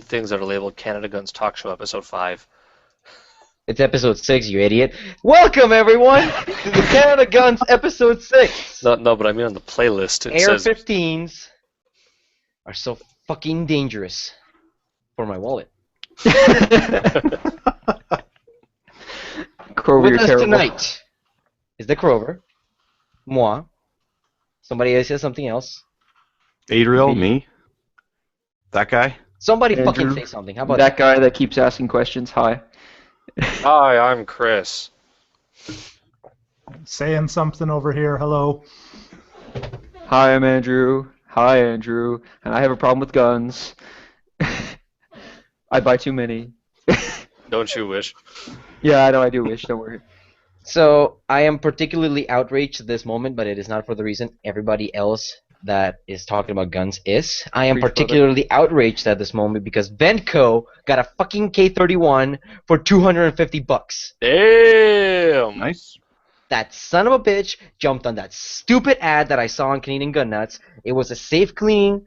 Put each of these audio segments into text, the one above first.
things that are labeled Canada Guns Talk Show Episode 5. It's episode 6, you idiot. Welcome, everyone, to the Canada Guns episode 6. No, but I mean on the playlist it says... AR-15s are so fucking dangerous for my wallet. Crover, With you're us terrible. tonight is the Crover, moi, somebody else says something else. Adriel, me? That guy? Somebody Andrew, fucking say something. How about that guy that keeps asking questions? Hi. Hi, I'm Chris. Saying something over here. Hello. Hi, I'm Andrew. Hi, Andrew. And I have a problem with guns. I buy too many. Don't you wish? Yeah, I know. I do wish. Don't worry. So, I am particularly outraged at this moment, but it is not for the reason everybody else that is talking about guns is. I am Preach, brother. particularly outraged at this moment because Venco got a fucking K31 for $250. Damn! Nice. That son of a bitch jumped on that stupid ad that I saw on Canadian Gun Nuts. It was a safe cleaning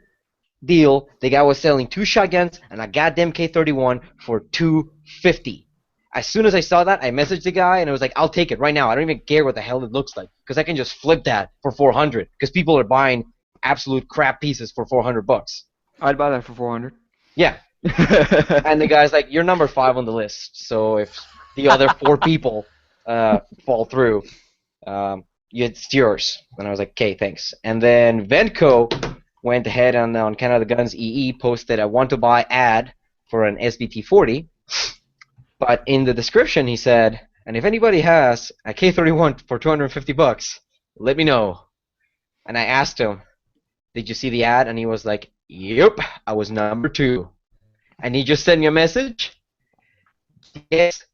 deal. The guy was selling 2 shotguns and a goddamn K31 for $250. As soon as I saw that, I messaged the guy and I was like, I'll take it right now. I don't even care what the hell it looks like because I can just flip that for $400 because people are buying absolute crap pieces for $400. I'd buy that for 400. Yeah. And the guy's like, you're number 5 on the list. So if the other 4 people fall through, it's yours. And I was like, okay, thanks. And then Venco went ahead and on Canada Guns EE posted a want to buy ad for an SBT-40. But in the description he said, and if anybody has a K31 for $250, let me know. And I asked him, did you see the ad? And he was like, yep, I was number 2. And he just sent me a message. Guess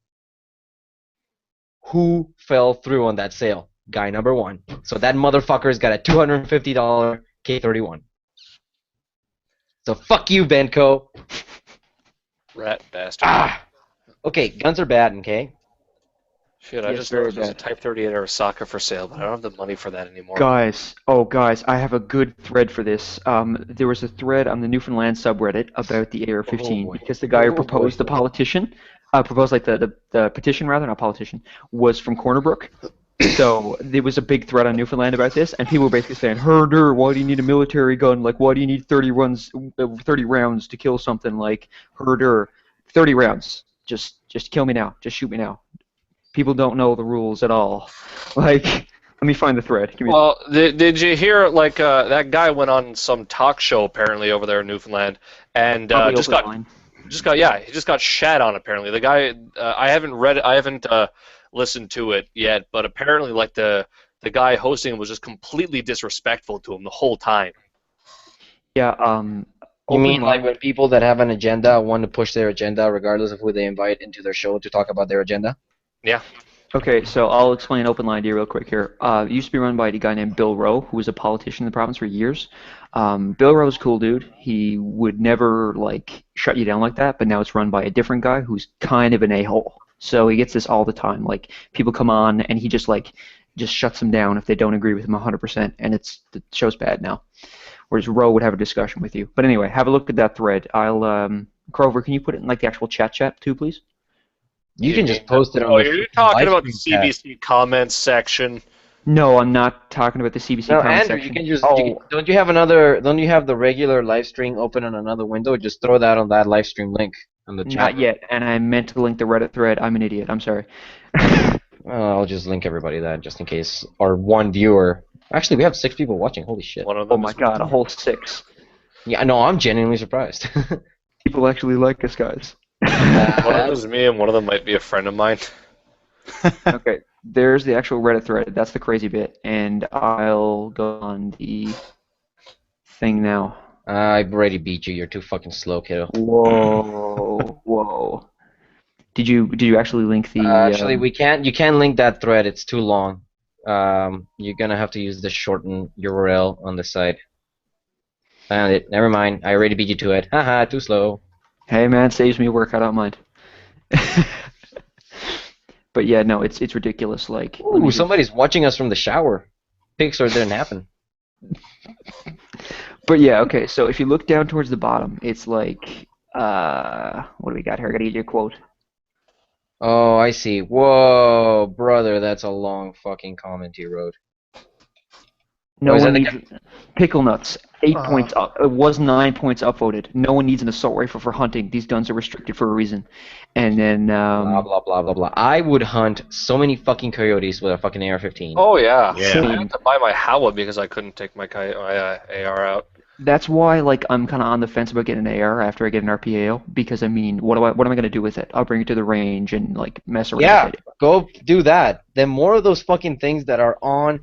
who fell through on that sale? Guy number 1. So that motherfucker's got a $250 K31. So fuck you, Benko. Rat bastard. Ah. Okay, guns are bad, okay? Shit, I Yes, just very noticed there's a bad. Type 38 Arasaka for sale, but I don't have the money for that anymore. Guys, I have a good thread for this. There was a thread on the Newfoundland subreddit about the AR-15 Oh, boy. because the guy who Oh, proposed boy. the politician, proposed like the petition rather, not politician, was from Corner Brook. So there was a big thread on Newfoundland about this, and people were basically saying, "Herder, why do you need a military gun? Like, why do you need 30 rounds to kill something? Like, herder, 30 rounds. Just kill me now. Just shoot me now." People don't know the rules at all. Like, let me find the thread. Give me Well, did you hear, like, that guy went on some talk show, apparently, over there in Newfoundland, and probably just open got, line. he just got shat on, apparently. The guy, I haven't read it, I haven't listened to it yet, but apparently, like, the guy hosting it was just completely disrespectful to him the whole time. Yeah. You open mean like line- when people that have an agenda want to push their agenda regardless of who they invite into their show to talk about their agenda? Yeah. Okay, so I'll explain open line to you real quick here. It used to be run by a guy named Bill Rowe, who was a politician in the province for years. Bill Rowe's a cool dude. He would never like shut you down like that, but now it's run by a different guy who's kind of an a-hole. So he gets this all the time. Like people come on and he just shuts them down if they don't agree with him 100%, and the show's bad now. Whereas Rowe would have a discussion with you. But anyway, have a look at that thread. I'll Crover, can you put it in like the actual chat too, please? You can just post it on Oh, the you're talking about the livestream tab. CBC comments section. No, I'm not talking about the CBC No, comment Andrew, section. you can just Oh, don't you have the regular live stream open on another window? Just throw that on that live stream link on the chat. not yet, and I meant to link the Reddit thread. I'm an idiot. I'm sorry. Well, I'll just link everybody that just in case our one viewer. Actually, we have 6 people watching. Holy shit! One of Oh them my is- god, a whole 6. Yeah, no, I'm genuinely surprised. People actually like us, guys. One of them is me, and one of them might be a friend of mine. Okay, there's the actual Reddit thread. That's the crazy bit, and I'll go on the thing now. I've already beat you. You're too fucking slow, kiddo. Whoa, whoa. Did you actually link the? Actually, we can't. You can't link that thread. It's too long. You're gonna have to use the shortened URL on the site. Found it. Never mind. I already beat you to it. Haha, too slow. Hey man, saves me work. I don't mind. But yeah, no, it's ridiculous. Like, let me Ooh, just- somebody's watching us from the shower. Pigs are there napping. But yeah, okay. So if you look down towards the bottom, it's like What do we got here? I gotta get you a quote. Oh, I see. Whoa, brother, that's a long fucking comment you wrote. No Oh, is that one the needs pickle nuts. 8 points Uh, up. It was 9 points upvoted. No one needs an assault rifle for hunting. These guns are restricted for a reason. And then blah blah blah blah blah? I would hunt so many fucking coyotes with a fucking AR-15. Oh yeah. Yeah. I had to buy my Howa because I couldn't take my AR out. that's why like I'm kind of on the fence about getting an AR after I get an RPAO because I mean, what am I gonna do with it? I'll bring it to the range and like mess around Yeah, with it. go do that. The more of those fucking things that are on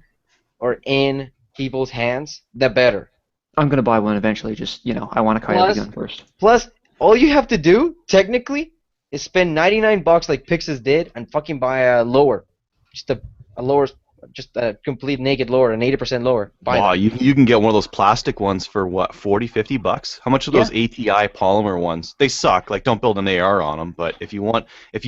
or in people's hands, the better. I'm gonna buy one eventually. Just I want a coyote Plus, gun first. plus, all you have to do, technically, is spend 99 bucks like Pixis did and fucking buy a lower. Just a lower, just a complete naked lower, an 80% lower. Buy Wow, that. you can get one of those plastic ones for what, 40, 50 bucks? How much are those ATI polymer ones? They suck. Like, don't build an AR on them. But if you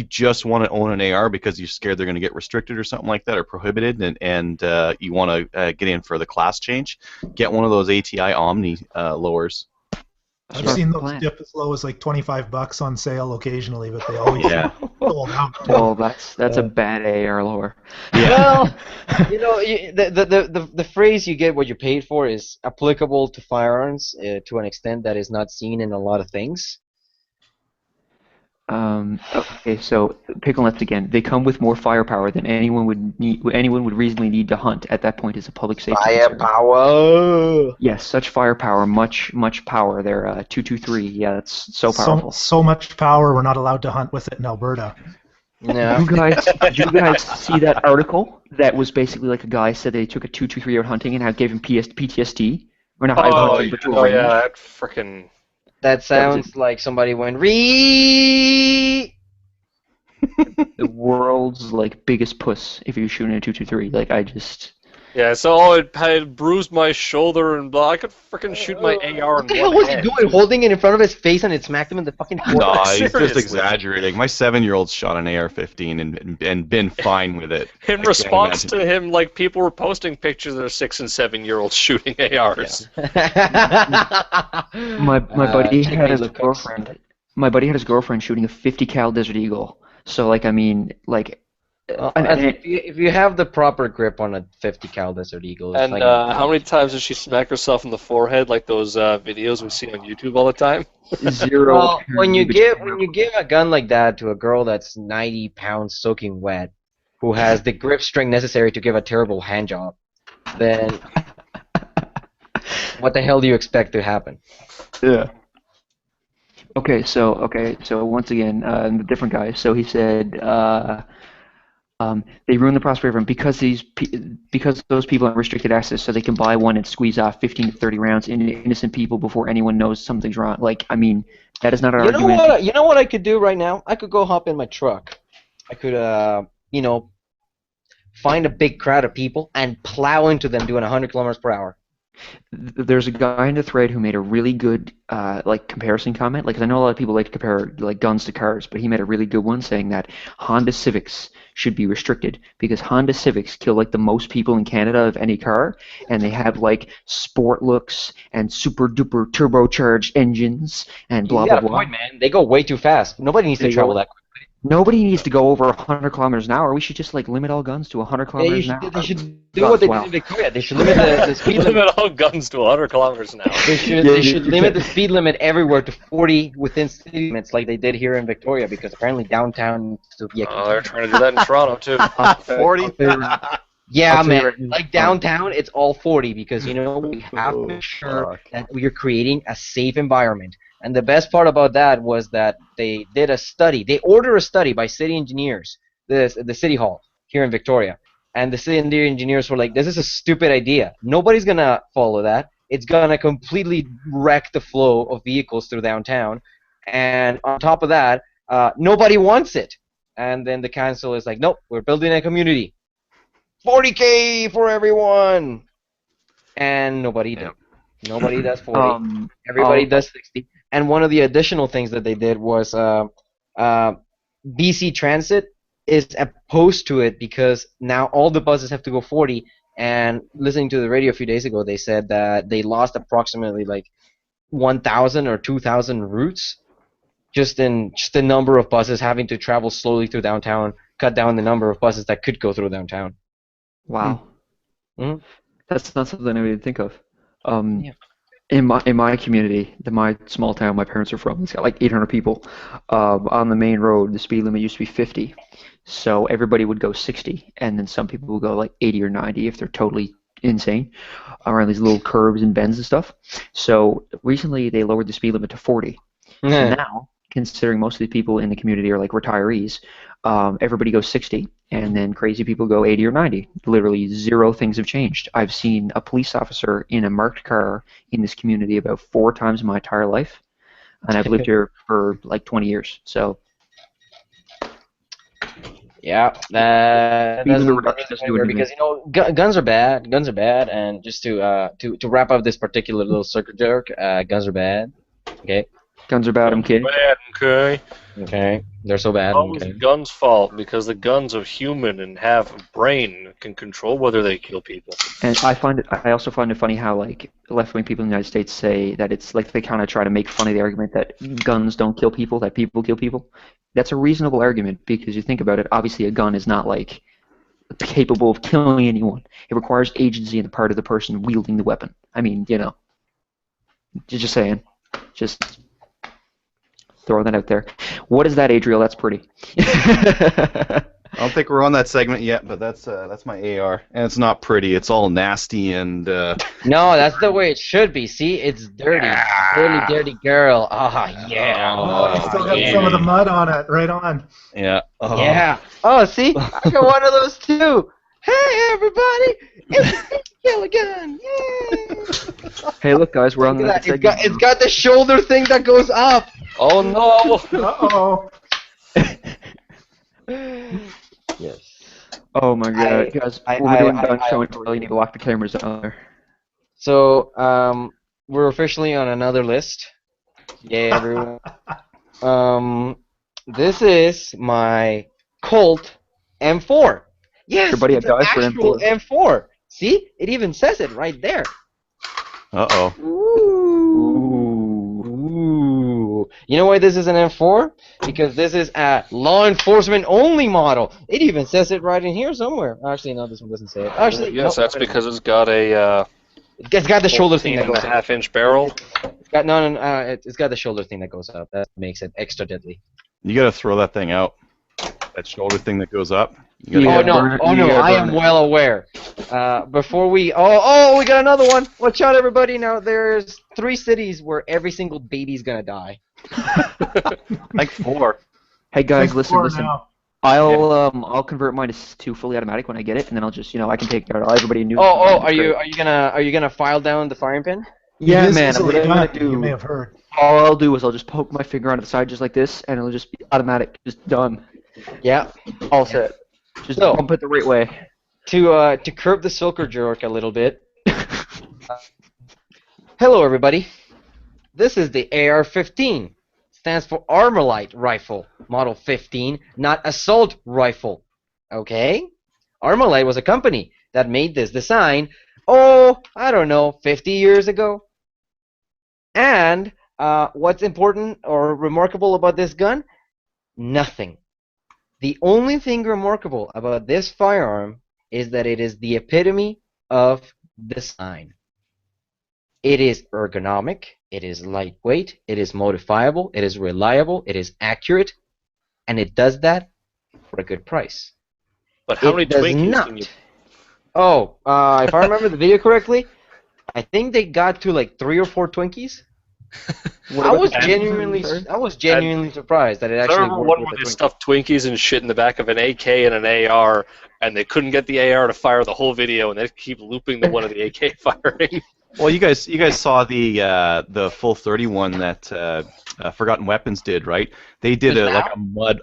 just want to own an AR because you're scared they're going to get restricted or something like that or prohibited, and you want to get in for the class change, get one of those ATI Omni lowers. I've Smart seen those plan. dip as low as like 25 bucks on sale occasionally, but they always Yeah. sold out. Well, that's a bad AR lower. Well, the phrase "you get what you paid for" is applicable to firearms to an extent that is not seen in a lot of things. Okay, so pickle nuts again. They come with more firepower than anyone would reasonably need to hunt. At that point, is a public safety concern. Firepower. Yes, such firepower, much power. They're 223. Yeah, that's so powerful. So much power, we're not allowed to hunt with it in Alberta. No. Did you guys see that article that was basically like a guy said they took a 223 out hunting and it gave him PTSD? Or not out hunting, but to a range. Yeah, that freaking. That sounds like somebody went re. The world's like biggest puss if you're shooting a 223. Like I just. Yeah, so it had bruised my shoulder and blah. I could freaking shoot my AR What in the hell one was he hand. doing? Holding it in front of his face and it smacked him in the fucking forehead? Nah, he's just Seriously. exaggerating. My 7-year-old shot an AR-15 and been fine with it. In response to him, like people were posting pictures of their 6 and 7-year-olds shooting ARs. My buddy check had my his look-ups. girlfriend. My buddy had his girlfriend shooting a 50 cal Desert Eagle. So like I mean like. If you have the proper grip on a 50 cal Desert Eagle, it's And like how many times did she smack herself in the forehead like those videos we see on YouTube all the time? Zero. well, when you between give a gun like that to a girl that's 90 pounds soaking wet, who has the grip strength necessary to give a terrible hand job, then what the hell do you expect to happen? Yeah. Okay, so once again, the different guy. So he said they ruin the prosperity of them because those people have restricted access, so they can buy one and squeeze off 15 to 30 rounds into innocent people before anyone knows something's wrong. Like, I mean, that is not an argument. You know what I could do right now? I could go hop in my truck. I could, find a big crowd of people and plow into them doing 100 kilometers per hour. There's a guy in the thread who made a really good like comparison comment. Like, 'cause I know a lot of people like to compare like guns to cars, but he made a really good one saying that Honda Civics should be restricted because Honda Civics kill like the most people in Canada of any car, and they have like sport looks and super duper turbocharged engines and blah You blah got a blah. point, man. They go way too fast. Nobody needs to They travel go- that quick. Nobody needs to go over 100 kilometers an hour. We should just like limit all guns to 100 kilometers an hour. They should do what they did in Victoria. They should limit the speed limit. Limit all guns to 100 kilometers an hour. They should limit the speed limit everywhere to 40 within city limits, like they did here in Victoria, because apparently downtown needs to be. Oh, they're trying to do that in Toronto too. 40? Yeah, I'll tell you man. right- Like downtown, it's all 40 because we have to make sure that we are creating a safe environment. And the best part about that was that they did a study. They ordered a study by city engineers, the city hall here in Victoria, and the city engineers were like, "This is a stupid idea. Nobody's gonna follow that. It's gonna completely wreck the flow of vehicles through downtown, and on top of that, nobody wants it." And then the council is like, "Nope, we're building a community. 40K for everyone," and nobody did. Nobody does 40. Everybody does 60. And one of the additional things that they did was BC Transit is opposed to it because now all the buses have to go 40. And listening to the radio a few days ago, they said that they lost approximately like 1,000 or 2,000 routes just the number of buses having to travel slowly through downtown, cut down the number of buses that could go through downtown. Wow. Mhm. That's not something I would think of. Yeah. In my community, my small town my parents are from, it's got like 800 people. On the main road, the speed limit used to be 50, so everybody would go 60, and then some people would go like 80 or 90 if they're totally insane around these little curves and bends and stuff. So recently they lowered the speed limit to 40. So now, considering most of the people in the community are like retirees, everybody goes 60, and then crazy people go 80 or 90. Literally zero things have changed. I've seen a police officer in a marked car in this community about 4 times in my entire life, and I've lived here for like 20 years. So Yeah, that speed limit doesn't reduction doesn't do anything. because guns are bad. Guns are bad, and just to wrap up this particular little circuit jerk, guns are bad. Okay. Guns are bad. I'm kidding. Bad, okay. Okay. They're so bad. Always Okay. the gun's fault because the guns are human and have a brain, can control whether they kill people. And I also find it funny how like left-wing people in the United States say that it's like they kind of try to make fun of the argument that guns don't kill people, that people kill people. That's a reasonable argument because you think about it. Obviously, a gun is not like capable of killing anyone. It requires agency on the part of the person wielding the weapon. I mean, just saying, just throwing that out there. What is that, Adriel? That's pretty. I don't think we're on that segment yet, but that's my AR, and it's not pretty. It's all nasty and. No, that's the way it should be. See, it's dirty, dirty girl. Yeah. Oh, it's still got some of the mud on it. Right on. Yeah. Oh. Yeah. Oh, see, I got one of those too. Hey, everybody! It's a killer gun. Yay! Hey, look, guys, we're on Look the at that. segment. It's got the shoulder thing that goes up. Oh no! Uh-oh. Yes. Oh my God, guys, we're doing gun show and really need to lock the cameras out there. So, we're officially on another list. Yay, everyone. This is my Colt M4. Yes, Your buddy it's had an guys for actual M4. See? It even says it right there. Uh-oh. Ooh. You know why this is an M4? Because this is a law enforcement only model. It even says it right in here somewhere. Actually, no, this one doesn't say it. Actually, Yes, no, that's because it's got a it's got the shoulder thing that goes up. 14.5-inch barrel. It's got it's got the shoulder thing that goes up. That makes it extra deadly. You gotta throw that thing out. That shoulder thing that goes up. You You gotta gotta Oh burn it. no! You gotta I burn am it. well aware. Before we we got another one. Watch out, everybody! Now there's 3 cities where every single baby's gonna die. like 4. Hey guys, Like listen. four now. I'll convert mine to fully automatic when I get it, and then I'll just I can take out everybody new. Are you gonna file down the firing pin? Yeah, It is man. easily What I'm gonna done, do. You may have heard. All I'll do is I'll just poke my finger onto the side just like this, and it'll just be automatic, just done, Yeah. all set. Just So- pump it the right way. To curb the silker jerk a little bit. Hello, everybody. This is the AR-15. Stands for Armalite Rifle, Model 15, not Assault Rifle. Okay? Armalite was a company that made this design, I don't know, 50 years ago. And what's important or remarkable about this gun? Nothing. The only thing remarkable about this firearm is that it is the epitome of design. It is ergonomic, it is lightweight, it is modifiable, it is reliable, it is accurate, and it does that for a good price. But how It many does Twinkies not. can you? If I remember the video correctly, I think they got to like 3 or 4 Twinkies. I was genuinely surprised that it I actually remember worked one with where the they Twinkies. stuffed Twinkies and shit in the back of an AK and an AR, and they couldn't get the AR to fire the whole video, and they keep looping the one of the AK firing. Well, you guys saw the full 31 that Forgotten Weapons did, right? They did Just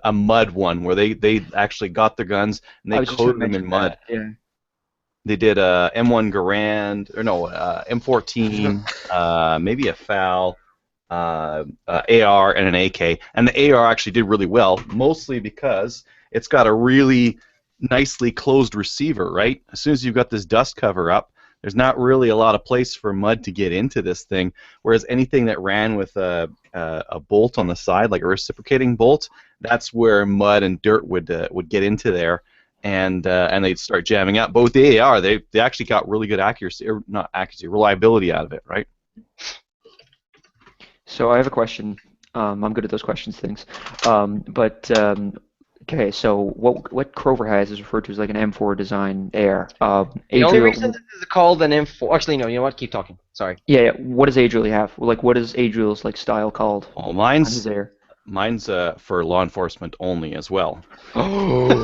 a mud one where they actually got their guns and I they was just coated gonna them in mention mud. that, yeah. They did a M1 Garand, or no, M14, maybe a FAL, AR, and an AK. And the AR actually did really well, mostly because it's got a really nicely closed receiver, right? As soon as you've got this dust cover up, There's not really a lot of place for mud to get into this thing, whereas anything that ran with a bolt on the side, like a reciprocating bolt, that's where mud and dirt would get into there, and they'd start jamming up. But with the AR, they actually got really good accuracy, or not accuracy, reliability out of it, right? So I have a question. I'm good at those questions things. Okay, so what Crover has is referred to as like an M4 design AR. The only reason this is called an M4. Actually, no. You know what? Keep talking. Sorry. Yeah. What does Adriel have? Like, what is Adriel's like style called? Oh, on his AR? Mine's for law enforcement only as well. Oh.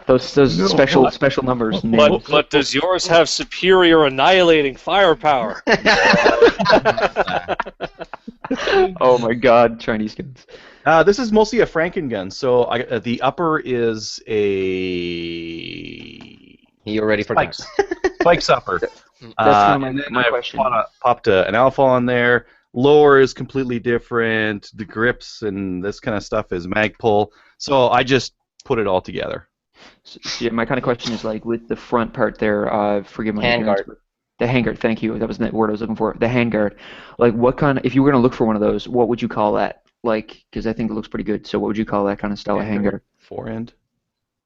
those special numbers. But does yours have superior annihilating firepower? Oh my God, Chinese guns. This is mostly a Franken gun. So the upper is a. You ready for spikes? Spikes upper. That's my question. Popped an alpha on there. Lower is completely different. The grips and this kind of stuff is Magpul. So I just put it all together. So, yeah, my kind of question is like with the front part there. Forgive my ignorance, handguard. The handguard. Thank you. That was the word I was looking for. The handguard. Like, what kind of? If you were gonna look for one of those, what would you call that? Like, because I think it looks pretty good. So, what would you call that kind of style of handguard? Forend.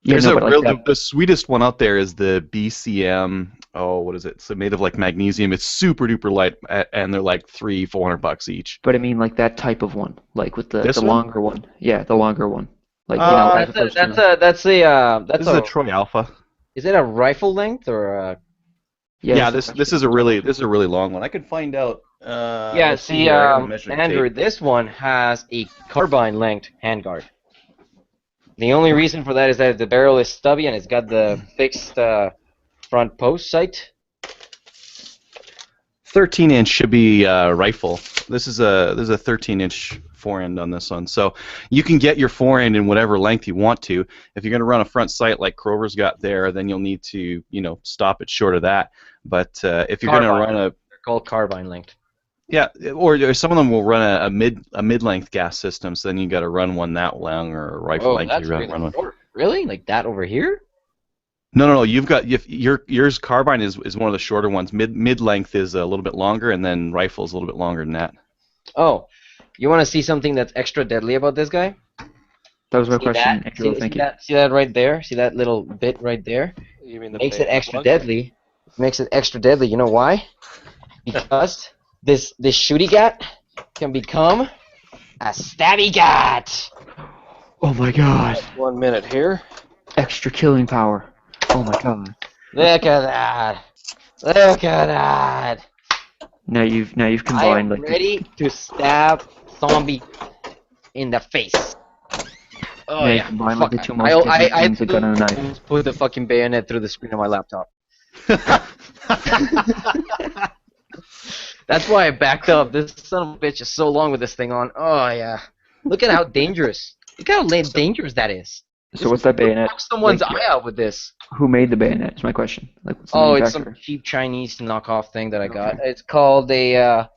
Yeah, There's like the sweetest one out there is the BCM. Oh, what is it? It's made of like magnesium. It's super duper light, and they're like $300-400 each. But I mean, like that type of one, like with the one? longer one. Yeah, the longer one. Like That's This is a Troy Alpha. Is it a rifle length or a? Yeah, this is a really long one. I could find out. Yeah, see, Andrew, this one has a carbine length handguard. The only reason for that is that the barrel is stubby and it's got the fixed front post sight. 13-inch should be rifle. This is a 13-inch forend on this one, so you can get your forend in whatever length you want to. If you're going to run a front sight like Crover's got there, then you'll need to stop it short of that. But if you're going to run they're called carbine length. Yeah, or some of them will run a mid-length gas system, so then you got to run one that long, or a rifle length. That's really run one. short. Really? Like that over here? No. You've got yours carbine is one of the shorter ones. Mid-length is a little bit longer, and then rifle is a little bit longer than that. Oh, you want to see something that's extra deadly about this guy? That was my question. See that right there? See that little bit right there? You mean Makes it extra deadly. Makes it extra deadly. You know why? Because this shooty gat can become a stabby gat. Oh my God. 1 minute here. Extra killing power. Oh my God. Look at that. Look at that. Now you've combined I'm like ready to stab zombie in the face. Oh you yeah. combine like the two most different things that got on a knife. Put the fucking bayonet through the screen of my laptop. That's why I backed up. This son of a bitch is so long with this thing on. Oh yeah. Look at how dangerous. Look how dangerous that is. So what's that bayonet? Knock someone's eye out with this. Who made the bayonet? Is my question. Like, what's the It's some manufacturer? cheap Chinese knockoff thing that I got. It's called a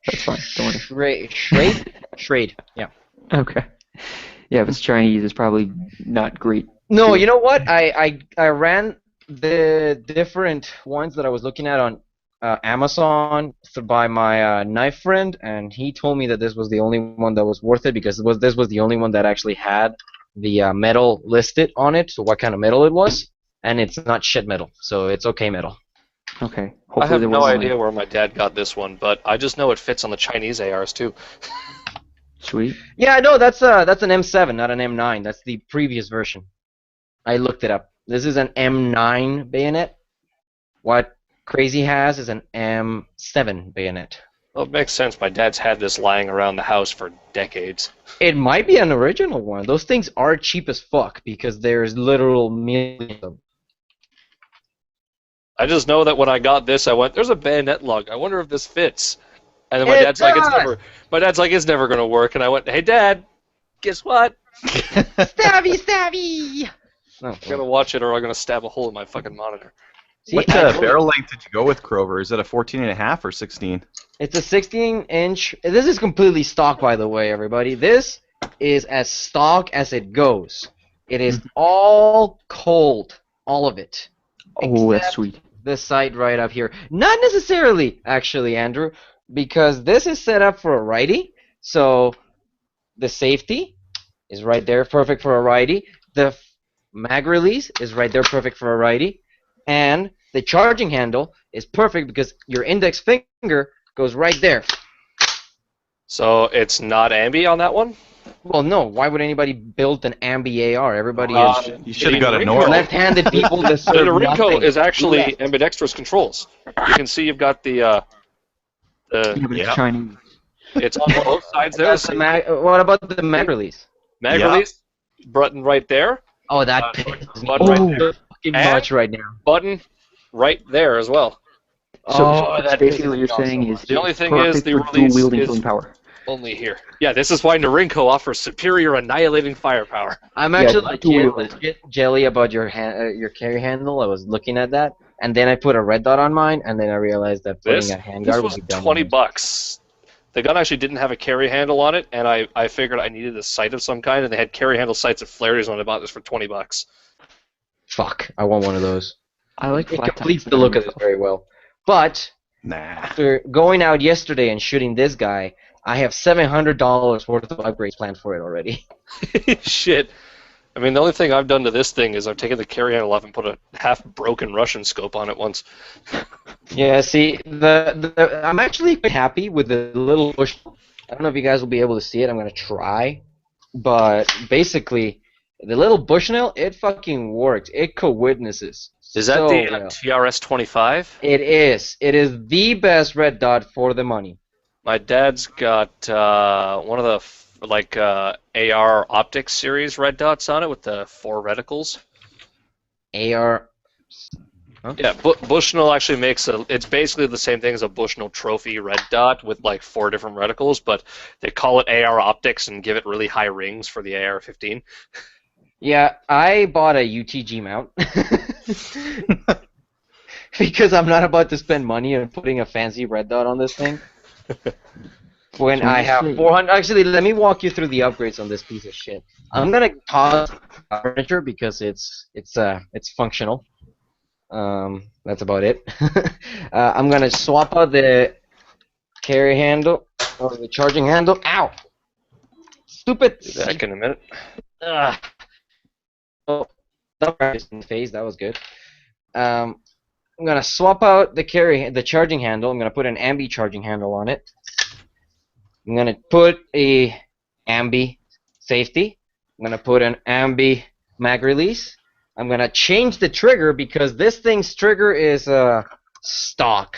That's fine. Don't worry. Schrade. Yeah. Okay. Yeah, if it's Chinese, it's probably not great. No, you know what? I ran the different ones that I was looking at on Amazon by my knife friend, and he told me that this was the only one that was worth it because this was the only one that actually had the metal listed on it, so what kind of metal it was, and it's not shit metal, so it's okay metal. Okay. I have no idea where my dad got this one, but I just know it fits on the Chinese ARs too. Sweet. Yeah, no, that's an M7, not an M9. That's the previous version. I looked it up. This is an M9 bayonet. What Crazy has is an M7 bayonet. Well, it makes sense. My dad's had this lying around the house for decades. It might be an original one. Those things are cheap as fuck because there's literal millions of them. I just know that when I got this, I went, "There's a bayonet lug. I wonder if this fits." And then my It dad's like, does! "It's never gonna work." And I went, "Hey, Dad, guess what? Stabby, stabby! No, I'm gonna watch it, or I'm gonna stab a hole in my fucking monitor." see, What barrel length did you go with, Crover? Is that a 14.5 or 16? it's a 16-inch. This is completely stock, by the way, everybody. This is as stock as it goes. It is all cold, all of it. Oh, that's Except sweet. the sight right up here. Not necessarily, actually, Andrew, because this is set up for a righty. So the safety is right there, perfect for a righty. The mag release is right there, perfect for a righty. And the charging handle is perfect because your index finger goes right there. So it's not ambi on that one? Well, no. Why would anybody build an ambi AR? Everybody You should have got a Rinko- normal. left-handed people The deserve Norinco nothing. is actually Left. ambidextrous controls. You can see you've got Yeah, but it's Yeah. Chinese. it's on both sides there. That's the what about the mag release? Mag Yeah. release button right there, Oh, that pisses me button right there, fucking And- much right now. button right there as well. Oh, that basically pisses what you're me off so saying is much. The only it's thing is perfect the for release dual wielding is- killing power. Only here. Yeah, this is why Norinco offers superior annihilating firepower. I'm Yeah, actually like dual wield. legit jelly about your your carry handle. I was looking at that, and then I put a red dot on mine, and then I realized that putting This a handguard this would was be dumb. $20. The gun actually didn't have a carry handle on it, and I figured I needed a sight of some kind, and they had carry handle sights at Flaherty's when I bought this for $20. Fuck, I want one of those. I like It flat completes top the look of this very well. But Nah. after going out yesterday and shooting this guy, I have $700 worth of upgrades planned for it already. Shit. I mean, the only thing I've done to this thing is I've taken the carry handle off and put a half-broken Russian scope on it once. Yeah, see, I'm actually quite happy with the little bush. I don't know if you guys will be able to see it. I'm gonna try, but basically, the little Bushnell, it fucking works. It co-witnesses. Is that so the well. TRS-25? It is. It is the best red dot for the money. My dad's got one of the AR optics series red dots on it with the 4 reticles. AR. Huh? Yeah, Bushnell actually makes it's basically the same thing as a Bushnell trophy red dot with like 4 different reticles, but they call it AR optics and give it really high rings for the AR-15. Yeah, I bought a UTG mount because I'm not about to spend money on putting a fancy red dot on this thing. When I have 400, actually, let me walk you through the upgrades on this piece of shit. I'm gonna toss furniture because it's functional. That's about it. I'm gonna swap out the carry handle or the charging handle. Ow! Stupid. Back in a minute. Ugh. Oh, that was in the face. That was good. I'm gonna swap out the charging handle. I'm gonna put an ambi charging handle on it. I'm gonna put a ambi safety. I'm gonna put an ambi mag release. I'm gonna change the trigger because this thing's trigger is stock.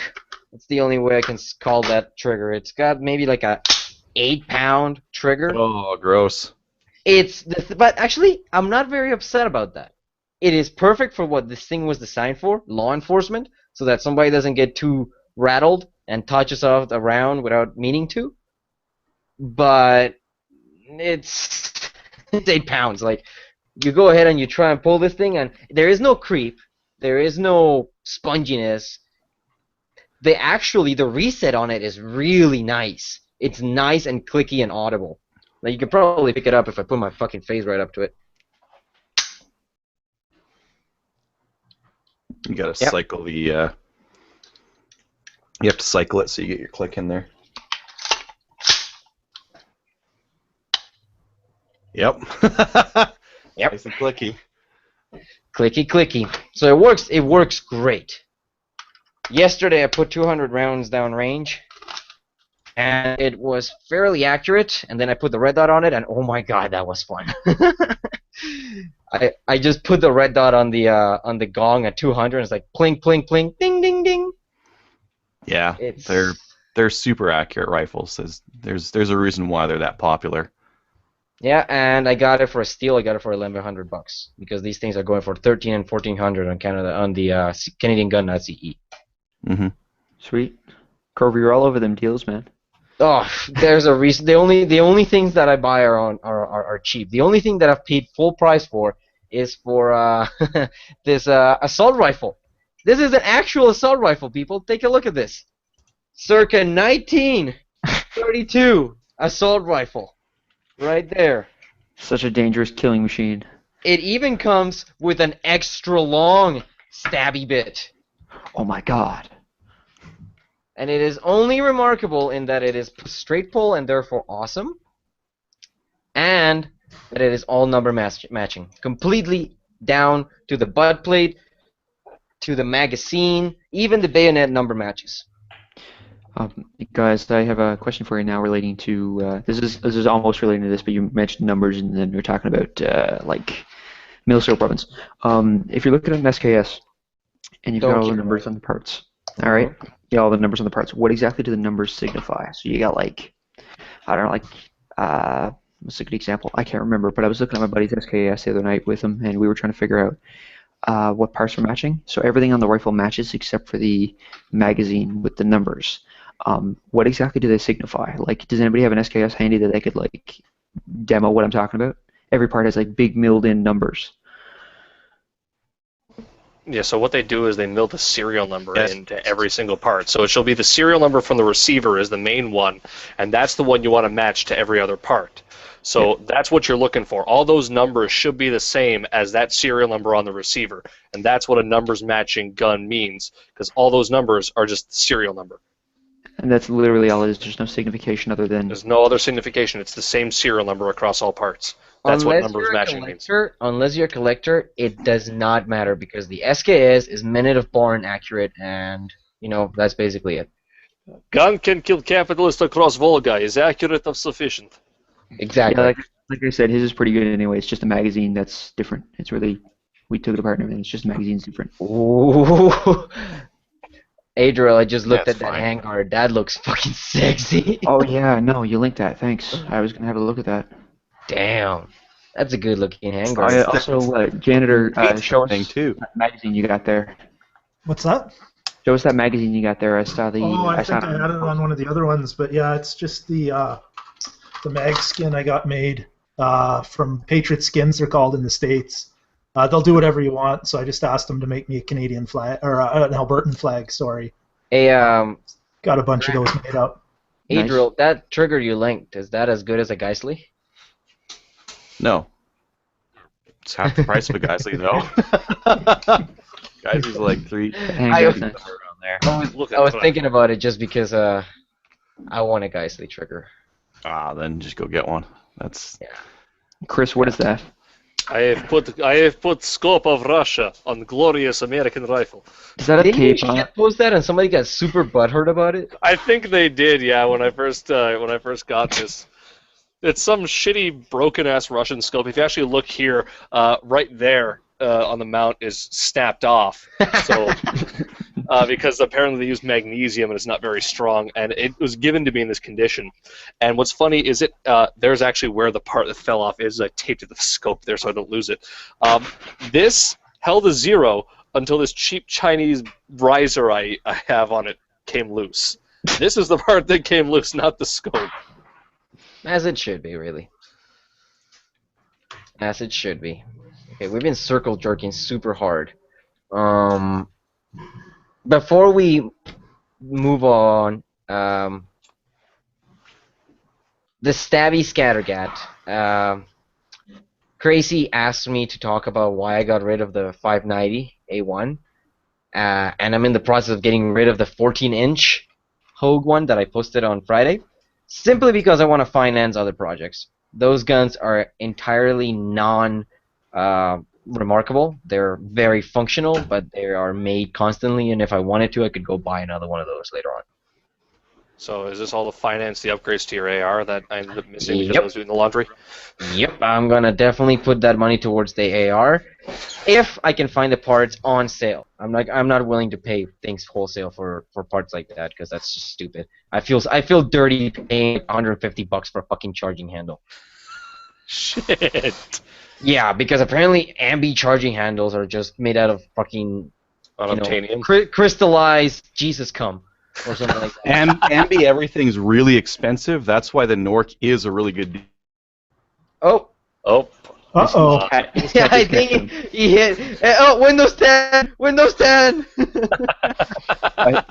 That's the only way I can call that trigger. It's got maybe like a 8-pound trigger. Oh, gross. But actually, I'm not very upset about that. It is perfect for what this thing was designed for, law enforcement, so that somebody doesn't get too rattled and touches off around without meaning to. But it's 8 pounds. Like, you go ahead and you try and pull this thing, and there is no creep, there is no sponginess. The reset on it is really nice. It's nice and clicky and audible. Like, you could probably pick it up if I put my fucking face right up to it. You gotta Yep. cycle the. You have to cycle it so you get your click in there. Yep. Yep. Nice and clicky. Clicky, clicky. So it works. It works great. Yesterday I put 200 rounds down range, and it was fairly accurate. And then I put the red dot on it, and oh my god, that was fun. I just put the red dot on the gong at 200, and it's like pling, pling, pling, ding, ding, ding. Yeah, It's they're super accurate rifles. There's a reason why they're that popular. Yeah, and I got it for a steal. I got it for $1,100 because these things are going for $1,300 and $1,400 on Canada on the CanadaGuns.ce. Mm-hmm. Sweet. Corby, you're all over them deals, man. Oh, there's a reason. The only things that I buy are cheap. The only thing that I've paid full price for is for this assault rifle. This is an actual assault rifle, people. Take a look at this. Circa 1932 assault rifle. Right there. Such a dangerous killing machine. It even comes with an extra long stabby bit. Oh my God. And it is only remarkable in that it is straight pull and therefore awesome, and that it is all number matching, completely down to the butt plate, to the magazine, even the bayonet number matches. Guys, I have a question for you now relating to this is almost relating to this, but you mentioned numbers and then you're talking about like military weapons. If you're looking at an SKS and you've got all the numbers on the parts, all right, you got all the numbers on the parts. What exactly do the numbers signify? So you got like, I don't know, like what's a good example? I can't remember, but I was looking at my buddy's SKS the other night with him, and we were trying to figure out what parts were matching. So everything on the rifle matches except for the magazine with the numbers. What exactly do they signify? Like, does anybody have an SKS handy that they could like demo what I'm talking about? Every part has like big milled-in numbers. Yeah, so what they do is they mill the serial number into every single part. So it shall be the serial number from the receiver is the main one, and that's the one you want to match to every other part. So that's what you're looking for. All those numbers should be the same as that serial number on the receiver, and that's what a numbers matching gun means, because all those numbers are just the serial number. And that's literally all it is. There's no signification other than... There's no other signification. It's the same serial number across all parts. That's what numbers matching means. Unless you're a collector, it does not matter because the SKS is minute of born accurate, and you know that's basically it. Gun can kill capitalists across Volga is accurate of sufficient. Exactly. Yeah, like I said, his is pretty good anyway. It's just a magazine that's different. It's really, we took it apart and everything. It's just magazine's different. Ooh. Adriel, I just looked at that handguard. That looks fucking sexy. Oh yeah, no, you linked that. Thanks. I was gonna have a look at that. Damn, that's a good-looking handguard. Also, janitor, show us that magazine you got there. What's that? Show us that magazine you got there. I saw the. Oh, I think I had it on one of the other ones, but yeah, it's just the mag skin I got made from Patriot Skins. They're called in the States. They'll do whatever you want, so I just asked them to make me a Canadian flag or an Albertan flag. Sorry. Got a bunch of those made up. Adriel, nice. That trigger you linked, is that as good as a Geissele? No. It's half the price of a Geissele, though. Geissele's like $3. I was thinking about it just because I want a Geissele trigger. Then just go get one. That's. Yeah. Chris, what is that? I have put scope of Russia on glorious American rifle. Is that a tape? Didn't you post that and somebody got super butthurt about it? I think they did, yeah. When I first got this, it's some shitty broken ass Russian scope. If you actually look here, right there on the mount is snapped off. So because apparently they use magnesium and it's not very strong, and it was given to me in this condition. And what's funny is there's actually where the part that fell off is. I taped it to the scope there so I don't lose it. This held a 0 until this cheap Chinese riser I have on it came loose. This is the part that came loose, not the scope. As it should be, really. As it should be. Okay, we've been circle jerking super hard. Before we move on, the Stabby Scattergat. Crazy asked me to talk about why I got rid of the 590 A1, and I'm in the process of getting rid of the 14-inch Hogue one that I posted on Friday, simply because I want to finance other projects. Those guns are entirely remarkable. They're very functional, but they are made constantly, and if I wanted to, I could go buy another one of those later on. So is this all to finance the upgrades to your AR that I ended up missing because I was doing the laundry? Yep, I'm gonna definitely put that money towards the AR if I can find the parts on sale. I'm not willing to pay things wholesale for parts like that because that's just stupid. I feel dirty paying $150 for a fucking charging handle. Shit. Yeah, because apparently ambi charging handles are just made out of fucking crystallized Jesus cum. Or something like that. Ambi, everything's really expensive. That's why the Nork is a really good deal. Oh. Uh-oh. Yeah, I think he hit. Oh, Windows 10! Windows 10! I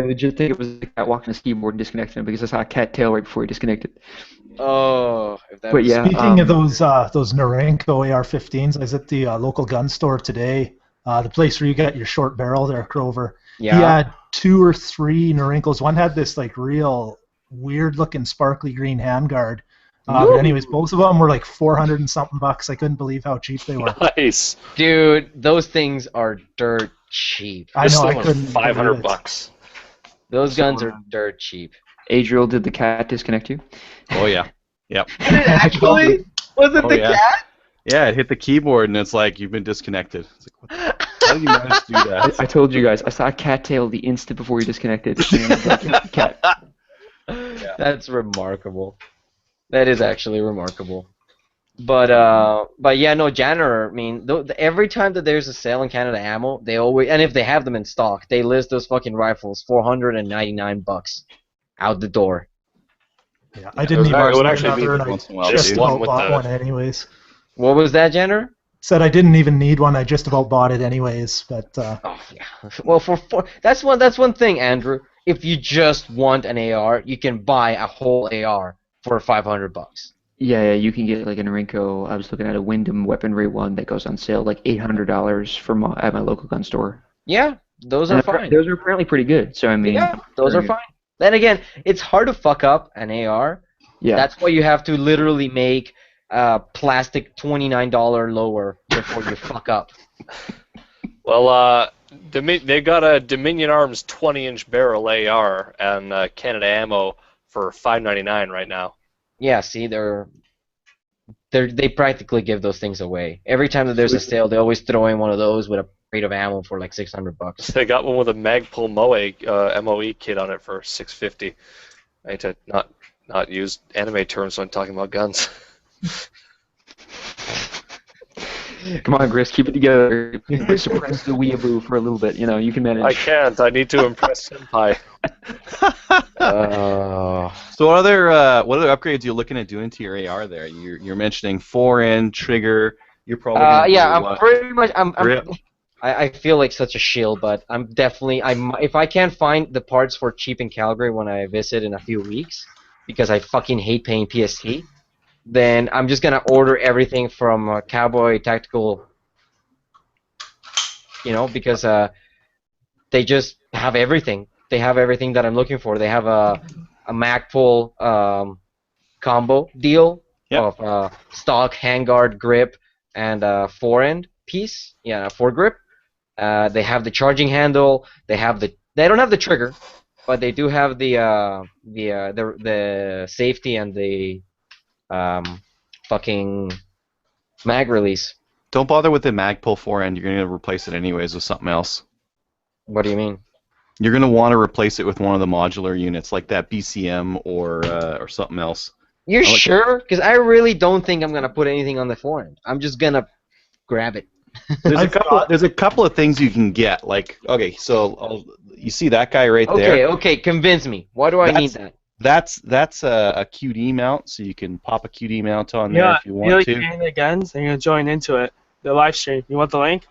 legit think it was the cat walking his keyboard and disconnecting him because I saw a cat tail right before he disconnected. Oh. But yeah. Speaking of those Norenko AR-15s, I was at the local gun store today. the place where you got your short barrel there, Crover. Yeah. He had 2 or 3 Narinkos. One had this like real weird-looking sparkly green handguard. But anyways, both of them were like 400 and something bucks. I couldn't believe how cheap they were. Nice. Dude, those things are dirt cheap. I This know, I one couldn't. was believe $500 it. bucks. Those guns are dirt cheap. Adriel, did the cat disconnect you? Oh yeah. Yep. Actually, was it Oh, the yeah. cat? Yeah, it hit the keyboard and it's like you've been disconnected. It's like, what how did you manage to do that? I told you guys, I saw a cattail the instant before you disconnected. And I was like, cat. That's remarkable. That is actually remarkable. But yeah, no, janitor. I mean, every time that there's a sale in Canada Ammo, they always, and if they have them in stock, they list those fucking rifles $499 out the door. Yeah, I didn't I would even actually need be another, and once in a I while, just dude. about One with bought the- one anyways. What was that, janitor? Said I didn't even need one. I just about bought it anyways. But Oh yeah. Well, that's one thing, Andrew. If you just want an AR, you can buy a whole AR for $500. Yeah, you can get like an Norinco. I was looking at a Wyndham weaponry one that goes on sale like $800 at my local gun store. Yeah, those are fine. Those are apparently pretty good. So I mean, Yeah, those are fine. Then it's hard to fuck up an AR. Yeah. That's why you have to literally make plastic $29 lower before you fuck up. Well, they got a Dominion Arms 20-inch barrel AR and Canada Ammo for $5.99 right now. Yeah, see, they practically give those things away. Every time that there's a sale, they always throw in one of those with a crate of ammo for like $600. They got one with a Magpul MOE kit on it for $650. I need to not use anime terms when talking about guns. Come on, Chris, keep it together. Suppress the weeaboo for a little bit. You know, you can manage. I can't. I need to impress Senpai. So what other upgrades are you looking at doing to your AR there? You're mentioning forend, trigger. You're probably gonna yeah, do I'm what? pretty much. Grip. I feel like such a shield, but if I can't find the parts for cheap in Calgary when I visit in a few weeks, because I fucking hate paying PST, then I'm just gonna order everything from Cowboy Tactical. You know, because they just have everything. They have everything that I'm looking for. They have a Magpul combo deal of stock, handguard, grip, and forend piece. Yeah, foregrip. They have the charging handle. They don't have the trigger, but they do have the safety and the fucking mag release. Don't bother with the Magpul forend. You're gonna replace it anyways with something else. What do you mean? You're gonna want to replace it with one of the modular units, like that BCM or something else. You're sure? Because I really don't think I'm gonna put anything on the forend. I'm just gonna grab it. There's a couple of things you can get. Like, okay, so you see that guy right there? Okay, convince me. Why do I need that? That's a QD mount, so you can pop a QD mount on there if you want to. CanadaGuns, and you're gonna join into it. The live stream. You want the link?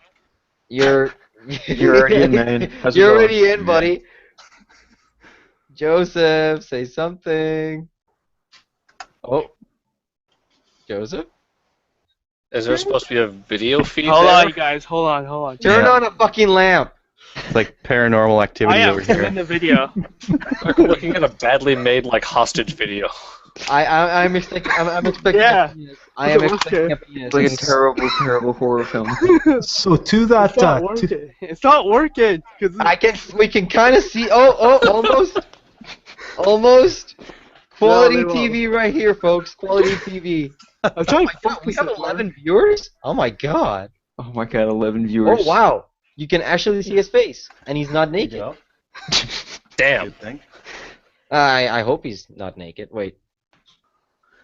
You're already in, man. How's it You're going? already in, buddy. Joseph, say something. Oh, Joseph. Is there supposed to be a video feed Hold there? on, you guys. Hold on. Turn on a fucking lamp. It's like paranormal activity I over am in here. the video. We're looking at a badly made hostage video. I'm expecting. I'm expecting. Yeah. I am expecting a penis. It's like a terrible, terrible horror film. so to that, It's not working. It's not working. We can kind of see. Almost. Quality No, they TV right here, folks. Quality TV. I'm trying to God, we focus have it, 11 viewers. Oh my god. Oh my god, 11 viewers. Oh wow. You can actually see his face, and he's not naked. Damn. I hope he's not naked. Wait.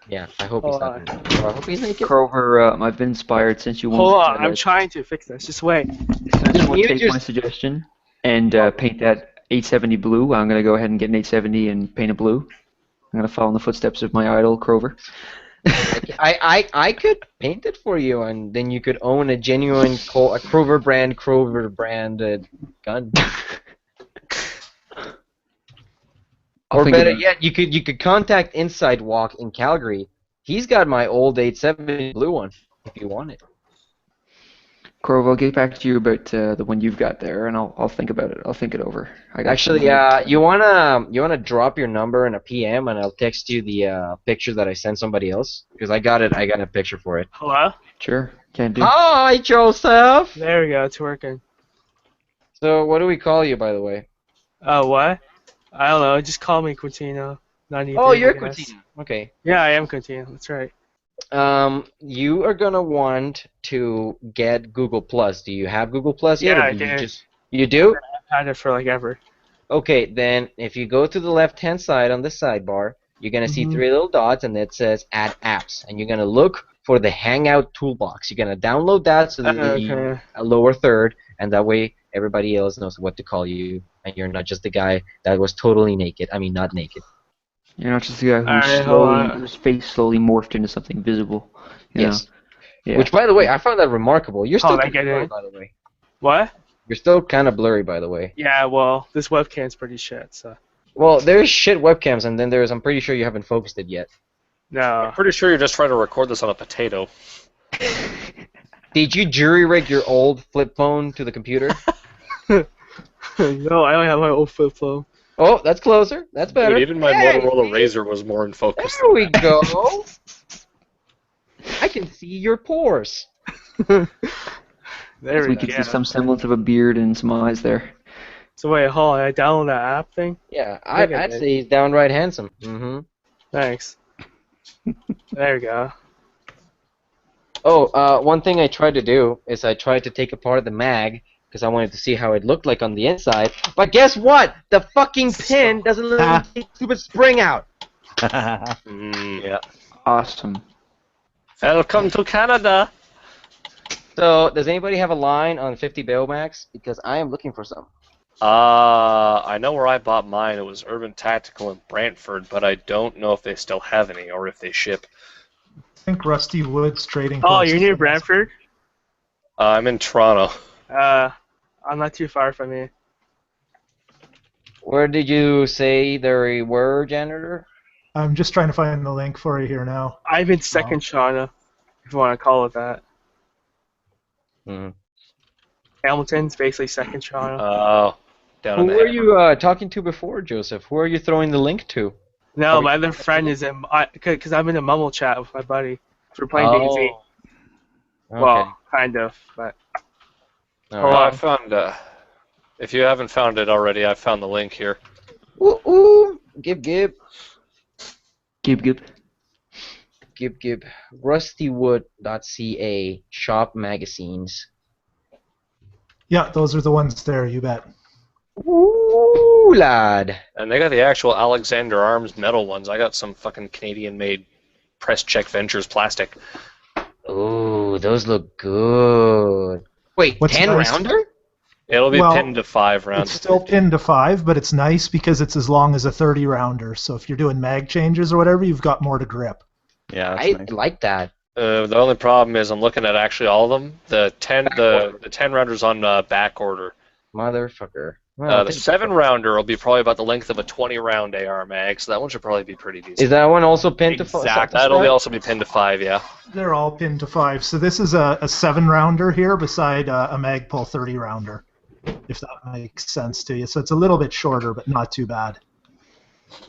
Yeah, I hope he's not naked. I hope he's naked. Crover, I've been inspired since you Hold wanted on, I'm trying to fix this. Just wait. Since you You take my just- suggestion and paint that 870 blue, I'm going to go ahead and get an 870 and paint it blue. I'm going to follow in the footsteps of my idol, Crover. I could paint it for you, and then you could own a genuine Crover brand gun. Or better yet, you could contact Inside Walk in Calgary. He's got my old 870 blue one if you want it. Corvo, I'll get back to you about the one you've got there, and I'll think about it. I'll think it over. Actually, you wanna drop your number in a PM, and I'll text you the picture that I sent somebody else because I got it. I got a picture for it. Hello? Sure, can do. Hi, Joseph. There we go. It's working. So, what do we call you, by the way? Oh, what? I don't know. Just call me Quintino. 93, Oh, you're I guess. Quintino. Okay. Yeah, I am Quintino. That's right. You are gonna want to get Google Plus. Do you have Google Plus yet? Yeah, or I do you do. You do? I've had it for like ever. Okay, then if you go to the left-hand side on the sidebar, you're gonna see 3 little dots, and it says Add Apps, and you're gonna look for the Hangout toolbox. You're gonna download that so that Okay. a lower third, and that way everybody else knows what to call you, and you're not just the guy that was totally naked. I mean, not naked. You're not just the guy Alright, hold on. whose face slowly morphed into something visible. You Yes. know? Yeah. Which, by the way, I found that remarkable. You're still Hold on, kind of get blurry, in. by the way. What? You're still kind of blurry, by the way. Yeah, well, this webcam's pretty shit, so. Well, there's shit webcams, and then there's. I'm pretty sure you haven't focused it yet. No. I'm pretty sure you're just trying to record this on a potato. Did you jury rig your old flip phone to the computer? No, I don't have my old flip phone. Oh, that's closer. That's better. Dude, even my Hey, Motorola Razr was more in focus. there we go. I can see your pores. There We we can go. see some semblance of a beard and some eyes there. So wait, hold on. I download that app thing? Yeah, Look at I'd it. say he's downright handsome. Mm-hmm. Thanks. There we go. Oh, one thing I tried to do is I tried to take apart the mag because I wanted to see how it looked like on the inside. But guess what? The fucking pin doesn't let the stupid spring out. Yeah. Awesome. Welcome to Canada. So, does anybody have a line on 50 Baymax? Because I am looking for some. I know where I bought mine. It was Urban Tactical in Brantford, but I don't know if they still have any or if they ship. I think Rusty Woods trading. Oh, post. you're near Brantford? I'm in Toronto. I'm not too far from you. Where did you say they were, janitor? I'm just trying to find the link for you here now. I'm in second Shauna, if you want to call it that. Hmm. Hamilton's basically second Shauna. Oh, down in Who the were you talking to before, Joseph? Who are you throwing the link to? No, my other friend is in, because I'm in a mumble chat with my buddy. We're playing DayZ. Oh. Okay. Well, kind of, but. All hold Oh, right. on. I found. If you haven't found it already, I found the link here. Ooh, ooh. Gib, gib. Gib gib. Gib, gib. Rustywood.ca. Shop magazines. Yeah, those are the ones there. You bet. Ooh, lad. And they got the actual Alexander Arms metal ones. I got some fucking Canadian-made Press Check Ventures plastic. Ooh, those look good. Wait, What's 10 nice- rounder? It'll be Well, pinned to 5 rounds. It's still pinned to 5, but it's nice because it's as long as a 30 rounder. So if you're doing mag changes or whatever, you've got more to grip. Yeah, that's I nice. like that. The only problem is I'm looking at actually all of them. The 10 rounders on back order. Motherfucker. Well, The 7 rounder will be probably about the length of a 20 round AR mag, so that one should probably be pretty decent. Is that one also pinned to 5? Exactly. That'll also be pinned to 5, yeah. They're all pinned to 5. So this is a 7 rounder here beside a Magpul 30 rounder, if that makes sense to you. So it's a little bit shorter, but not too bad.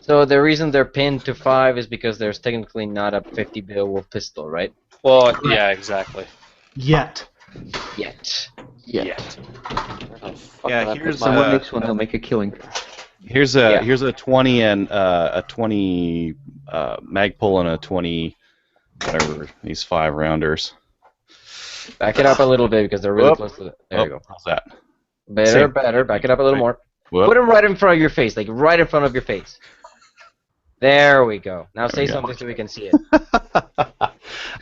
So the reason they're pinned to 5 is because there's technically not a 50 Beowulf pistol, right? Well, yeah, exactly. Yet. Yet. Yet. Yeah, here's Someone makes one, he'll make a killing. here's a 20 and a 20 Magpul and a 20 whatever these 5 rounders. Back it up a little bit because they're really Whoop. close to it. There you go. How's that? Better, Same. better. Back it up a little more. Whoop. Put them right in front of your face, like right in front of your face. There we go. Now say we go. something so we can see it.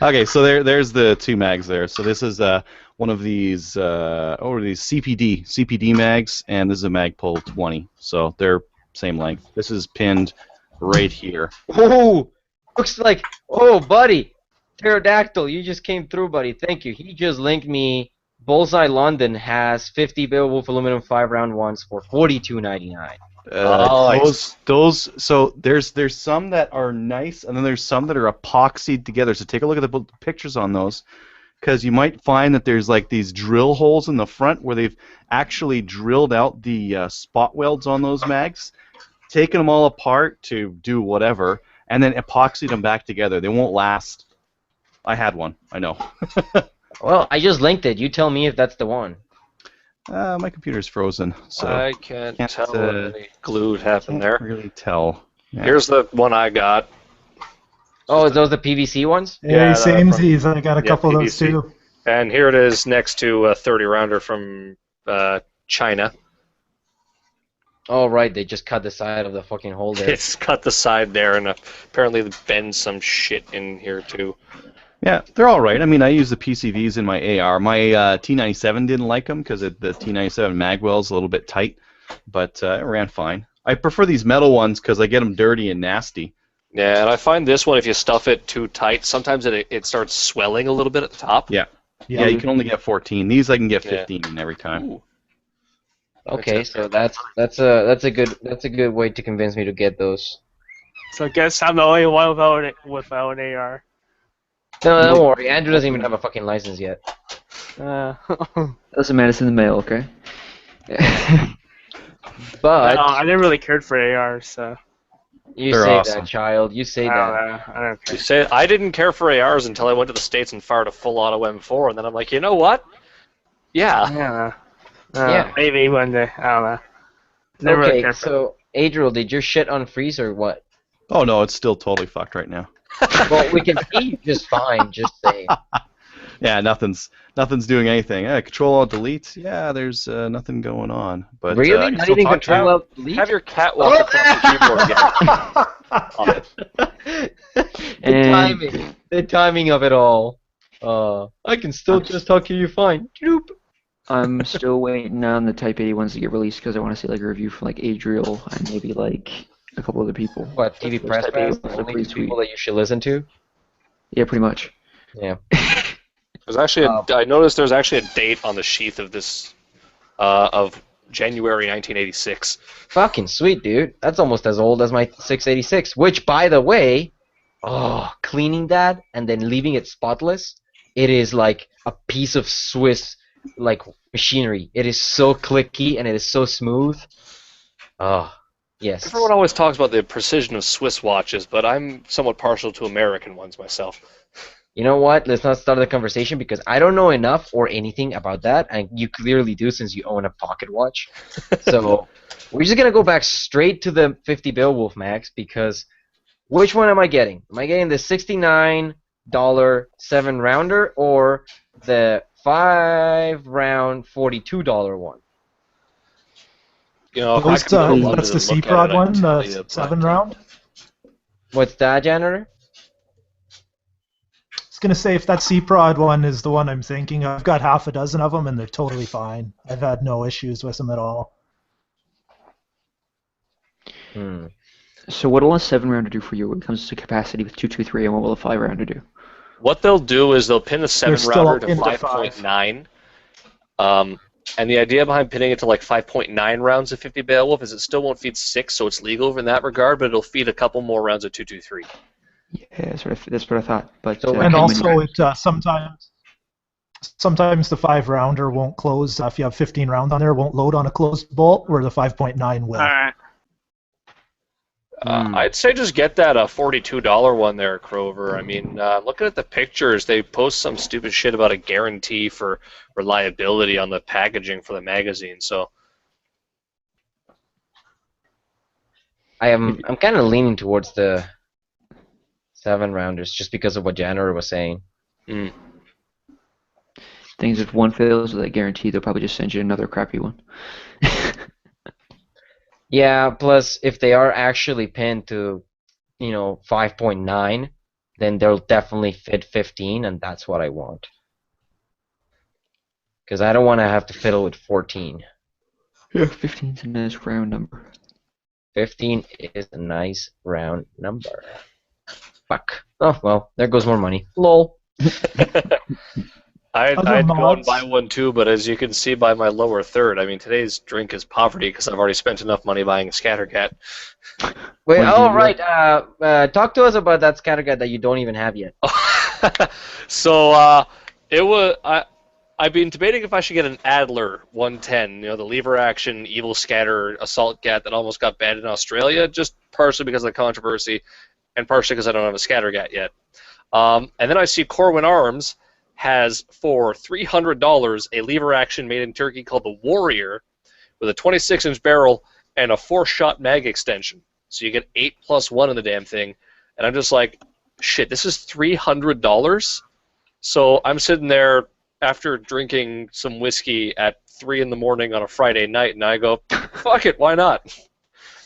Okay, so there's the 2 mags there. So this is one of these these CPD mags, and this is a Magpul 20. So they're same length. This is pinned right here. Oh, looks like, oh, buddy. Pterodactyl, you just came through, buddy. Thank you. He just linked me. Bullseye London has 50 Beowulf aluminum 5 round ones for $42.99. Those. So there's some that are nice, and then there's some that are epoxied together. So take a look at the pictures on those, because you might find that there's like these drill holes in the front where they've actually drilled out the spot welds on those mags, taken them all apart to do whatever, and then epoxied them back together. They won't last. I had one. I know. Well, I just linked it. You tell me if that's the one. My computer's frozen, so I can't tell what any glue happened there. can't really tell. Yeah. Here's the one I got. Oh, are those the PVC ones? Hey, Yeah, samesies. I got a couple of those PVC. too. And here it is next to a 30 rounder from China. Oh, right. They just cut the side of the fucking hole there. It's cut the side there, and apparently they bend some shit in here too. Yeah, they're all right. I mean, I use the PCVs in my AR. My T97 didn't like them because the T97 magwell's a little bit tight, but it ran fine. I prefer these metal ones because I get them dirty and nasty. Yeah, and I find this one, if you stuff it too tight, sometimes it starts swelling a little bit at the top. Yeah. Yeah, you can only get 14. These I can get 15 in every time. Ooh. Okay, so that's a good way to convince me to get those. So I guess I'm the only one without an AR. No, don't worry. Andrew doesn't even have a fucking license yet. Doesn't matter. It's in the mail, okay? But I never really cared for ARs, so you They're say awesome. that, child. You say that. I don't You care. say I didn't care for ARs until I went to the States and fired a full auto M4, and then I'm like, you know what? Yeah. Yeah. Yeah. Maybe one day. I don't know. Never really Okay, cared for so Adriel, did your shit unfreeze or what? Oh, no, it's still totally fucked right now. Well, we can see you just fine. Just saying. Yeah, nothing's doing anything. Control Alt Delete. Yeah, there's nothing going on. But I Really? can Not still even talk to you. Control Alt Delete? Have your cat walk across the keyboard again. The timing of it all. I can still just talk to you fine. Choop. I'm still waiting on the Type 80 ones to get released because I want to see like a review from like Adriel and maybe like a couple other people. What, TV Those Press Type Pass? 80 The ones are only pretty two people that you should listen to? Yeah, pretty much. Yeah. There's actually I noticed there's actually a date on the sheath of this of January 1986. Fucking sweet, dude. That's almost as old as my 686, which, by the way, cleaning that and then leaving it spotless, it is like a piece of Swiss, like, machinery. It is so clicky and it is so smooth. Oh, yes. Everyone always talks about the precision of Swiss watches, but I'm somewhat partial to American ones myself. You know what? Let's not start the conversation because I don't know enough or anything about that, and you clearly do since you own a pocket watch. So we're just gonna go back straight to the 50 Beowulf Max because which one am I getting? Am I getting the $69 7-rounder or the 5-round $42 one? You know, if I Those, could go to London that's the and look at C-Prod it, I'd one, tell the you, but, 7-round. What's that, janitor? I was gonna say if that C-Prod one is the one I'm thinking, I've got half a dozen of them and they're totally fine. I've had no issues with them at all. So what will a 7-rounder do for you when it comes to capacity with 223, and what will a 5-rounder do? What they'll do is they'll pin a still 7-rounder to into 5.9. And the idea behind pinning it to like 5.9 rounds of 50 Beowulf is it still won't feed 6, so it's legal in that regard, but it'll feed a couple more rounds of 223. Yeah, that's what I thought. But So- And how also, many- it sometimes the 5-rounder won't close. If you have 15 rounds on there, it won't load on a closed bolt, where the 5.9 will. Alright. I'd say just get that $42 one there, Crover. I mean, looking at the pictures, they post some stupid shit about a guarantee for reliability on the packaging for the magazine. So I'm kind of leaning towards the 7-rounders just because of what janitor was saying. things if one fails with that guarantee, they'll probably just send you another crappy one. Yeah, plus if they are actually pinned to, 5.9, then they'll definitely fit 15, and that's what I want. Because I don't want to have to fiddle with 14. Yeah, 15's a nice round number. 15 is a nice round number. Fuck. Oh, well, there goes more money. Lol. I'd Other go and mods? buy one too, but as you can see by my lower third, I mean, today's drink is poverty because I've already spent enough money buying a Scattercat. Wait, What do oh, you right. Talk to us about that scattergun that you don't even have yet. So It was I've been debating if I should get an Adler 110, the lever action evil scatter assault gat that almost got banned in Australia, just partially because of the controversy, and partially because I don't have a scatter gat yet. And then I see Corwin Arms has for $300 a lever action made in Turkey called the Warrior, with a 26-inch barrel and a 4-shot mag extension. So you get 8+1 in the damn thing, and I'm just like, shit, this is $300. So I'm sitting there after drinking some whiskey at 3 in the morning on a Friday night, and I go, fuck it, why not?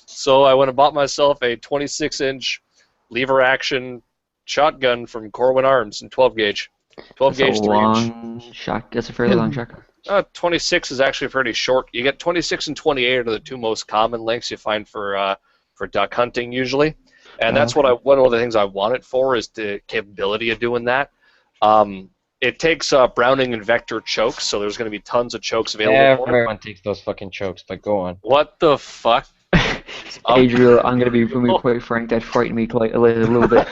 So I went and bought myself a 26-inch lever action shotgun from Corwin Arms in 12 gauge. 12 That's gauge a 3-inch. long shot. That's a fairly long shotgun. 26 is actually pretty short. You get 26 and 28 are the two most common lengths you find for duck hunting usually, and that's one of the things I want it for is the capability of doing that. It takes Browning and Vector chokes, so there's going to be tons of chokes available. Everyone takes those fucking chokes, but go on. What the fuck? Adriel, I'm gonna be quite frank. That frightened me quite a little bit.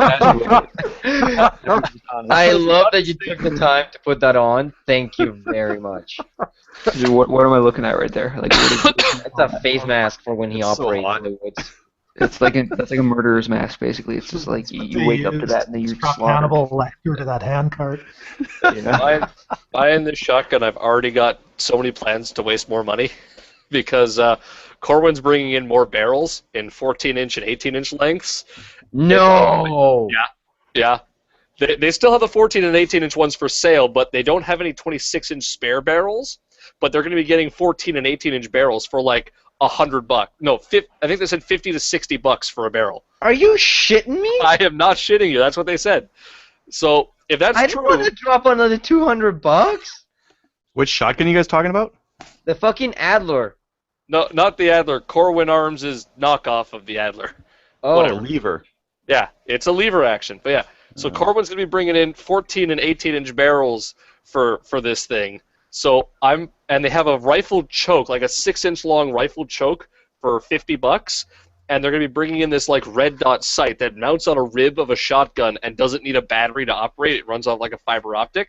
I love that you took the time to put that on. Thank you very much. What am I looking at right there? Like, It's a face mask for when he It's so operates hot. in the woods. It's like that's like a murderer's mask, basically. It's just like you wake up to that and then you're Struck slaughtered. Hannibal Lecter to that handcart. You know? Buying this shotgun, I've already got so many plans to waste more money because Corwin's bringing in more barrels in 14-inch and 18-inch lengths. No! Yeah. They still have the 14 and 18-inch ones for sale, but they don't have any 26-inch spare barrels. But they're going to be getting 14 and 18-inch barrels for like $100. No, I think they said $50 to $60 for a barrel. Are you shitting me? I am not shitting you. That's what they said. So if that's I true, don't want to drop another $200. Which shotgun are you guys talking about? The fucking Adler. no, not the Adler. Corwin Arms is knockoff of the Adler. Oh, What, a lever? Yeah, it's a lever action. But yeah, so Corwin's going to be bringing in 14 and 18-inch barrels for this thing. So and they have a rifle choke, like a 6-inch long rifle choke for $50, and they're going to be bringing in this like red dot sight that mounts on a rib of a shotgun and doesn't need a battery to operate. It runs off like a fiber optic.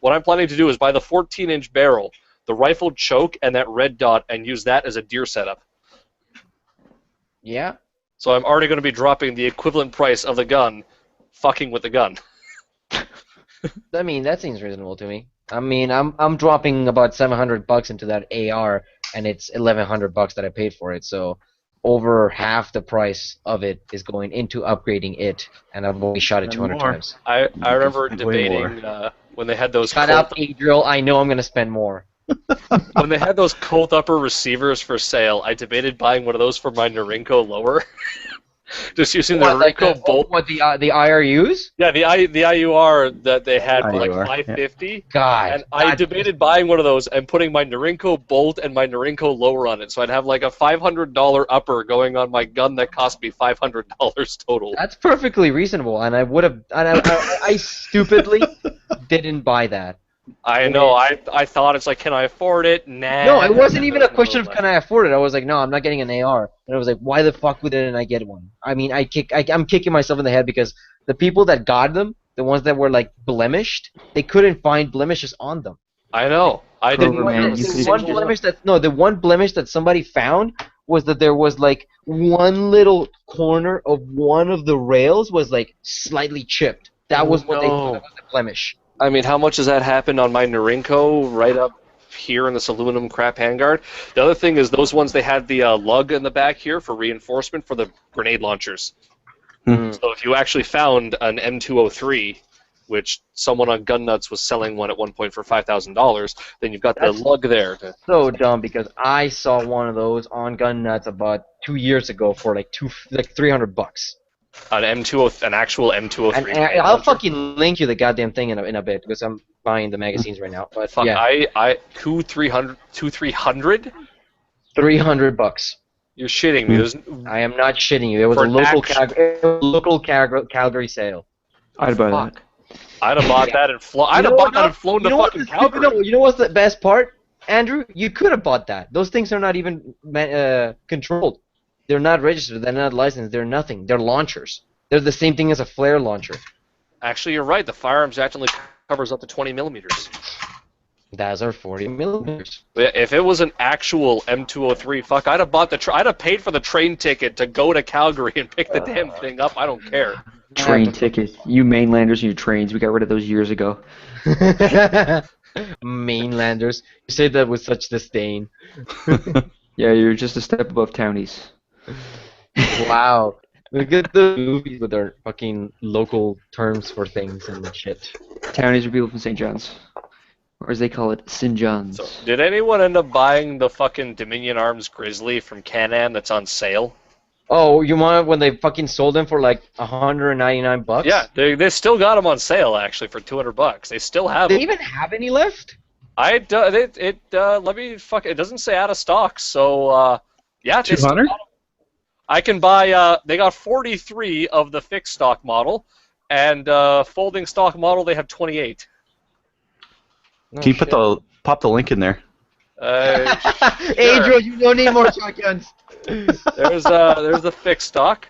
What I'm planning to do is buy the 14-inch barrel, the rifle choke, and that red dot, and use that as a deer setup. yeah. So I'm already going to be dropping the equivalent price of the gun, fucking with the gun. I mean, that seems reasonable to me. I mean, I'm dropping about $700 into that AR, and it's $1,100 that I paid for it. So over half the price of it is going into upgrading it, and I've only shot it And 200 more. times. I remember spend way debating when they had those Shut up, Adriel. I know I'm gonna spend more. when they had those Colt upper receivers for sale. I debated buying one of those for my Norinco lower, just using the Norinco bolt. What the IRUs? Yeah, the IUR that they had for like IUR, $550. God. And I debated buying one of those and putting my Norinco bolt and my Norinco lower on it, so I'd have like a $500 upper going on my gun that cost me $500 total. That's perfectly reasonable, and I would have. I stupidly didn't buy that. I know. I thought it's like, can I afford it? Nah. No, it wasn't even a question of can I afford it. I was like, no, I'm not getting an AR. And I was like, why the fuck didn't I get one? I mean, I'm kicking myself in the head because the people that got them, the ones that were like blemished, they couldn't find blemishes on them. I know. I didn't. Kroger, man, you The could've one just- blemish the one blemish that somebody found was that there was like one little corner of one of the rails was like slightly chipped. That was what they thought was the blemish. I mean, how much has that happened on my Norinco right up here in this aluminum crap handguard? The other thing is those ones, they had the lug in the back here for reinforcement for the grenade launchers. So if you actually found an M203, which someone on Gun Nuts was selling one at one point for $5,000, then you've got the lug there. So dumb because I saw one of those on Gun Nuts about 2 years ago for like $300. An actual M203. And grenade I'll launcher. fucking link you the goddamn thing in a bit because I'm buying the magazines right now. But Fuck, yeah, I 300. $300. You're shitting me. There's, I am not shitting you. It was For a an local Calgary sale. I'd buy that. I'd have bought that and flown. I'd You have know bought what, that and flown to what fucking the- Calgary. No, you know what's the best part, Andrew? You could have bought that. Those things are not even controlled. They're not registered. They're not licensed. They're nothing. They're launchers. They're the same thing as a flare launcher. Actually, you're right. The Firearms Act only covers up to 20 millimeters. That's our 40 millimeters. If it was an actual M203, fuck, I'd have bought I'd have paid for the train ticket to go to Calgary and pick the damn thing up. I don't care. Train ticket. You mainlanders and your trains. We got rid of those years ago. Mainlanders. You say that with such disdain. Yeah, you're just a step above townies. Wow. Look at the movies with their fucking local terms for things and shit. Townies are people from St. John's. Or as they call it, St. John's. So, did anyone end up buying the fucking Dominion Arms Grizzly from Can-Am that's on sale? Oh, you want it when they fucking sold them for like $199? Yeah, they still got them on sale actually for $200. They still have Do they them. even have any left? Let me fuck. It doesn't say out of stock, so yeah. 200? I can buy. They got 43 of the fixed stock model, and folding stock model they have 28. No Can you shit. pop the link in there? Adriel, you don't need more shotguns. There's the fixed stock,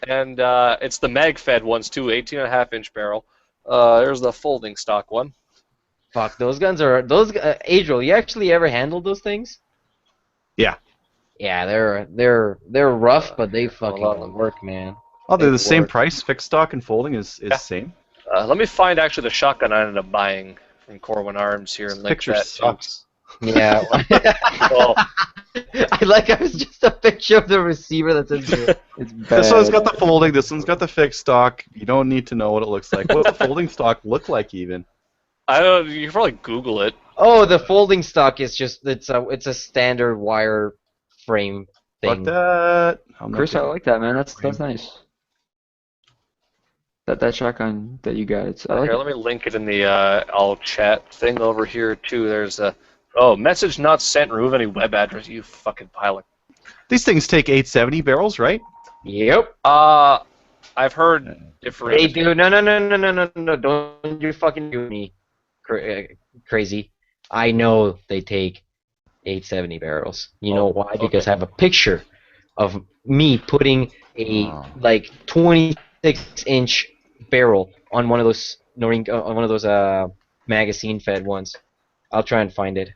and it's the mag-fed ones too, 18.5-inch barrel. There's the folding stock one. Fuck, those guns are Adriel, you actually ever handled those things? Yeah. Yeah, they're rough, but they fucking hold on. work, man. Oh, they're the They same work. price. Fixed stock and folding is the same. Let me find actually the shotgun I ended up buying from Corwin Arms here and link Picture that to. sucks. Yeah. Well, I like how it's just a picture of the receiver that's in there. It's bad. This one's got the folding. This one's got the fixed stock. You don't need to know what it looks like. What does the folding stock look like even? I don't. You can probably Google it. Oh, the folding stock is just it's a standard wire frame thing. Fuck that. I'm not Chris, I getting- like that, man. That's nice. That shotgun that you got, I like Here, it. let me link it in the all chat thing over here too. There's a message not sent. Remove any web address. You fucking pilot. These things take 870 barrels, right? Yep. I've heard different. Hey, dude, no, don't you fucking do me crazy. I know they take 870 barrels. You know why? Because I have a picture of me putting a like 26-inch barrel on one of those magazine-fed ones. I'll try and find it.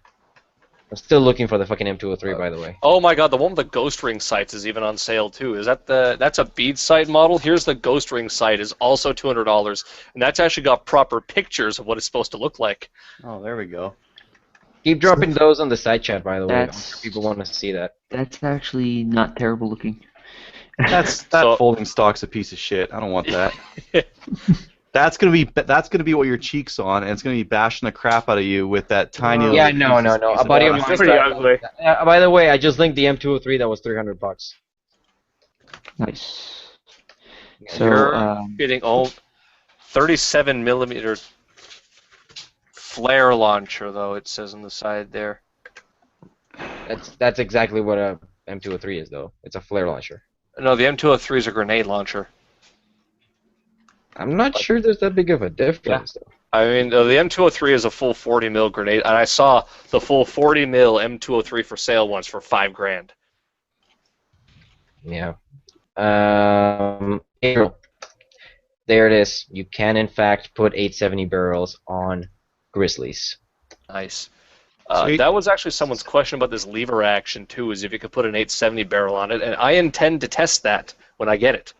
I'm still looking for the fucking M203, by the way. Oh my god, the one with the ghost ring sights is even on sale too. Is that that's a bead sight model? Here's the ghost ring sight is also $200, and that's actually got proper pictures of what it's supposed to look like. Oh, there we go. Keep dropping those on the side chat, by the way. That's- People want to see that. That's actually not terrible looking. That So- folding stock's a piece of shit. I don't want that. That's gonna be what your cheeks on, and it's gonna be bashing the crap out of you with that tiny. Yeah, little no. piece A of buddy of glass. mine. Pretty ugly. By the way, I just linked the M203 that was $300. Nice. You're So, getting 37 millimeter flare launcher though. It says on the side there. That's exactly what a M203 is, though. It's a flare launcher. No, the M203 is a grenade launcher. I'm not sure there's that big of a difference, though. I mean, the M203 is a full 40 mil grenade, and I saw the full 40 mil M203 for sale once for $5,000. Yeah. April. There it is. You can, in fact, put 870 barrels on Grizzlies. Nice. Sweet. That was actually someone's question about this lever action too, is if you could put an 870 barrel on it, and I intend to test that when I get it.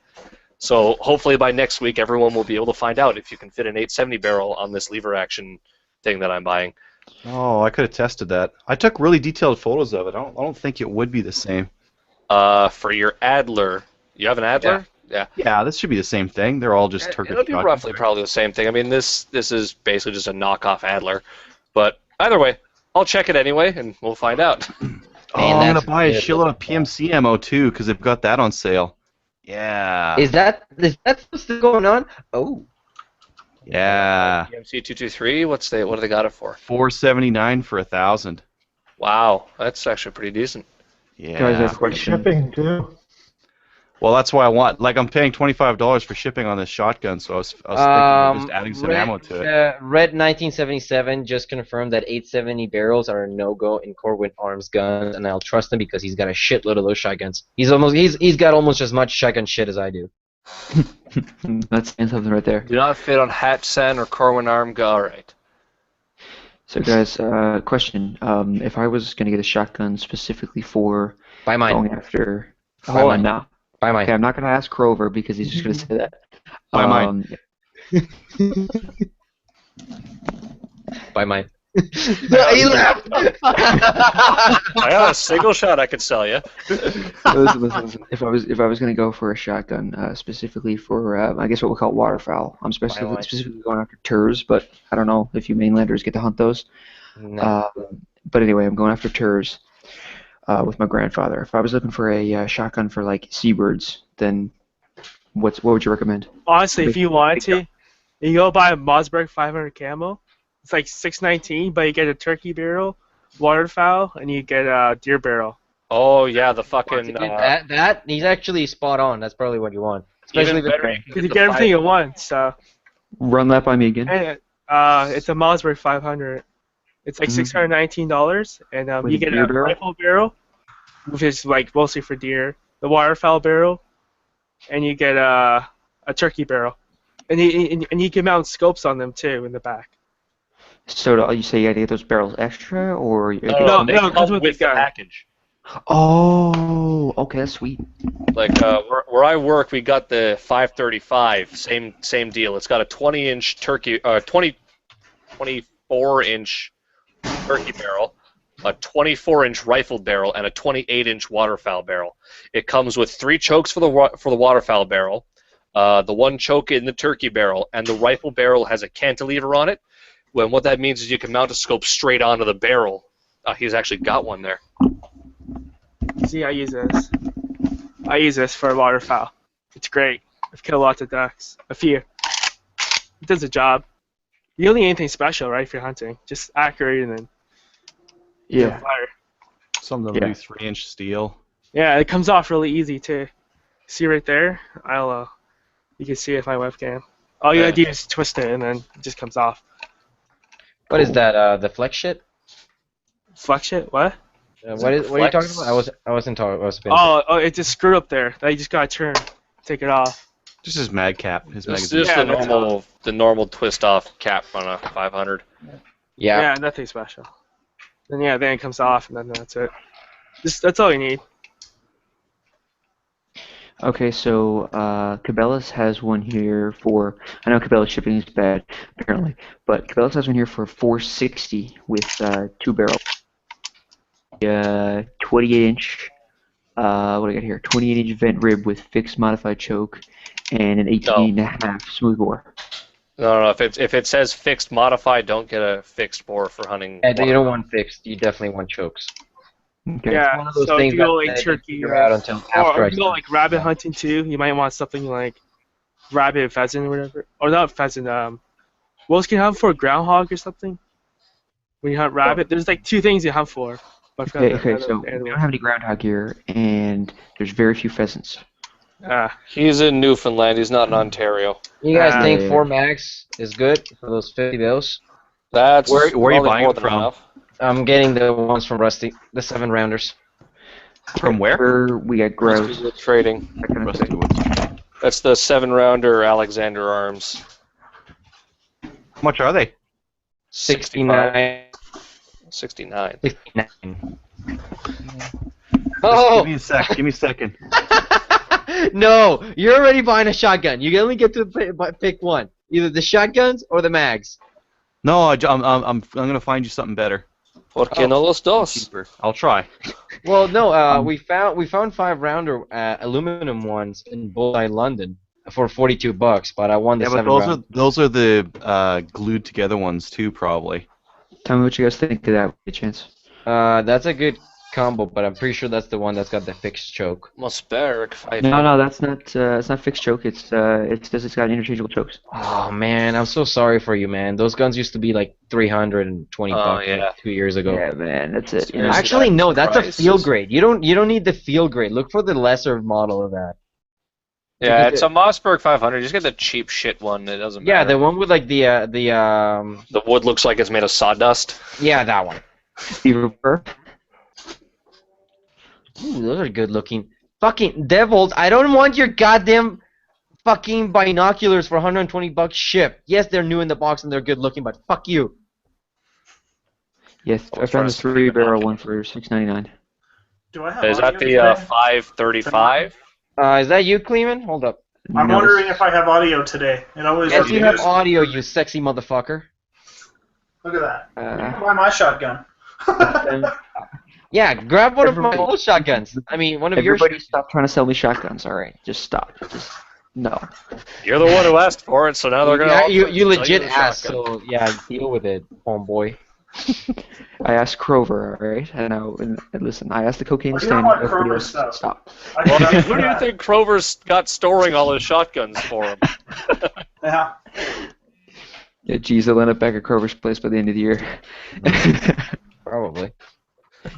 So hopefully by next week everyone will be able to find out if you can fit an 870 barrel on this lever action thing that I'm buying. Oh, I could have tested that. I took really detailed photos of it. I don't think it would be the same. For your Adler, you have an Adler? Yeah. Yeah, this should be the same thing. They're all just Turkish It'll be shotguns, roughly right? probably the same thing. I mean, this is basically just a knockoff Adler, but either way, I'll check it anyway, and we'll find out. Oh, Man, I'm gonna that's buy a good. shitload of PMC ammo too, because they've got that on sale. Yeah. Is that still going on? Oh. Yeah. PMC 223. What do they got it for? $479 for 1,000. Wow, that's actually pretty decent. guys, I Yeah. have a question. Shipping too. Well, that's why I want. Like, I'm paying $25 for shipping on this shotgun, so I was thinking of just adding some ammo to it. Red 1977 just confirmed that 870 barrels are a no-go in Corwin Arms guns, and I'll trust him because he's got a shitload of those shotguns. He's got almost as much shotgun shit as I do. That's saying something right there. Do not fit on Hatch Sen or Corwin Arm. All right. So, guys, question. If I was going to get a shotgun specifically for Buy mine. going after... Buy Hold mine. on now. Buy mine. Okay, I'm not going to ask Crover because he's just going to say that. Buy mine. Buy mine. He left. I got a single shot I could sell you. Listen. If I was going to go for a shotgun, specifically for I guess what we call waterfowl, I'm specifically going after turs, but I don't know if you mainlanders get to hunt those. No. But anyway, I'm going after turs with my grandfather. If I was looking for a shotgun for like seabirds, then what would you recommend? Honestly, if you wanted to, you go buy a Mossberg 500 camo. It's like $6.19, but you get a turkey barrel, waterfowl, and you get a deer barrel. Oh yeah, the fucking. That he's actually spot on. That's probably what you want, especially Even with better, Because you get everything at once. So. Run that by me again. And, it's a Mossberg 500. It's like $619, and With you a get deer a barrel? rifle barrel, which is like mostly for deer. The waterfowl barrel, and you get a turkey barrel, and you can mount scopes on them too in the back. So you say you got to get those barrels extra, or No, they it comes come with with the the gun. package. Oh, okay, that's sweet. Like where I work, we got the 535. Same deal. It's got a 20-inch turkey, 24-inch turkey barrel, a 24-inch rifle barrel, and a 28-inch waterfowl barrel. It comes with 3 chokes for the waterfowl barrel, the 1 choke in the turkey barrel, and the rifle barrel has a cantilever on it. When what that means is you can mount a scope straight onto the barrel. He's actually got one there. See, I use this. I use this for waterfowl. It's great. I've killed lots of ducks. A few. It does the job. You don't need anything special, right, if you're hunting. Just accurate and then Yeah. fire. Something Yeah. to do 3-inch steel. Yeah, it comes off really easy too. See right there? You can see it with my webcam. All you gotta do is twist it and then it just comes off. What is that? The flex shit? Flex it? What? What are you talking about? I wasn't talking. I was spinning. Oh, it's just screwed up there. That you just gotta turn, take it off. Just his mag cap, his This magazine. is Yeah, the normal twist off cap on a 500. Yeah. Yeah, nothing special. Then it comes off and then that's it. That's all you need. Okay, so Cabela's has one here for. I know Cabela's shipping is bad apparently, but Cabela's has one here for $460 with 2 barrels. 28-inch. What do I got here? 28-inch vent rib with fixed modified choke, and an 18.5 smoothbore. No. If it says fixed modified, don't get a fixed bore for hunting. And you don't want fixed. You definitely want chokes. Okay. Yeah, one of those so things if you go that like I didn't turkey figure out until after or I if you go like rabbit hunting too, you might want something like rabbit, pheasant, or whatever. Or not pheasant. What else can you hunt for? Groundhog or something? When you hunt rabbit, there's like 2 things you hunt for. But I forgot the Okay, other so we animal. don't have any groundhog here, and there's very few pheasants. He's in Newfoundland. He's not in Ontario. You guys think yeah. 4 mags is good for those 50 bills? That's Where are you probably buying more them than from? enough. I'm getting the ones from Rusty, the 7 rounders. From where? We got grouse. Trading. That kind of Rusty thing. Woods. That's the 7-rounder Alexander Arms. How much are they? 69. 69. 69. Oh! Give me a sec. Give me a second. No, you're already buying a shotgun. You only get to pick one, either the shotguns or the mags. No, I'm gonna find you something better. ¿Por qué no los dos? Cheaper. I'll try. Well, no, we found 5-rounder aluminum ones in Bullseye, London, for $42, but I won the Yeah, but 7 those are the glued together ones too, probably. Tell me what you guys think of that, by chance. That's a good combo, but I'm pretty sure that's the one that's got the fixed choke. Mossberg. No, that's not. It's not fixed choke. It's got interchangeable chokes. Oh man, I'm so sorry for you, man. Those guns used to be like $320 yeah. like 2 years ago. Yeah, man, that's it. Yeah. Actually, no, that's a Prices. field grade. You don't need the field grade. Look for the lesser model of that. Yeah, Because it's a Mossberg 500. Just get the cheap shit one. It doesn't Yeah, matter. the one with like the The wood looks like it's made of sawdust. yeah, that one. Beaver fur. Ooh, those are good looking. Fucking devils! I don't want your goddamn fucking binoculars for $120 shipped. Yes, they're new in the box and they're good looking, but fuck you. Yes, I I was found trying the to see 3-barrel the one for $6.99. Do I have Is that audio the today? 535? Is that you, Cleveland? Hold up. I'm No, wondering if I have audio today. It always Yes, you have renews. audio, you sexy motherfucker. Look at that. You Uh, can buy my shotgun. Yeah, grab one of my Everybody- old shotguns. I mean, one of your. Everybody stop trying to sell me shotguns, alright? Just stop. Just, no. You're the one who asked for it, so now they're gonna. You sell legit the asked, shotgun. so yeah, deal with it, homeboy. I asked Crover, alright? And listen, I asked the cocaine Well, you stand. don't want Everybody Kroger's else, stuff. stop. I Well, can I mean, tell who do you that. think Krover's got storing all his shotguns for him? Yeah. Yeah, geez, I'll end up back at Crover's place by the end of the year. Probably.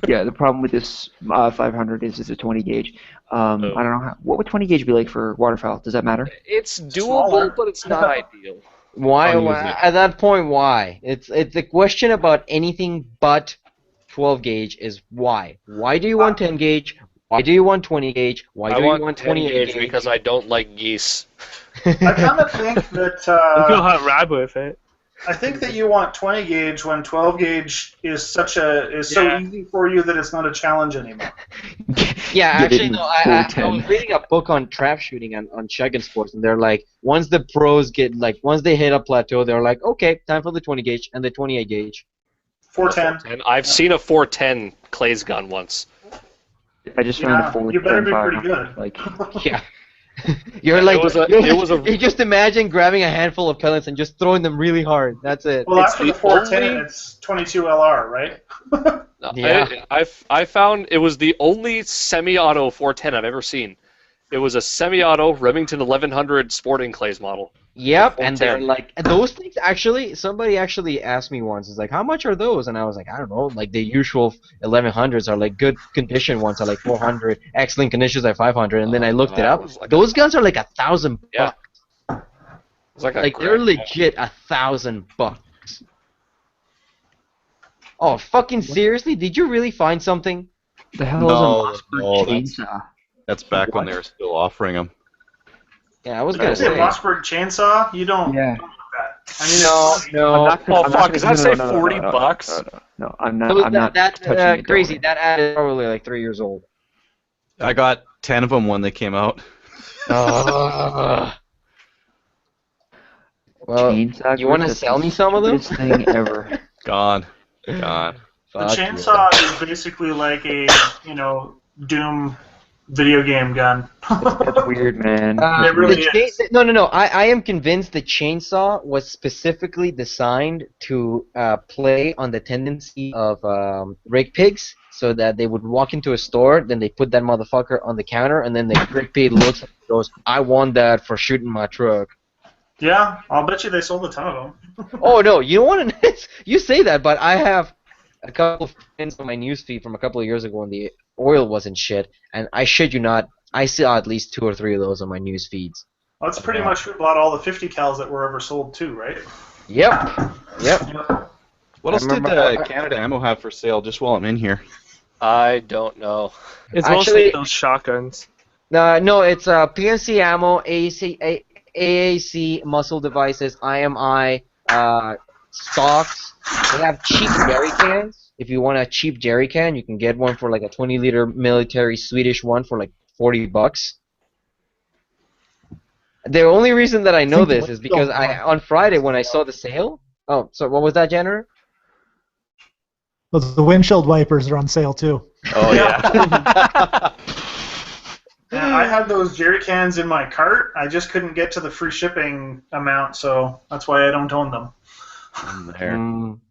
Yeah, the problem with this 500 is it's a 20 gauge. I don't know what would 20 gauge be like for waterfowl. Does that matter? It's doable, Smaller. but it's not ideal. Why? I'll use why it. at that point, why? It's a question about anything but 12 gauge is why. Why do you want 10 gauge? Why do you want 20 gauge? Why I do you want want 10 28 gauge gauge? because I don't like geese. I kind of think that You can hunt rabbit with it. I think that you want 20 gauge when 12 gauge is so Yeah. easy for you that it's not a challenge anymore. Yeah, Get it actually, in no. I 410. was reading a book on trap shooting on shotgun sports, and they're like, once the pros once they hit a plateau, they're like, okay, time for the 20 gauge and the 28 gauge. 410. And I've seen a 410 Clay's gun once. I just found Yeah, a 410 you better be pretty 500, good. Like, Yeah. You're It like, was a- you're it was a- you just imagine grabbing a handful of pellets and just throwing them really hard. That's it. Well, It's after the the 410, only- it's 22 LR, right? Yeah. I found it was the only semi-auto 410 I've ever seen. It was a semi-auto Remington 1100 Sporting Clays model. Yep, The and they're 410. like those things. Actually, somebody actually asked me once. It's like, how much are those? And I was like, I don't know. Like the usual 1100s are like good condition ones are like 400, excellent conditions are 500. And then I looked it that up. was like Those guns are like $1,000 Yeah. bucks. It's like a Like they're grand- legit $1,000 bucks. Oh, fucking seriously? Did you really find something? the hell No, is a Mossberg no, that's- chainsaw? That's back when they were still offering them. Yeah, I was Did gonna I say say. Mossberg chainsaw? You don't. Yeah. Don't do that. I mean, No, it's, no. I'm not gonna- Oh, I'm not fuck, gonna- does that say no, 40 bucks? No, I'm not. So I'm not touching it. crazy. Don't That ad is probably like 3 years old. I got 10 of them when they came out. Ugh. worry. Well, Chainsaw you wanna grip, that's sell the me some of them? stupidest thing ever. Gone. Gone. the fuck you. chainsaw is basically like a, Doom video game gun. That's weird, man. It really The is. No. I am convinced the chainsaw was specifically designed to play on the tendency of rig pigs, so that they would walk into a store, then they put that motherfucker on the counter, and then the rig pig looks and goes, "I want that for shooting my truck." Yeah, I'll bet you they sold a ton of them. Oh no, you don't want to. You say that, but I have a couple of friends on my newsfeed from a couple of years ago when the oil wasn't shit, and I shit you not, I saw at least 2 or 3 of those on my news feeds. That's pretty much who bought all the 50 cals that were ever sold too, right? Yep. What else did remember- Canada Ammo have for sale just while I'm in here? I don't know. It's Actually- mostly those shotguns. No, it's PNC ammo, AAC muscle devices, IMI, stocks. They have cheap jerry cans. If you want a cheap jerry can, you can get one for like a 20-liter military Swedish one for like $40. The only reason that I know this is because on Friday when I saw the sale. Oh, so what was that, Jenner? Well, the windshield wipers are on sale too. Oh, yeah. Yeah, I had those jerry cans in my cart. I just couldn't get to the free shipping amount, so that's why I don't own them. There.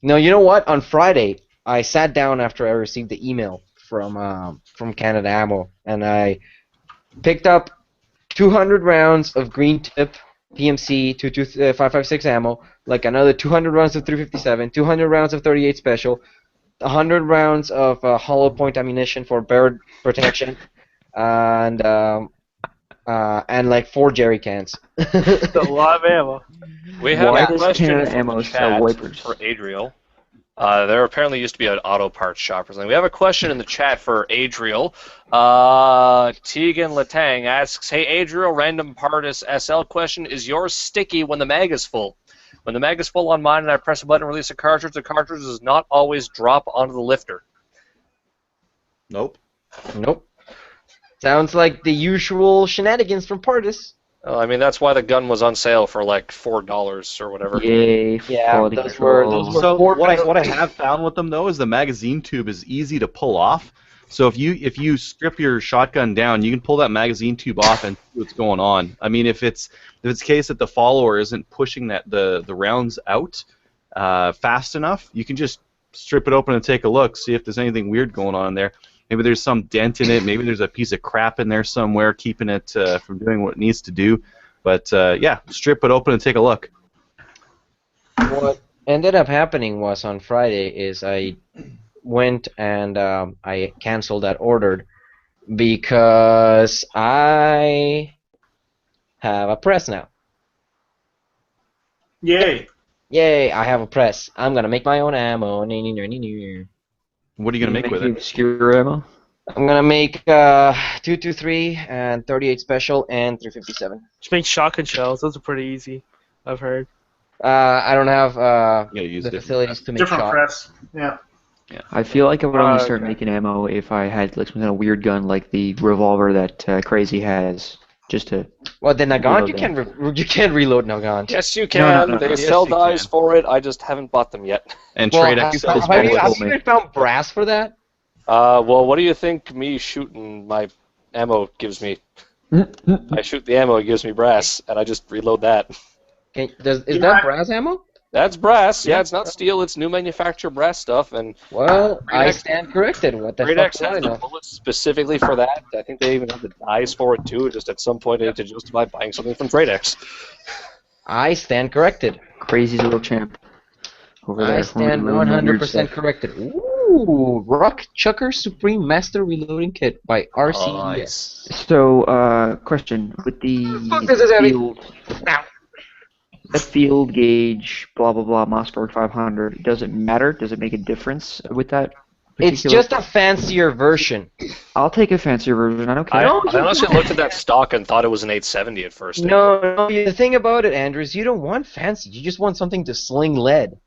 No, you know what? On Friday, I sat down after I received the email from Canada Ammo, and I picked up 200 rounds of green tip PMC 556 ammo, like another 200 rounds of 357, 200 rounds of 38 special, 100 rounds of hollow point ammunition for bird protection, and like 4 jerry cans. It's a lot of ammo. We have Why a does question Canada from Ammo the sell chat wipers? for Adriel. There apparently used to be an auto parts shop or something. We have a question in the chat for Adriel. Tegan Latang asks, "Hey Adriel, random Partis SL question: Is yours sticky when the mag is full? When the mag is full on mine and I press a button and release a cartridge, the cartridge does not always drop onto the lifter." Nope. Nope. Sounds like the usual shenanigans from Partis. I mean, that's why the gun was on sale for like $4 or whatever. Yay, Yeah, quality those control. were So four what I have found with them though is the magazine tube is easy to pull off. So if you strip your shotgun down, you can pull that magazine tube off and see what's going on. I mean, if it's the case that the follower isn't pushing the rounds out fast enough, you can just strip it open and take a look, see if there's anything weird going on in there. Maybe there's some dent in it. Maybe there's a piece of crap in there somewhere keeping it from doing what it needs to do. But yeah, strip it open and take a look. What ended up happening was on Friday is I went and I canceled that order because I have a press now. Yay. Yay, I have a press. I'm gonna make my own ammo. What are you gonna make with it? Obscure ammo? I'm gonna make 223 and 38 special and 357. Just make shotgun shells. Those are pretty easy, I've heard. I don't have You gotta use the different facilities to make Different shot. press. Yeah. I feel like I would only start Okay. making ammo if I had like some kind of weird gun like the revolver that Crazy has, just to. Well, the Nagant, Reload you can reload Nagant. Yes, you No, can. no, They yes, sell you dies can. for it. I just haven't bought them yet. And Well, trade have X you, sells have you, both. have you even found brass for that? Well, what do you think me shooting my ammo gives me? I shoot the ammo, it gives me brass, and I just reload that. Is Yeah. that brass ammo? That's brass. Yeah, it's not steel. It's new manufactured brass stuff, and Well, I Great stand corrected. What the Great fuck X do I has the know? bullets specifically for that. I think they even have the dies for it too. Just at some point, I need to justify buying something from Great X. I stand corrected. Crazy's a little champ over there. I stand reloading that weird 100% stuff. corrected. Ooh, Rock Chucker Supreme Master Reloading Kit by RCES. So, question with the Fuck, this is heavy. field, that field gauge, blah blah blah, Mossberg 500. Does it matter? Does it make a difference with that? It's particular- just a fancier version. I'll take a fancier version. I don't care. I honestly looked at that stock and thought it was an 870 at first. No, the thing about it, Andrew, is you don't want fancy. You just want something to sling lead.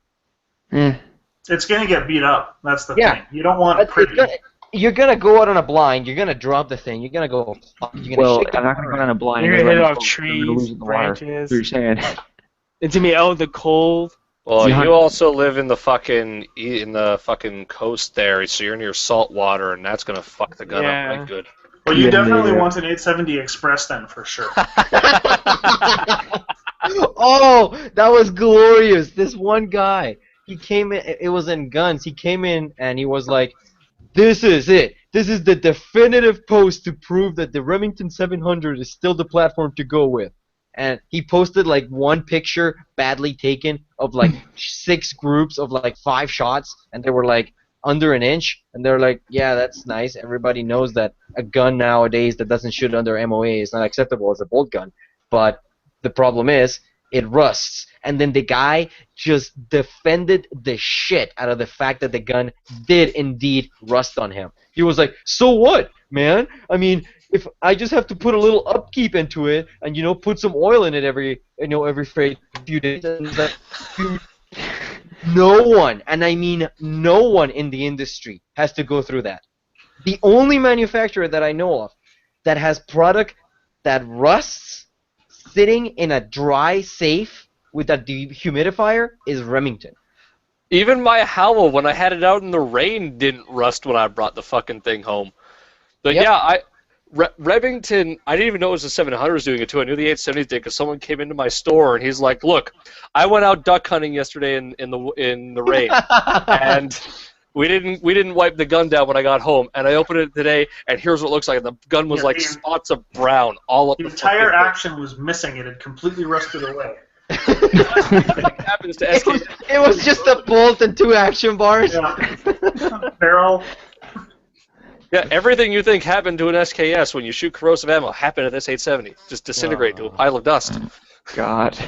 Eh. It's going to get beat up. That's the Yeah. thing. You don't want But pretty. you're gonna go out on a blind. You're gonna drop the thing. You're gonna go. You're gonna Well, shake the I'm not going to go on a blind. You're I'm gonna hit run off slow, I'm gonna lose trees, the wire. branches. That's what you're saying. It's gonna be out in the cold. Well, Yeah. you also live in the fucking coast there, so you're near salt water, and that's gonna fuck the gun Yeah. up right good. Well, you Yeah, definitely yeah. want an 870 Express then, for sure. Oh, that was glorious. This one guy, he came in. It was in guns. He came in and he was like, "This is it. This is the definitive post to prove that the Remington 700 is still the platform to go with." And he posted like one picture badly taken of like 6 groups of like 5 shots, and they were like under an inch, and they're like, "Yeah, that's nice. Everybody knows that a gun nowadays that doesn't shoot under MOA is not acceptable as a bolt gun, but the problem is it rusts." And then the guy just defended the shit out of the fact that the gun did indeed rust on him. He was like, "So what, man? I mean, if I just have to put a little upkeep into it and put some oil in it every few days." And it's like, dude, no one, and I mean no one in the industry has to go through that. The only manufacturer that I know of that has product that rusts sitting in a dry safe with a dehumidifier is Remington. Even my Howell, when I had it out in the rain, didn't rust when I brought the fucking thing home. But Yep. yeah, Remington, I didn't even know it was the 700s doing it too. I knew the 870s did because someone came into my store and he's like, "Look, I went out duck hunting yesterday in the rain, and we didn't wipe the gun down when I got home, and I opened it today, and here's what it looks like. The gun was Yeah, like the- spots of brown all up The the entire fucking action was missing. It had completely rusted away. thing. It happens to It SK. was, it was just a bolt and 2 action bars. Yeah. Barrel. Yeah, everything you think happened to an SKS when you shoot corrosive ammo happened to this 870. Just disintegrate to a pile of dust. God.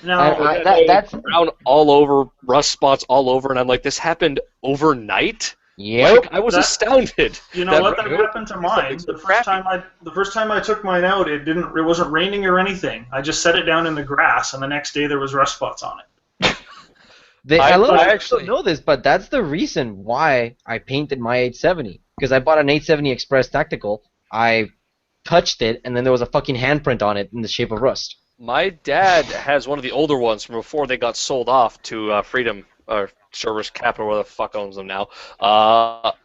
No, That's brown all over, rust spots all over, and I'm like, this happened overnight. yep. Like, I was astounded. you know what? That happened to mine. The first time I took mine out, it wasn't raining or anything. I just set it down in the grass, and the next day there was rust spots on it. A lot of people actually- don't know this, but that's the reason why I painted my 870. Because I bought an 870 Express Tactical, I touched it, and then there was a fucking handprint on it in the shape of rust. My dad has one of the older ones from before they got sold off to Freedom or Service Capital, where the fuck owns them now.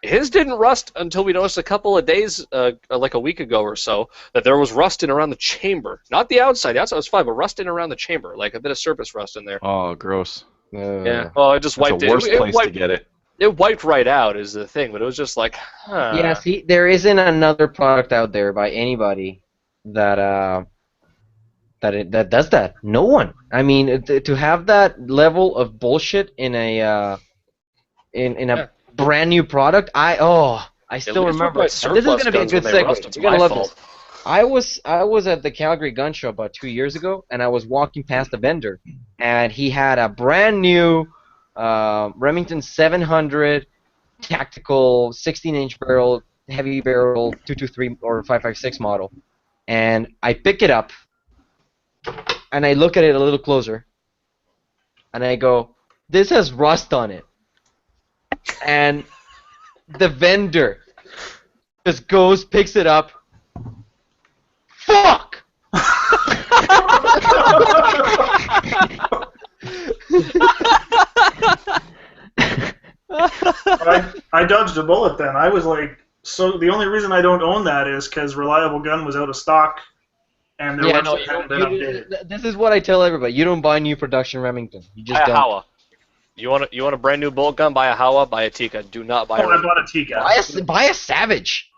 His didn't rust until we noticed a couple of days, like a week ago or so, that there was rust in around the chamber. Not the outside. The outside was fine, but rust in around the chamber, like a bit of surface rust in there. Oh, gross. Yeah. Well, it just That's wiped the worst place wiped, to get it. It wiped right out is the thing, but it was just like, huh. Yeah, see, there isn't another product out there by anybody that that does that. No one. I mean, to have that level of bullshit in a brand new product, I still least remember. with my And this is surplus gonna be a guns good when they segue. rust, it's You're gonna my love fault. this. I was at the Calgary Gun Show about 2 years ago, and I was walking past a vendor, and he had a brand new Remington 700 tactical 16-inch barrel, heavy barrel 223 or 556 model, and I pick it up, and I look at it a little closer, and I go, "This has rust on it," and the vendor just goes, picks it up. Fuck! I dodged a bullet then. I was like, so the only reason I don't own that is because Reliable Gun was out of stock, and their website hadn't been updated. This is what I tell everybody. You don't buy new production Remington. You just Buy a don't. Howa. You want a brand new bullet gun? Buy a Howa. Buy a Tika. Do not buy a. Oh, I bought a Tika. Buy a Savage.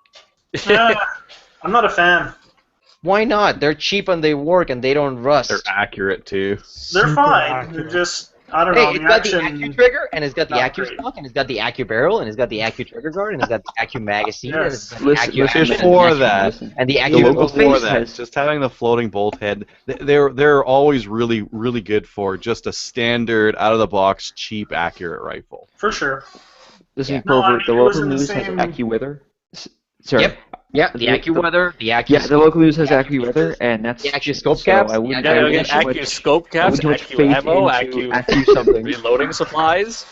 I'm not a fan. Why not? They're cheap and they work and they don't rust. They're accurate too. They're Super fine. accurate. They're just, I don't Hey, know, it's the got the action. Accu trigger, and it's got the not Accu great. stock, and it's got the Accu barrel, and it's got the Accu trigger guard, and it's got the Accu magazine, and it's got the Listen, Accu listen, action, before and the that, Accu- and the The Accu local face. Before that, has- just having the floating bolt head, they're always really, really good for just a standard, out-of-the-box, cheap, accurate rifle. For sure. Listen, Yeah. No, I Pervert, mean, the it was local in the news has same- AccuWeather. Sorry. Yep. Yeah, the Accu weather, the Accu. Yeah, the local news has the Accu AccuWeather, and that's The Accu scope so caps. I wouldn't, Yeah, I Yeah, wouldn't you get too Accu much- scope I caps, wouldn't too much Accu faith ammo, into Accu Accu something. reloading supplies.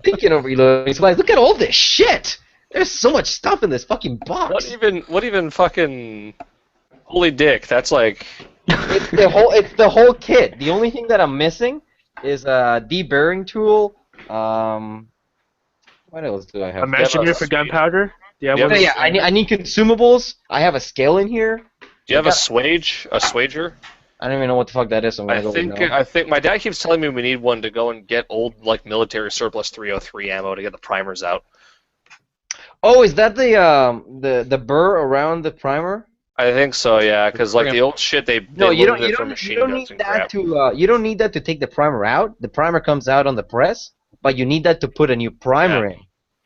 Thinking of reloading supplies. Look at all this shit. There's so much stuff in this fucking box. What even fucking holy dick? That's like It's the whole kit. The only thing that I'm missing is a deburring tool. What else do I have? A measure for gunpowder? Yeah, Yeah, what is- Yeah, I need consumables. I have a scale in here. do you have a swager? I don't even know what the fuck that is. So I'm gonna I go with think no. I think my dad keeps telling me we need one to go and get old like military surplus 303 ammo to get the primers out. Oh, is that the burr around the primer? I think so, yeah, because like the old shit they No, you don't. loaded it You for don't. machine You don't guns need and that crap. to. You don't need that to take the primer out. The primer comes out on the press, but you need that to put a new primer in.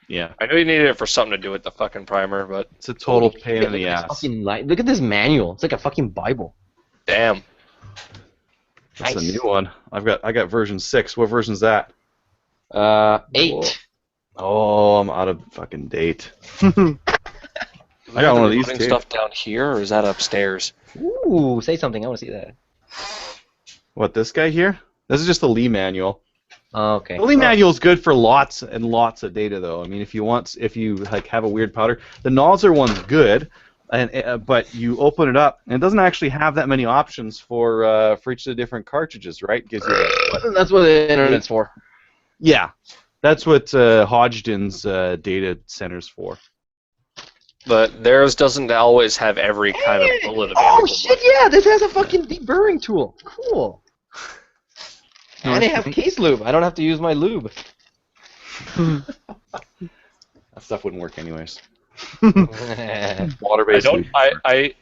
Yeah, I know you needed it for something to do with the fucking primer, but it's a total pain in Look the at this ass. fucking look at this manual. It's like a fucking Bible. damn. That's Nice. a new one. I got version 6. What version's that? 8. Whoa. Oh, I'm out of fucking date. I got one of these Putting too. stuff down here, or is that upstairs? Ooh, say something. I want to see that. What, this guy here? This is just the Lee manual. Oh, okay. The Lee manual is good for lots and lots of data, though. I mean, if you like have a weird powder, the Nosler one's good, and but you open it up, and it doesn't actually have that many options for each of the different cartridges, right? Gives you That's what the internet's for. yeah, that's what Hodgdon's data center's for. But theirs doesn't always have every kind of bullet available. Oh shit! Yeah, this has a fucking deburring tool. Cool. And they have case lube. I don't have to use my lube. That stuff wouldn't work anyways. Yeah, I Water-based. don't. lube.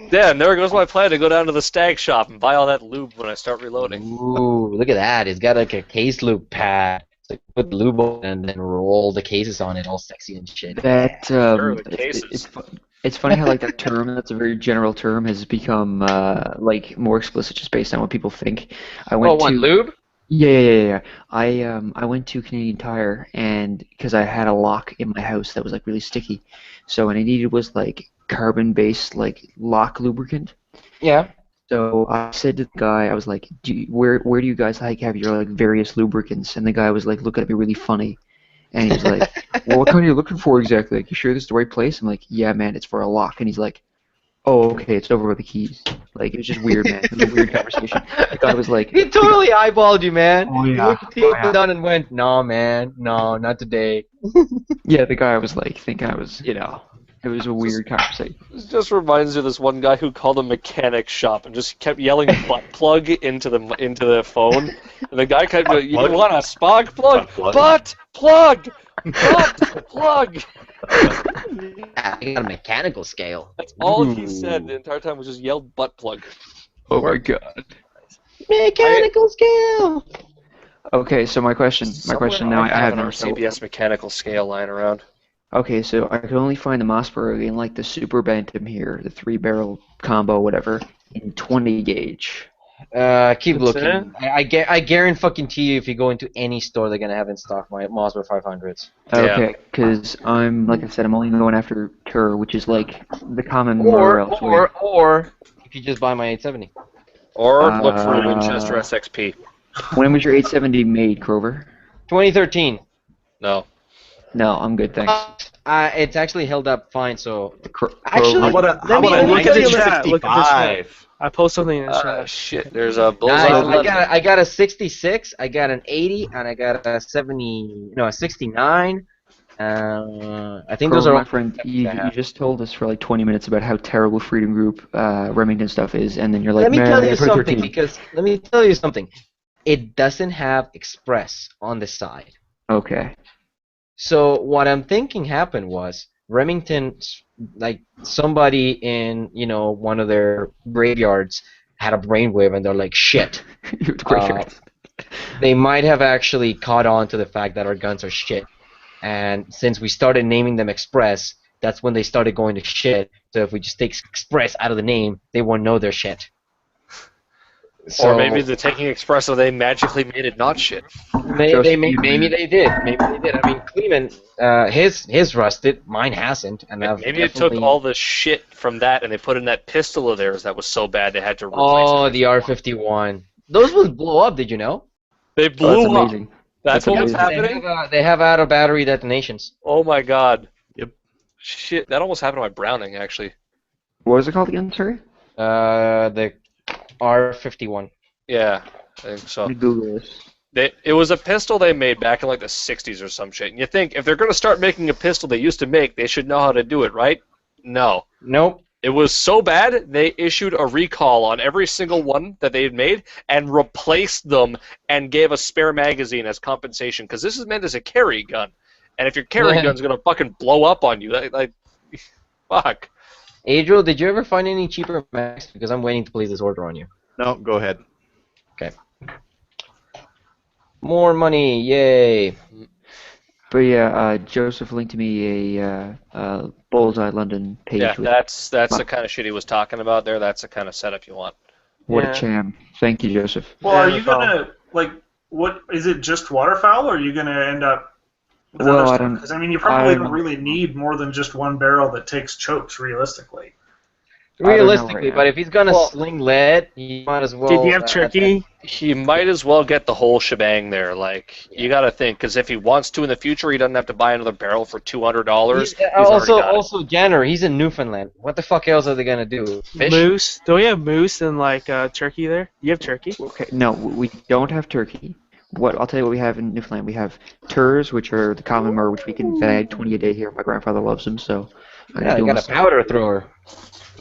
Damn, there goes my plan to go down to the stag shop and buy all that lube when I start reloading. Ooh, look at that. It's got like a case lube pad. It's like put lube on and then roll the cases on it all sexy and shit. That Sure, the cases. It's funny how like that term, that's a very general term, has become like more explicit just based on what people think. I went to lube? yeah. I went to Canadian Tire and because I had a lock in my house that was like really sticky, so what I needed was like carbon-based like lock lubricant. Yeah. So I said to the guy, I was like, where do you guys like have your like various lubricants? And the guy was like looking at me really funny. And he's like, well, what kind are you looking for exactly? Like, you sure this is the right place? I'm like, yeah, man, it's for a lock. And he's like, oh, okay, it's over by the keys. Like, it was just weird, man. It was a weird conversation. The guy was like, He totally eyeballed you, man. oh, He yeah. looked at you up and down and went, no, man, no, not today. Yeah, the guy was like thinking I was, it was a weird conversation. This just reminds me of this one guy who called a mechanic shop and just kept yelling butt plug into the phone. And the guy kept going, you want a spark plug? Butt plug! Butt plug! I got a mechanical scale. That's all he said the entire time was just yelled butt plug. Oh my god. Mechanical scale! Okay, so my question now, I have our no CBS mechanical scale lying around. Okay, so I can only find the Mossberg in like the Super Bantam here, the 3-barrel combo, whatever, in 20 gauge. Keep That's looking. I guarantee you, if you go into any store, they're gonna have in stock my Mossberg 500s. Okay, because like I said, I'm only going after Tur, which is like the common Morel. Or if you just buy my 870. Or look for a Winchester SXP. When was your 870 made, Crover? 2013. No. No, I'm good, thanks. It's actually held up fine. So Actually, How about a Look at the chat. 1965? I post something in the chat. Shit, there's a bullseye. I got a 66. I got an 80, and I got a 70. No, a 69. I think those are my all friend. You just told us for like 20 minutes about how terrible Freedom Group Remington stuff is, and then you're like, Let me man, tell you I heard something 13. because let me tell you something. It doesn't have Express on the side. Okay. So what I'm thinking happened was Remington, like somebody in one of their graveyards had a brainwave, and they're like, shit. They might have actually caught on to the fact that our guns are shit. And since we started naming them Express, that's when they started going to shit. So if we just take Express out of the name, they won't know they're shit. So, or maybe the taking Express, so they magically made it not shit. maybe they did. I mean, Kleeman, his rusted, mine hasn't. And Maybe it took all the shit from that and they put in that pistol of theirs that was so bad they had to replace it. Oh, the R-51. Those would blow up, did you know? They blew up. Amazing. That's what was happening? They have out-of-battery detonations. Oh my god. Yep. Shit, that almost happened to my Browning, actually. What was it called again, sorry? The R-51. Yeah, I think so. Let me Google this. It was a pistol they made back in like the 60s or some shit. And you think, if they're going to start making a pistol they used to make, they should know how to do it, right? No. Nope. It was so bad, they issued a recall on every single one that they had made and replaced them and gave a spare magazine as compensation, because this is meant as a carry gun. And if your carry gun's going to fucking blow up on you, fuck. Adriel, did you ever find any cheaper mags? Because I'm waiting to place this order on you. No, go ahead. Okay. More money, yay! But yeah, Joseph linked to me a Bullseye London page. Yeah, with that's the kind of shit he was talking about there. That's the kind of setup you want. what Yeah. a cham. Thank you, Joseph. Well, are you gonna what is it? Just waterfowl, or are you gonna end up? With other stuff? Because I mean, you probably don't really need more than just one barrel that takes chokes, realistically. Realistically, right but now. if he's gonna sling lead, you might as well. Did you have turkey? He might as well get the whole shebang there. You got to think, because if he wants to in the future, he doesn't have to buy another barrel for $200. Also, Jenner, he's in Newfoundland. What the fuck else are they gonna do? Fish? Moose? Do we have moose and turkey there? You have turkey? Okay, no, we don't have turkey. I'll tell you what we have in Newfoundland. We have Turs, which are the common murre, which we can bag 20 a day here. My grandfather loves them, so. Yeah, you got a powder thrower.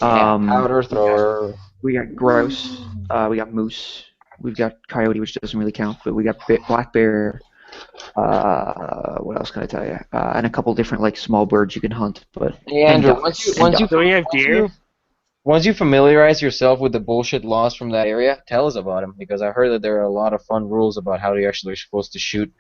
Powder thrower. We got grouse. We got moose. We've got coyote, which doesn't really count, but we got black bear. What else can I tell you? And a couple different small birds you can hunt. But Hey, Andrew, Do we have deer? once you familiarize yourself with the bullshit laws from that area, tell us about them, because I heard that there are a lot of fun rules about how you're actually supposed to shoot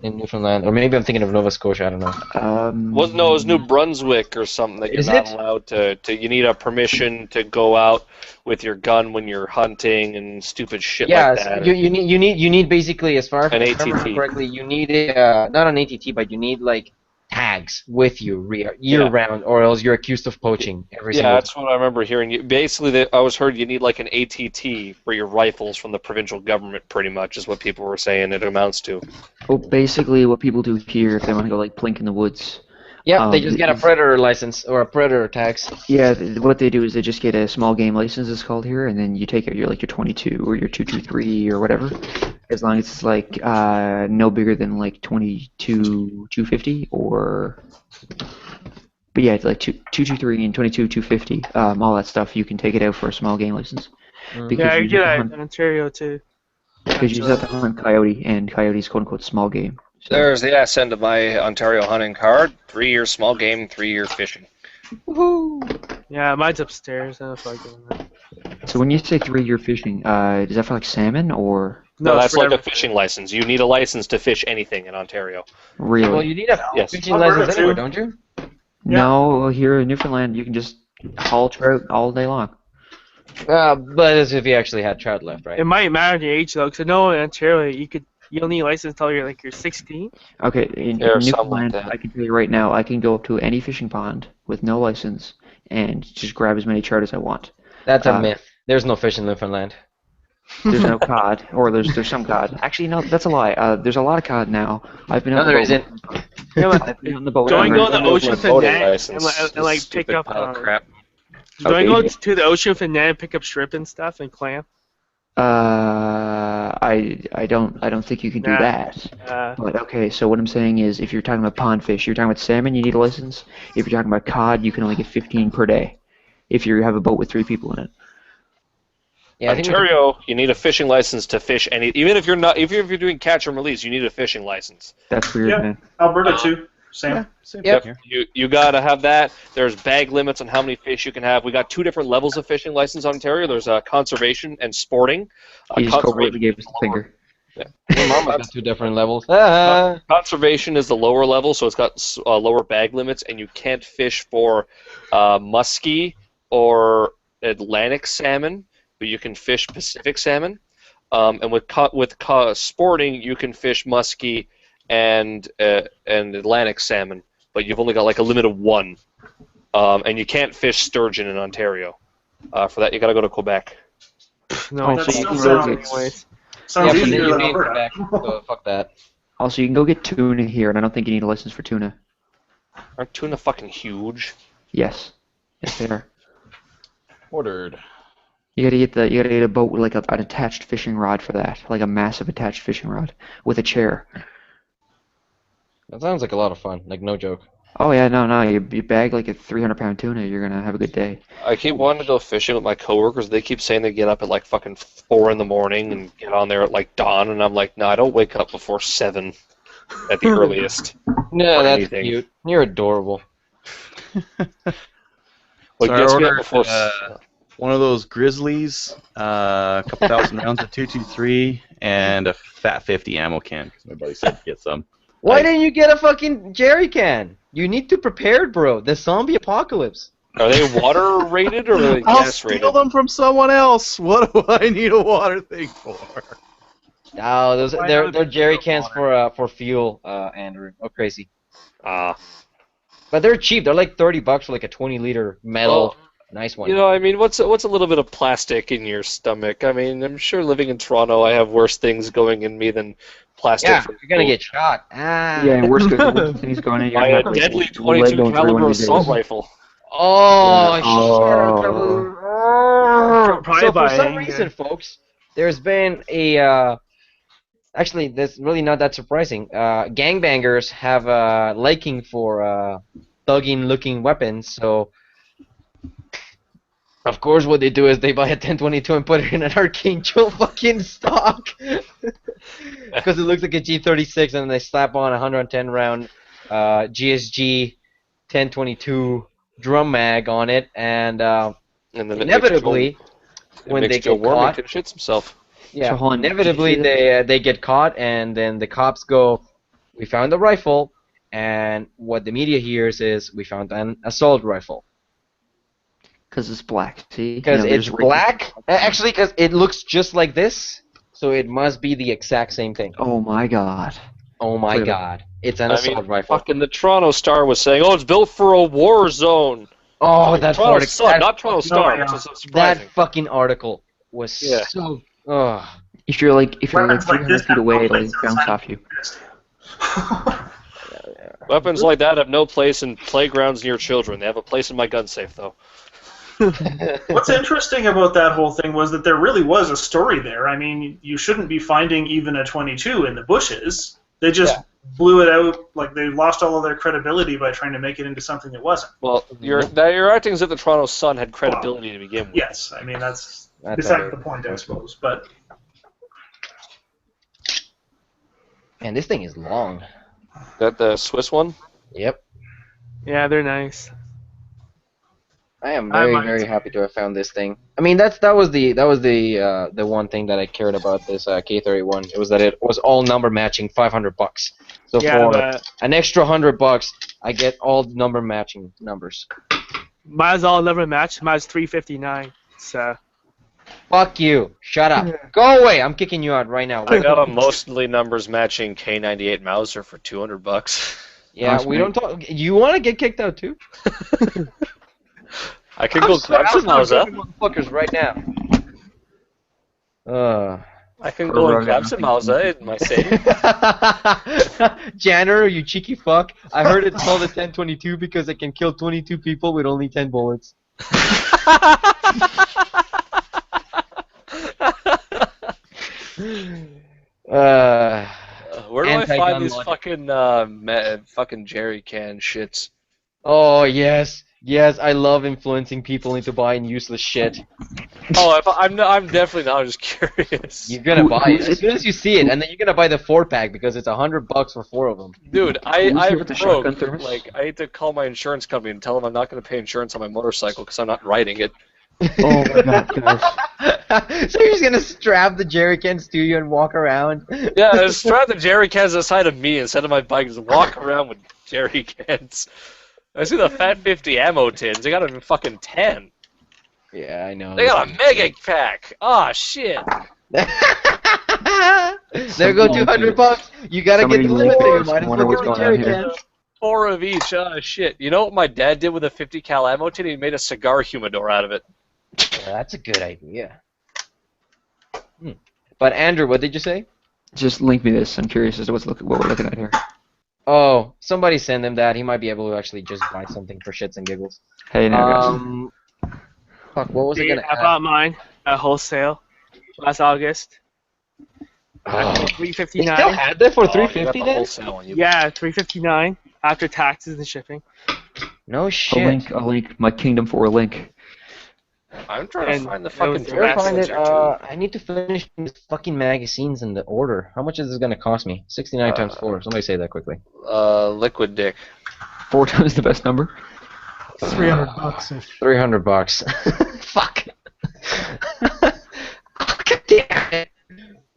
in Newfoundland, or maybe I'm thinking of Nova Scotia. I don't know. No, it was New Brunswick or something that you're Is not it? allowed to. You need a permission to go out with your gun when you're hunting and stupid shit Yeah, like so that. you need basically, as far as An I remember ATT. correctly, you need not an ATT, but you need like tags with you year Yeah. round, or else you're accused of poaching every Yeah, single that's what I remember hearing. Basically, I was heard you need like an ATT for your rifles from the provincial government. Pretty much is what people were saying it amounts to. Well, basically, what people do here, if they want to go like plink in the woods. Yep, they just get a predator license or a predator tax. Yeah, what they do is they just get a small game license, it's called here, and then you take out your 22 or your 223 or whatever, as long as it's like no bigger than like 250 or. But yeah, it's like 223 and 250, all that stuff. You can take it out for a small game license. Yeah, you get that in Ontario too. Because you just have to hunt coyote, and coyote's quote unquote small game. So. There's the ass end of my Ontario hunting card. 3-year small game, 3-year fishing. Woohoo! Yeah, mine's upstairs. I don't feel like doing that. So when you say 3-year fishing, is that for like salmon or? No, that's for like a everything. fishing license. You need a license to fish anything in Ontario. Really? Well, you need a Yes. fishing license anywhere, don't you? No, here in Newfoundland, you can just haul trout all day long. But as if you actually had trout left, right? It might matter your age though, because I know in Ontario you don't need a license until you're 16. Okay, in Or something like Newfoundland, that. I can tell you right now, I can go up to any fishing pond with no license and just grab as many trout as I want. That's a myth. There's no fish in Newfoundland. There's no cod, or there's some cod. Actually, no, that's a lie. There's a lot of cod now. I've been No, on the there boat. isn't. I've been on the boat. Don't I've go in the been- ocean for Voting net license. and like Stupid pick up. pile of crap. Don't you Okay. go to the ocean for net and pick up shrimp and stuff and clam? I don't think you can do Nah. that. But okay, so what I'm saying is, if you're talking about pond fish, you're talking about salmon, you need a license. If you're talking about cod, you can only get 15 per day. If you have a boat with 3 people in it. Yeah, I think Ontario, you need a fishing license to fish any. Even if you're not, if you're doing catch and release, you need a fishing license. That's weird, Yeah. man. Alberta too. Same. Yep. You gotta have that. There's bag limits on how many fish you can have. We got 2 different levels of fishing license in Ontario. There's conservation and sporting. He just Conservation covertly gave us the finger. Your mama's got 2 different levels. Conservation is the lower level, so it's got lower bag limits, and you can't fish for muskie or Atlantic salmon, but you can fish Pacific salmon. And with sporting, you can fish muskie and Atlantic salmon, but you've only got like a limit of 1. And you can't fish sturgeon in Ontario. For that, you got to go to Quebec. No, Oh, That so still you can sounds, go anyways. sounds Yeah, but easier then you'd than be in Alberta. Quebec, so fuck that. Also, you can go get tuna here, and I don't think you need a license for tuna. Aren't tuna fucking huge? Yes. Yes, they are. Ordered. You gotta get a boat with like an attached fishing rod for that, like a massive attached fishing rod with a chair. That sounds like a lot of fun. Like, no joke. Oh yeah, no, you bag like a 300-pound tuna, you're gonna have a good day. I keep wanting to go fishing with my coworkers. They keep saying they get up at like fucking 4 in the morning and get on there at like dawn, and I'm like, no, I don't wake up before 7 at the earliest. No, Or that's anything. cute. You're adorable. What So I gets me up ordered, before one of those Grizzlies, a couple thousand rounds of 223, and a Fat 50 ammo can, because my buddy said to get some. Why didn't you get a fucking jerry can? You need to prepare, bro. The zombie apocalypse. Are they water rated or are they I'll gas steal rated? them from someone else. What do I need a water thing for? Oh, Why they're not jerry the cans for fuel, Andrew. Oh, crazy. Ah. But they're cheap. They're like $30 for like a 20-liter metal, nice one. You know, I mean, what's a little bit of plastic in your stomach? I mean, I'm sure living in Toronto, I have worse things going in me than plastic. Yeah, for you're gonna food. get shot. Ah. Yeah, and worse things going in. By You're a gonna have, like, deadly a leg 22 going through one caliber of these assault days. rifle. Oh, Oh. shit. Probably So for by some anger. reason, folks, there's been a actually, that's really not that surprising. Gangbangers have a liking for thugging-looking weapons, so of course what they do is they buy a 1022 and put it in an Arcane Joe fucking stock because it looks like a G36, and then they slap on a 110 round GSG 1022 drum mag on it, and And then it inevitably, when makes they Joe get caught, Warmington shits himself. yeah, So hold on, inevitably did you say they get caught, and then the cops go, we found a rifle, and what the media hears is we found an assault rifle. Because it's black, see? Because it's black? Actually, because it looks just like this, so it must be the exact same thing. Oh my god. Oh my god. It's an assault rifle. Fucking the Toronto Star was saying, oh, it's built for a war zone. Oh, that Toronto article. Sun, not Toronto Star, which is so surprising. That fucking article was so... Oh. If you're like 300 this feet away, have no it'll place bounce off you. Weapons like that have no place in playgrounds near children. They have a place in my gun safe, though. What's interesting about that whole thing was that there really was a story there. I mean, you shouldn't be finding even a 22 in the bushes. They just blew it out, like they lost all of their credibility by trying to make it into something it wasn't. Well, you're acting as if the Toronto Sun had credibility to begin with. Yes, I mean, that's beside the point, I suppose. But Man, this thing is long. That the Swiss one? Yep. Yeah, they're nice. I am very happy to have found this thing. I mean, that was the one thing that I cared about this K31. It was that it was all number matching, $500. So for an extra $100, I get all number matching numbers. Mine's all number match. Mine's 359. So. Fuck you! Shut up! Go away! I'm kicking you out right now. I got a mostly numbers matching K98 Mauser for $200. Yeah, we don't talk. You want to get kicked out too? I can go grab some Mauser. Motherfuckers right now. I can go and grab some Mauser in my safe. Janner, you cheeky fuck! I heard it's called a 1022 because it can kill 22 people with only 10 bullets. Where do I find these fucking jerry can shits? Oh yes, I love influencing people into buying useless shit. Oh, I'm definitely not. I'm just curious. You're gonna buy it as soon as you see it, and then you're gonna buy the 4-pack because it's $100 for 4 of them. Dude, I'm broke. Like, I hate to call my insurance company and tell them I'm not gonna pay insurance on my motorcycle because I'm not riding it. Oh my god, guys. So you're just gonna strap the jerry cans to you and walk around? Yeah, just strap the jerry cans aside of me instead of my bike. Just walk around with jerry cans. I see the Fat 50 ammo tins. They got a fucking 10. Yeah, I know. They got a mega pack. Oh shit. There go $200. You gotta get the limit. You might as well get the jerry cans. 4 of each. Oh shit. You know what my dad did with a 50 cal ammo tin? He made a cigar humidor out of it. Yeah, that's a good idea. But Andrew, what did you say? Just link me this. I'm curious as to what we're looking at here. Oh, somebody send him that. He might be able to actually just buy something for shits and giggles. Hey, now fuck, what was it gonna I bought mine at wholesale last August. $359. They still had that for $350 then? Yeah, $359 after taxes and shipping. No shit. A link. My Kingdom 4 link. I'm trying to find the fucking I need to finish these fucking magazines in the order. How much is this gonna cost me? 69 times 4. Somebody say that quickly. Liquid dick. 4 times the best number. $300. $300. Fuck. God damn it.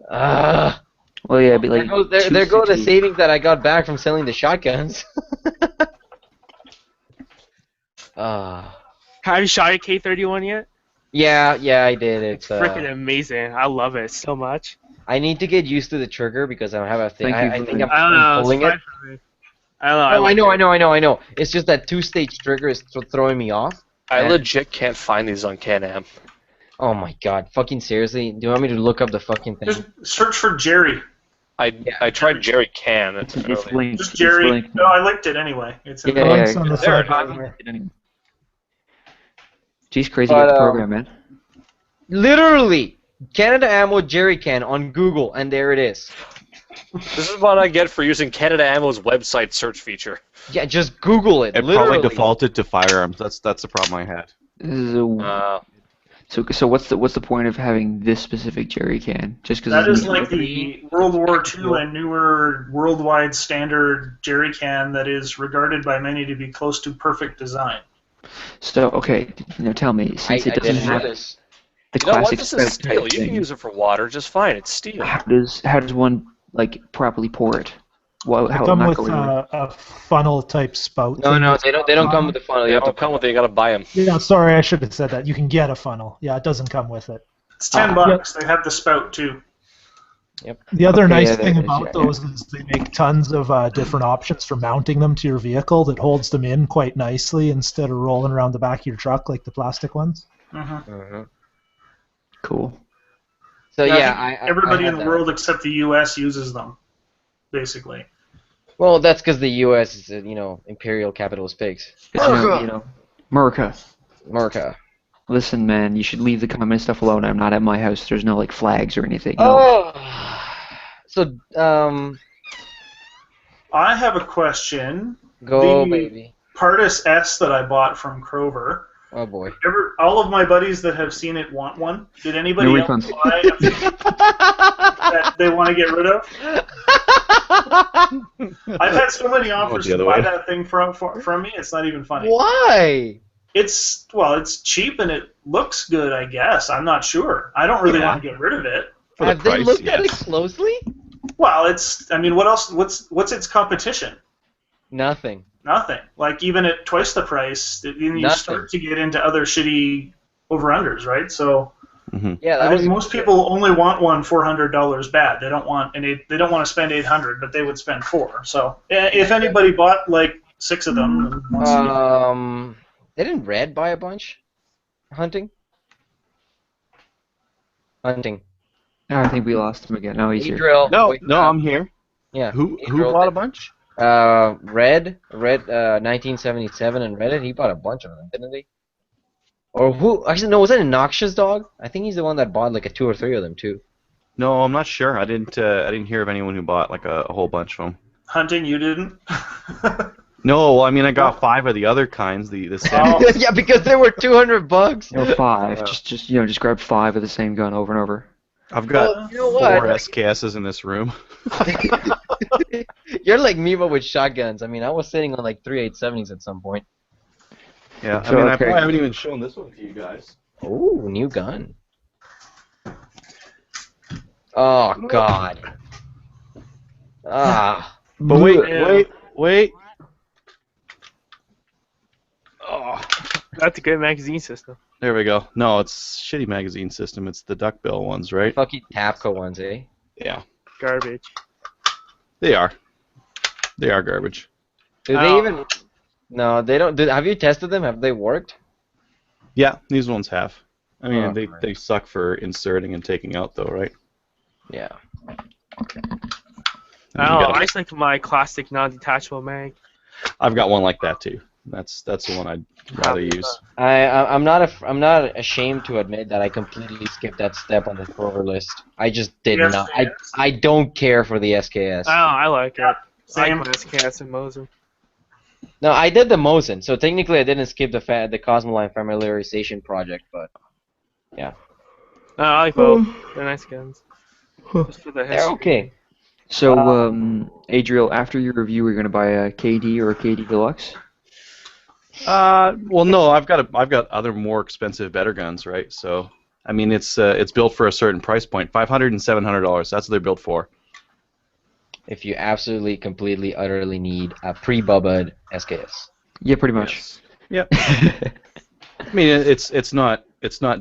Well, yeah, it'd be like. There go the savings that I got back from selling the shotguns. Have you shot your K31 yet? Yeah, I did. It's freaking amazing. I love it so much. I need to get used to the trigger because I have a thing. I think I'm pulling it. I don't know. I know. It's just that 2-stage trigger is throwing me off. I legit can't find these on Can-Am. Oh my god, fucking seriously? Do you want me to look up the fucking thing? Just search for Jerry. I tried Jerry Can. It's linked. Just Jerry. No, I linked it anyway. It's in Links on the side right there. Jeez, crazy about the program, man. Literally, Canada Ammo Jerry Can on Google, and there it is. This is what I get for using Canada Ammo's website search feature. Yeah, just Google it. It literally. probably defaulted to firearms. That's the problem I had. So what's the point of having this specific jerry can? Just because that is like the World War II and newer worldwide standard jerry can that is regarded by many to be close to perfect design. So okay, tell me, since it doesn't have this. The classic. This is steel. You can use it for water just fine. It's steel. How does one like properly pour it? Well, They how come not with going a funnel type spout. No, thing. no, they don't. They don't come with the funnel. They You have don't to come with it. You gotta buy them. Yeah, sorry, I should have said that. You can get a funnel. Yeah, it doesn't come with it. It's $10. They have the spout too. The other Okay, nice yeah, thing that is, about yeah. those is they make tons of different options for mounting them to your vehicle that holds them in quite nicely instead of rolling around the back of your truck like the plastic ones. Cool. So I yeah, think I everybody had in the that. world except the U.S. uses them, basically. Well, that's because the U.S. is, imperial capitalist pigs. It's, America. America. Listen, man, you should leave the communist stuff alone. I'm not at my house. There's no like flags or anything. No. Oh. So I have a question. go The baby. Partis S that I bought from Krover. Oh boy. All of my buddies that have seen it want one. Did anybody No else refunds. buy a thing that they want to get rid of? I've had so many offers the to other buy way. that thing from me. It's not even funny. Why? It's cheap and it looks good, I guess. I'm not sure. I don't really want to get rid of it. For the Have they price, looked at it yes. closely? Well, what else? What's its competition? Nothing. Nothing. Like even at twice the price, then you Nothing. start to get into other shitty over-unders, right? So Yeah, I that was think most people only want one $400 bad. They don't want they don't want to spend $800, but they would spend $400. So if anybody bought like 6 of them, then wants to get- Didn't Red buy a bunch? Hunting. Hunting. Oh, I think we lost him again. No, he's here. Drill. No, I'm here. Yeah. Who Adriel bought a did. bunch? Red, 1977, and Reddit. He bought a bunch of them, didn't he? Or who? Actually, no. Was that a Noxious Dog? I think he's the one that bought like 2 or 3 of them too. No, I'm not sure. I didn't hear of anyone who bought like a whole bunch of them. Hunting, you didn't. No, well, I mean I got 5 of the other kinds. The semi. Oh. Yeah, because they were $200. No, 5. Just grab 5 of the same gun over and over. I've got You know 4 what? SKSs in this room. You're like me, but with shotguns. I mean, I was sitting on like 3 870s at some point. Yeah, I So, mean I okay. probably haven't even shown this one to you guys. Ooh, new gun. Oh God. Ah. But Yeah. wait. Oh, That's a good magazine system. There we go. No, it's shitty magazine system. It's the duckbill ones, right? Fucking Tapco ones, eh? Yeah, Garbage. they are. They are garbage. Do they Oh. even? No, they don't. Have you tested them? Have they worked? Yeah, these ones have. I mean, Oh, they suck for inserting and taking out, though, right? Yeah. I mean, Oh, you gotta- I just like my classic non-detachable mag. I've got one like that too. That's the one I'd rather use. I'm not ashamed to admit that I completely skipped that step on the Kroger list. I just did Yes, not. yes. I don't care for the SKS. Oh, I like it. I Same. like my SKS and Mosin. No, I did the Mosin, so technically I didn't skip the Cosmoline familiarization project, but No, I like both. They're nice guns. Just for the they're history. okay. So, Adriel, after your review, you're gonna buy a KD or a KD Deluxe? Well, no, I've got other more expensive, better guns, right? So, I mean, it's built for a certain price point, $500 and $700. That's what they're built for. If you absolutely, completely, utterly need a pre-bubbed SKS. Yeah, pretty much. Yep. I mean, it's not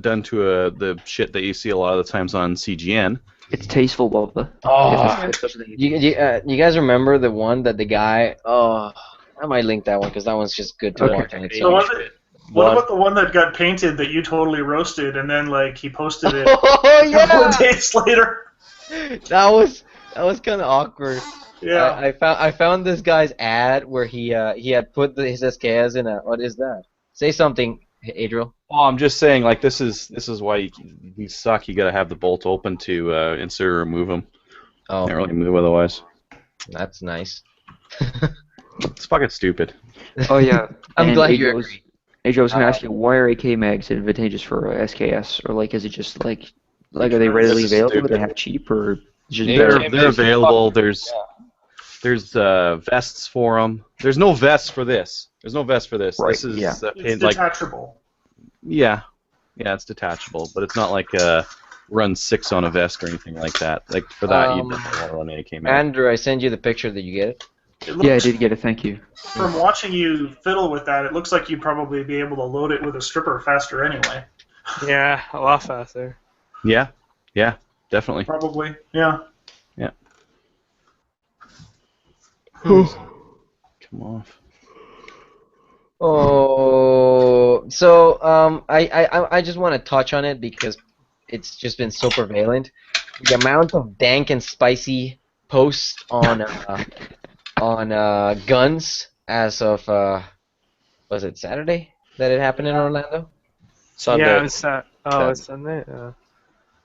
done to the shit that you see a lot of the times on CGN. It's tasteful, Bubba. Oh, you guys remember the one that the guy? Oh, I might link that one because that one's just good to Okay. watch. And it's So what One- about the one that got painted that you totally roasted and then like he posted it oh a couple yeah, of days later? that was kind of awkward. Yeah. I found this guy's ad where he had put his SKS in a, what is that? Say something, Adriel. Oh, I'm just saying, like this is why these suck. You gotta have the bolt open to insert or remove them. Oh, Can't really move otherwise. that's nice. It's fucking stupid. Oh yeah. I'm And glad you Adriel was- agree. Adriel, I was gonna ask you, why are AK mags advantageous for SKS, or like, is it just like are they readily This is available? Do they stupid. have cheap, or just They're- better? Yeah, They're basically, available. There's vests for them. There's no vests for this. There's no vest for this. Right, This is yeah. It's like detachable. yeah, it's detachable, but it's not like run 6 on a vest or anything like that. Like for that, you'd definitely want an AK mag. Andrew, I send you the picture. Did you get it? Yeah, I did get it. Thank you. From watching you fiddle with that, it looks like you'd probably be able to load it with a stripper faster anyway. Yeah, a lot faster. Yeah, definitely. Probably, yeah. Yeah. Come off. Oh, so I just want to touch on it because it's just been so prevalent. The amount of dank and spicy posts on guns as of was it Saturday that it happened in Orlando? Sunday. Yeah, it's Sunday.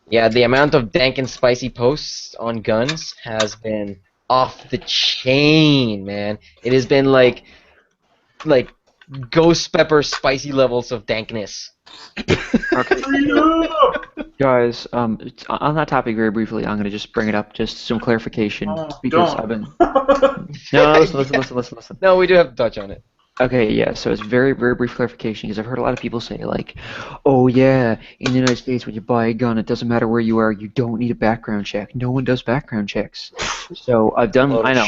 Yeah, the amount of dank and spicy posts on guns has been off the chain, man. It has been like ghost pepper spicy levels of dankness. Okay. Guys, on that topic very briefly, I'm going to just bring it up, just some clarification. Because don't. I've been... No, listen. No, we do have to touch on it. Okay, yeah, so it's very, very brief clarification, because I've heard a lot of people say, like, oh yeah, in the United States, when you buy a gun, it doesn't matter where you are, you don't need a background check. No one does background checks. So I've done, I know,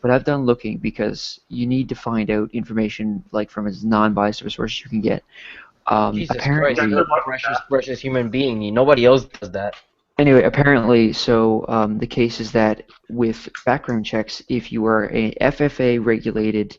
but I've done looking, because you need to find out information, like, from as non-biased of a source as you can get. Jesus Apparently, Christ, you're a precious human being. Nobody else does that. Anyway, apparently, so the case is that with background checks, if you are a FFA-regulated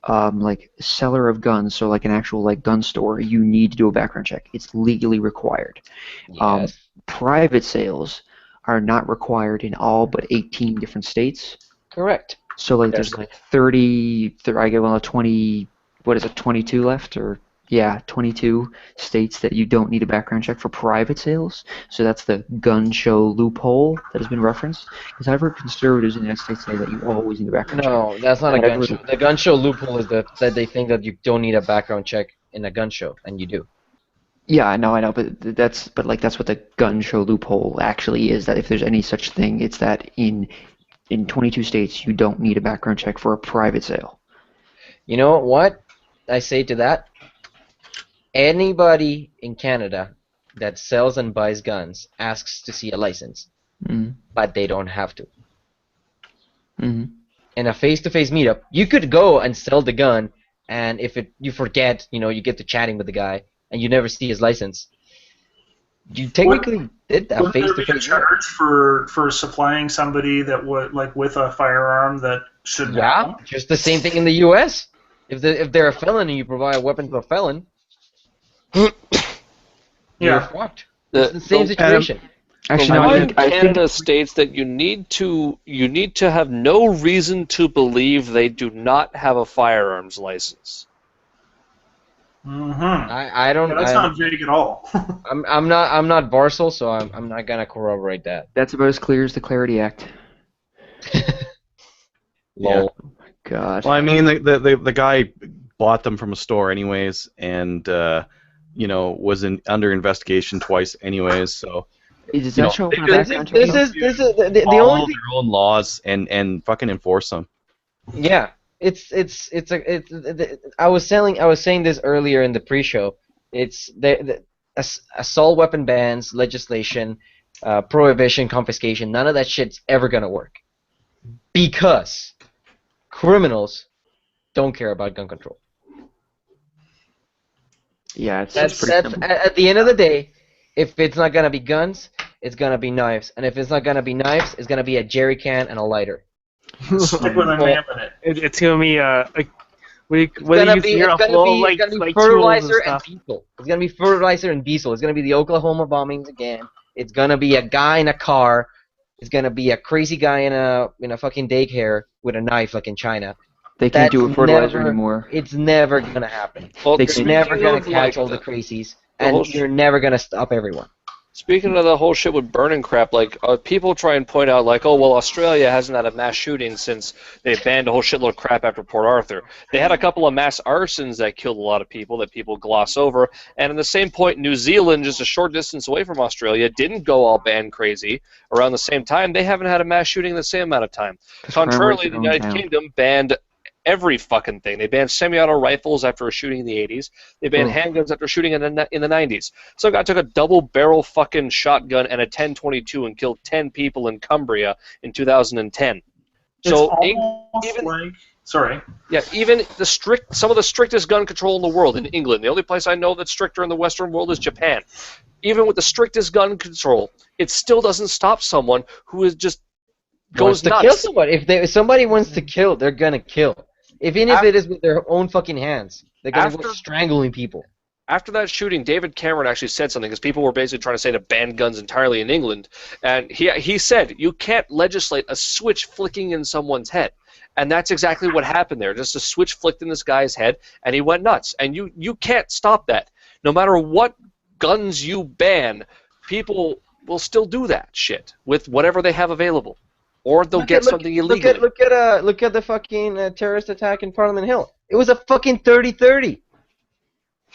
like seller of guns, so like an actual like gun store, you need to do a background check. It's legally required. Yes. Private sales are not required in all but 18 different states. Correct. So like there's like 30, I get 20, what is it, 22 left, or yeah, 22 states that you don't need a background check for private sales. So that's the gun show loophole that has been referenced. Because I've heard conservatives in the United States say that you always need a background check. No, that's not a gun show. The gun show loophole is that they think that you don't need a background check in a gun show, and you do. Yeah, I know, but that's what the gun show loophole actually is. That if there's any such thing, it's that in 22 states you don't need a background check for a private sale. You know what I say to that? Anybody in Canada that sells and buys guns asks to see a license, but they don't have to. In a face-to-face meetup, you could go and sell the gun, and if you forget, you get to chatting with the guy, and you never see his license. You technically did that face-to-face. Would there be a charge for supplying somebody that would with a firearm that shouldn't have one? Just the same thing in the U.S. If they're a felon and you provide a weapon to a felon, you're fucked. It's the same situation. Actually, no, I think Canada states that you need to have no reason to believe they do not have a firearms license. I don't. That's not vague at all. I'm not Barcel, so I'm not gonna corroborate that. That's about as clear as the Clarity Act. Lol. Oh my God. Well, I mean, the guy bought them from a store anyways, and was under investigation twice anyways. So Does that show up on a background check? This is the only thing. Their own laws and fucking enforce them. Yeah. I was saying this earlier in the pre-show. It's assault weapon bans, legislation, prohibition, confiscation. None of that shit's ever gonna work because criminals don't care about gun control. Yeah, That's at the end of the day. If it's not gonna be guns, it's gonna be knives, and if it's not gonna be knives, it's gonna be a jerry can and a lighter. Stick with a lamp in it. It's gonna be It's gonna be fertilizer and diesel. It's gonna be fertilizer and diesel. It's gonna be the Oklahoma bombings again. It's gonna be a guy in a car. It's gonna be a crazy guy in a fucking daycare with a knife like in China. They can't do a fertilizer anymore. It's never gonna happen. Well, You're never gonna catch all the crazies, and you're never gonna stop everyone. Speaking of the whole shit with burning crap, people try and point out, oh, well, Australia hasn't had a mass shooting since they banned a whole shitload of crap after Port Arthur. They had a couple of mass arsons that killed a lot of people that people gloss over, and at the same point, New Zealand, just a short distance away from Australia, didn't go all ban crazy. Around the same time, they haven't had a mass shooting in the same amount of time. Contrarily, the United Kingdom banned every fucking thing. They banned semi-auto rifles after a shooting in the 80s. They banned handguns after shooting in the 90s. Some guy took a double-barrel fucking shotgun and a 10-22 and killed 10 people in Cumbria in 2010. It's So almost even like... Sorry. yeah, even some of the strictest gun control in the world in England. The only place I know that's stricter in the Western world is Japan. Even with the strictest gun control, it still doesn't stop someone who is just goes wants to nuts. kill somebody. If somebody wants to kill, they're gonna kill. Even if it is with their own fucking hands, they're gonna go strangling people. After that shooting, David Cameron actually said something because people were basically trying to say to ban guns entirely in England, and he said you can't legislate a switch flicking in someone's head. And that's exactly what happened there. Just a switch flicked in this guy's head, and he went nuts. And you can't stop that. No matter what guns you ban, people will still do that shit with whatever they have available, or they'll get something illegal. Look at the fucking terrorist attack in Parliament Hill. It was a fucking 30-30.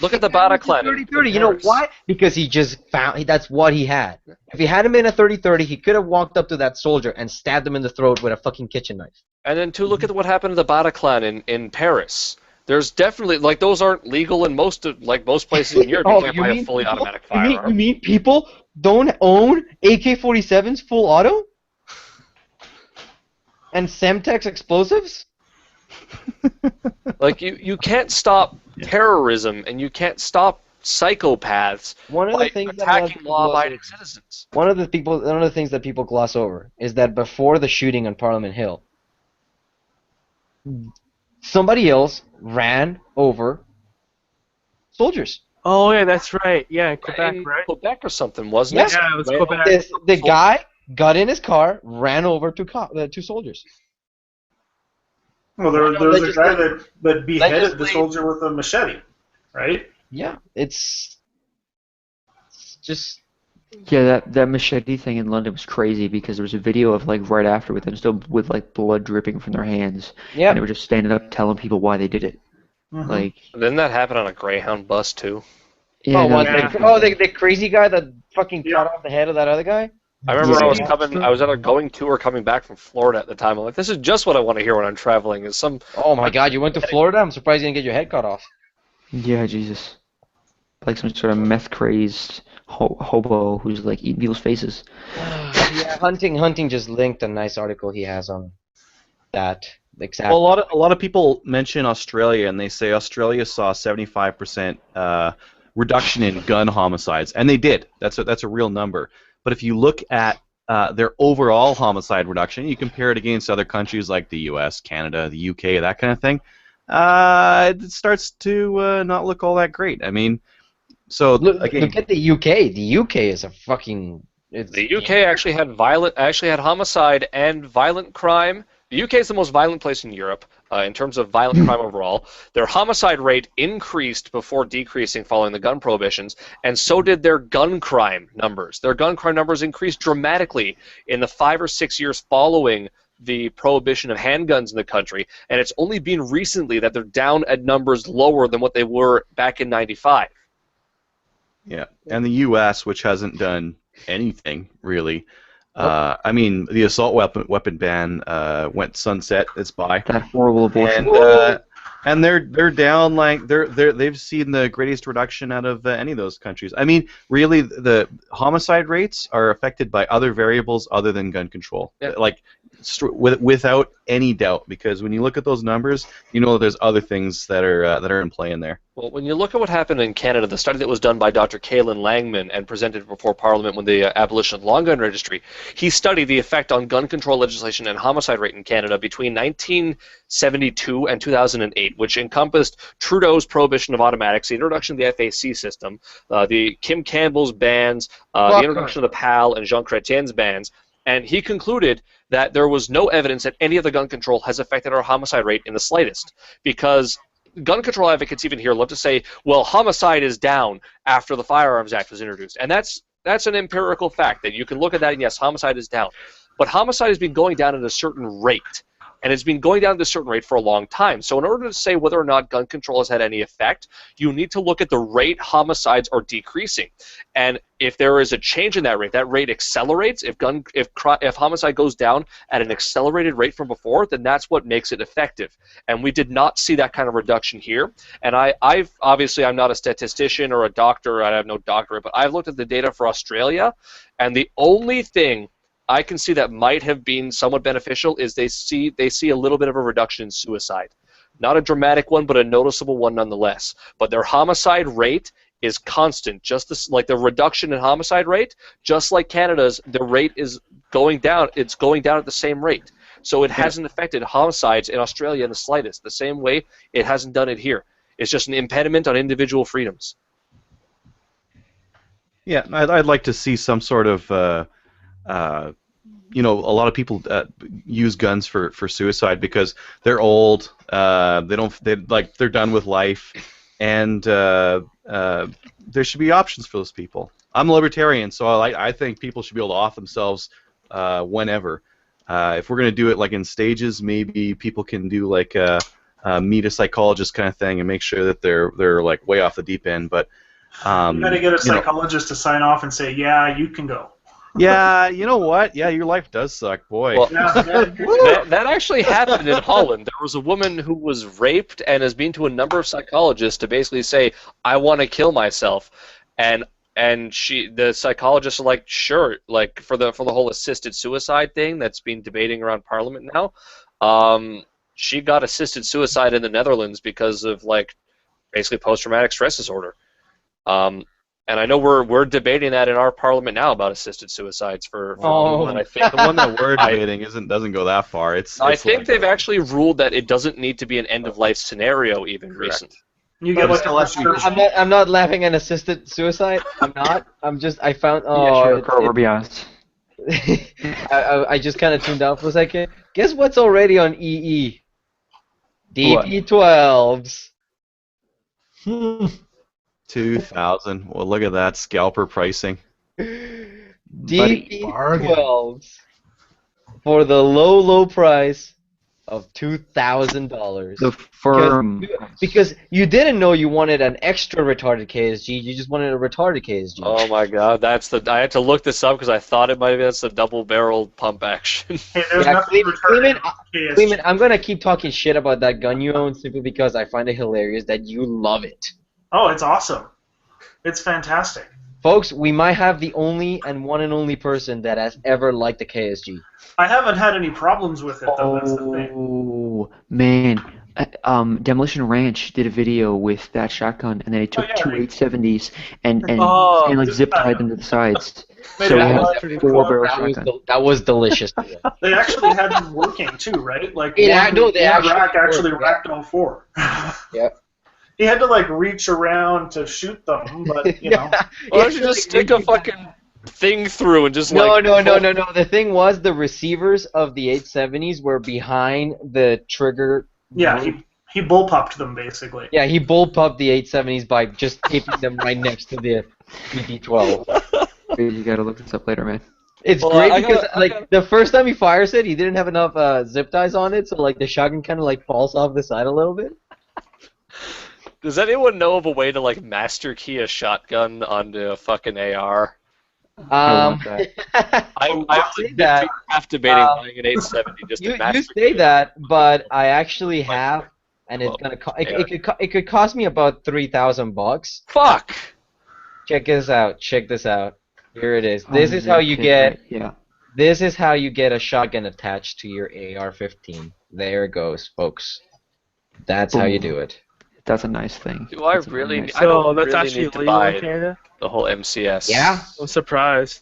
Look at the Bataclan. 30-30. You know why? Because he just found that's what he had. If he hadn't been a 30-30, he could have walked up to that soldier and stabbed him in the throat with a fucking kitchen knife. And then look at what happened to the Bataclan in Paris. There's definitely those aren't legal in most places in Europe. You can't buy a fully automatic firearm. You mean people don't own AK-47s full auto? And Semtex explosives? You can't stop terrorism and you can't stop psychopaths by attacking law-abiding citizens. One of the things that people gloss over is that before the shooting on Parliament Hill, somebody else ran over soldiers. Oh yeah, that's right. Yeah, Quebec, right? Quebec or something, wasn't it? Yeah, it was Quebec. The guy got in his car, ran over two soldiers. Well, there was a guy that beheaded the soldier with a machete, right? Yeah, it's just... Yeah, that machete thing in London was crazy because there was a video of right after with them still with blood dripping from their hands. Yeah. And they were just standing up telling people why they did it. Mm-hmm. Didn't that happen on a Greyhound bus too? Yeah, the crazy guy that fucking cut off the head of that other guy? I remember I was either going to or coming back from Florida at the time. I'm like, this is just what I want to hear when I'm traveling. Oh my God, you went to Florida? I'm surprised you didn't get your head cut off. Yeah, Jesus. Like some sort of meth-crazed hobo who's eating people's faces. Yeah, Hunting just linked a nice article he has on that. Exactly. Well, a lot of people mention Australia, and they say Australia saw 75% reduction in gun homicides, and they did. That's a real number. But if you look at their overall homicide reduction, you compare it against other countries like the U.S., Canada, the UK, that kind of thing, it starts to not look all that great. I mean, so look at the UK. The UK is a fucking... The UK actually had homicide and violent crime. The UK is the most violent place in Europe in terms of violent crime overall. Their homicide rate increased before decreasing following the gun prohibitions, and so did their gun crime numbers. Their gun crime numbers increased dramatically in the 5 or 6 years following the prohibition of handguns in the country, and it's only been recently that they're down at numbers lower than what they were back in '95. Yeah, and the U.S., which hasn't done anything really. I mean, the assault weapon ban went sunset. It's by that horrible abortion. And they're down they've seen the greatest reduction out of any of those countries. I mean, really, the homicide rates are affected by other variables other than gun control. Yeah. Without any doubt, because when you look at those numbers, you know that there's other things that are in play in there. Well, when you look at what happened in Canada, the study that was done by Dr. Caelan Langman and presented before Parliament when the abolition of the long gun registry, he studied the effect on gun control legislation and homicide rate in Canada between 1972 and 2008, which encompassed Trudeau's prohibition of automatics, the introduction of the FAC system, the Kim Campbell's bans, the introduction of the PAL and Jean Chrétien's bans, and he concluded that there was no evidence that any of the gun control has affected our homicide rate in the slightest, because gun control advocates even here love to say, well, homicide is down after the Firearms Act was introduced, and that's an empirical fact that you can look at that and yes, homicide is down, but homicide has been going down at a certain rate, and it's been going down at a certain rate for a long time. So in order to say whether or not gun control has had any effect, you need to look at the rate homicides are decreasing. And if there is a change in that rate accelerates. If homicide goes down at an accelerated rate from before, then that's what makes it effective. And we did not see that kind of reduction here. And I've obviously, I'm not a statistician or a doctor. I have no doctorate, but I've looked at the data for Australia, and the only thing I can see that might have been somewhat beneficial is they see a little bit of a reduction in suicide. Not a dramatic one, but a noticeable one nonetheless. But their homicide rate is constant, just like the reduction in homicide rate, just like Canada's, the rate is going down. It's going down at the same rate. So it hasn't affected homicides in Australia in the slightest, the same way it hasn't done it here. It's just an impediment on individual freedoms. Yeah, I'd like to see some sort of, you know, a lot of people use guns for suicide because they're old, they're done with life, and there should be options for those people. I'm a libertarian, so I think people should be able to off themselves whenever. If we're going to do it like in stages, maybe people can do like a meet a psychologist kind of thing and make sure that they're like way off the deep end. But you got to get a psychologist to sign off and say, yeah, you can go. Yeah, you know what? Yeah, your life does suck, boy. Well, that actually happened in Holland. There was a woman who was raped and has been to a number of psychologists to basically say, I want to kill myself. And the psychologists are like, sure, like for the whole assisted suicide thing that's been debating around Parliament now. She got assisted suicide in the Netherlands because of like basically post-traumatic stress disorder. And I know we're debating that in our Parliament now about assisted suicides for and I think the one that we're debating doesn't go that far. I think they've actually ruled that it doesn't need to be an end-of-life scenario even recently. You get like I'm not laughing at assisted suicide. I'm not. I found. Yeah, sure, be honest. I just kind of tuned out for a second. Guess what's already on EE? DP12s. 2,000. Well, look at that scalper pricing. DP12s for the low price of $2,000. The firm. Because you didn't know you wanted an extra retarded KSG. You just wanted a retarded KSG. Oh my God, I had to look this up because I thought it might have been the double-barreled pump action. Hey, there's nothing retarded Cleveland, I'm gonna keep talking shit about that gun you own simply because I find it hilarious that you love it. Oh, it's awesome. It's fantastic. Folks, we might have the only and one and only person that has ever liked the KSG. I haven't had any problems with it, though. That's the thing. Oh, man. Demolition Ranch did a video with that shotgun, and then they took two 870s and like zip tied them to the sides. So that was delicious. They actually had them working too, right? Like they actually racked all four. Yep. He had to like reach around to shoot them, but you know. Why don't you just stick a fucking thing through and just No. The thing was the receivers of the 870s were behind the trigger. Yeah, he bullpupped them basically. Yeah, he bullpupped the 870s by just taping them right next to the DP12. You gotta look this up later, man. It's great because the first time he fires it, he didn't have enough zip ties on it, so like the shotgun kind of like falls off the side a little bit. Does anyone know of a way to like master key a shotgun onto a fucking AR? I'm half debating buying an 870 just to master. You say that, but I actually have, and it's gonna it could cost me about $3,000. Fuck. Check this out. Here it is. This is how you get. Yeah. This is how you get a shotgun attached to your AR-15. There it goes, folks. That's how you do it. That's a nice thing. Do I really? So I don't that's really actually need to legal buy in Canada? the whole MCS. Yeah. I'm surprised.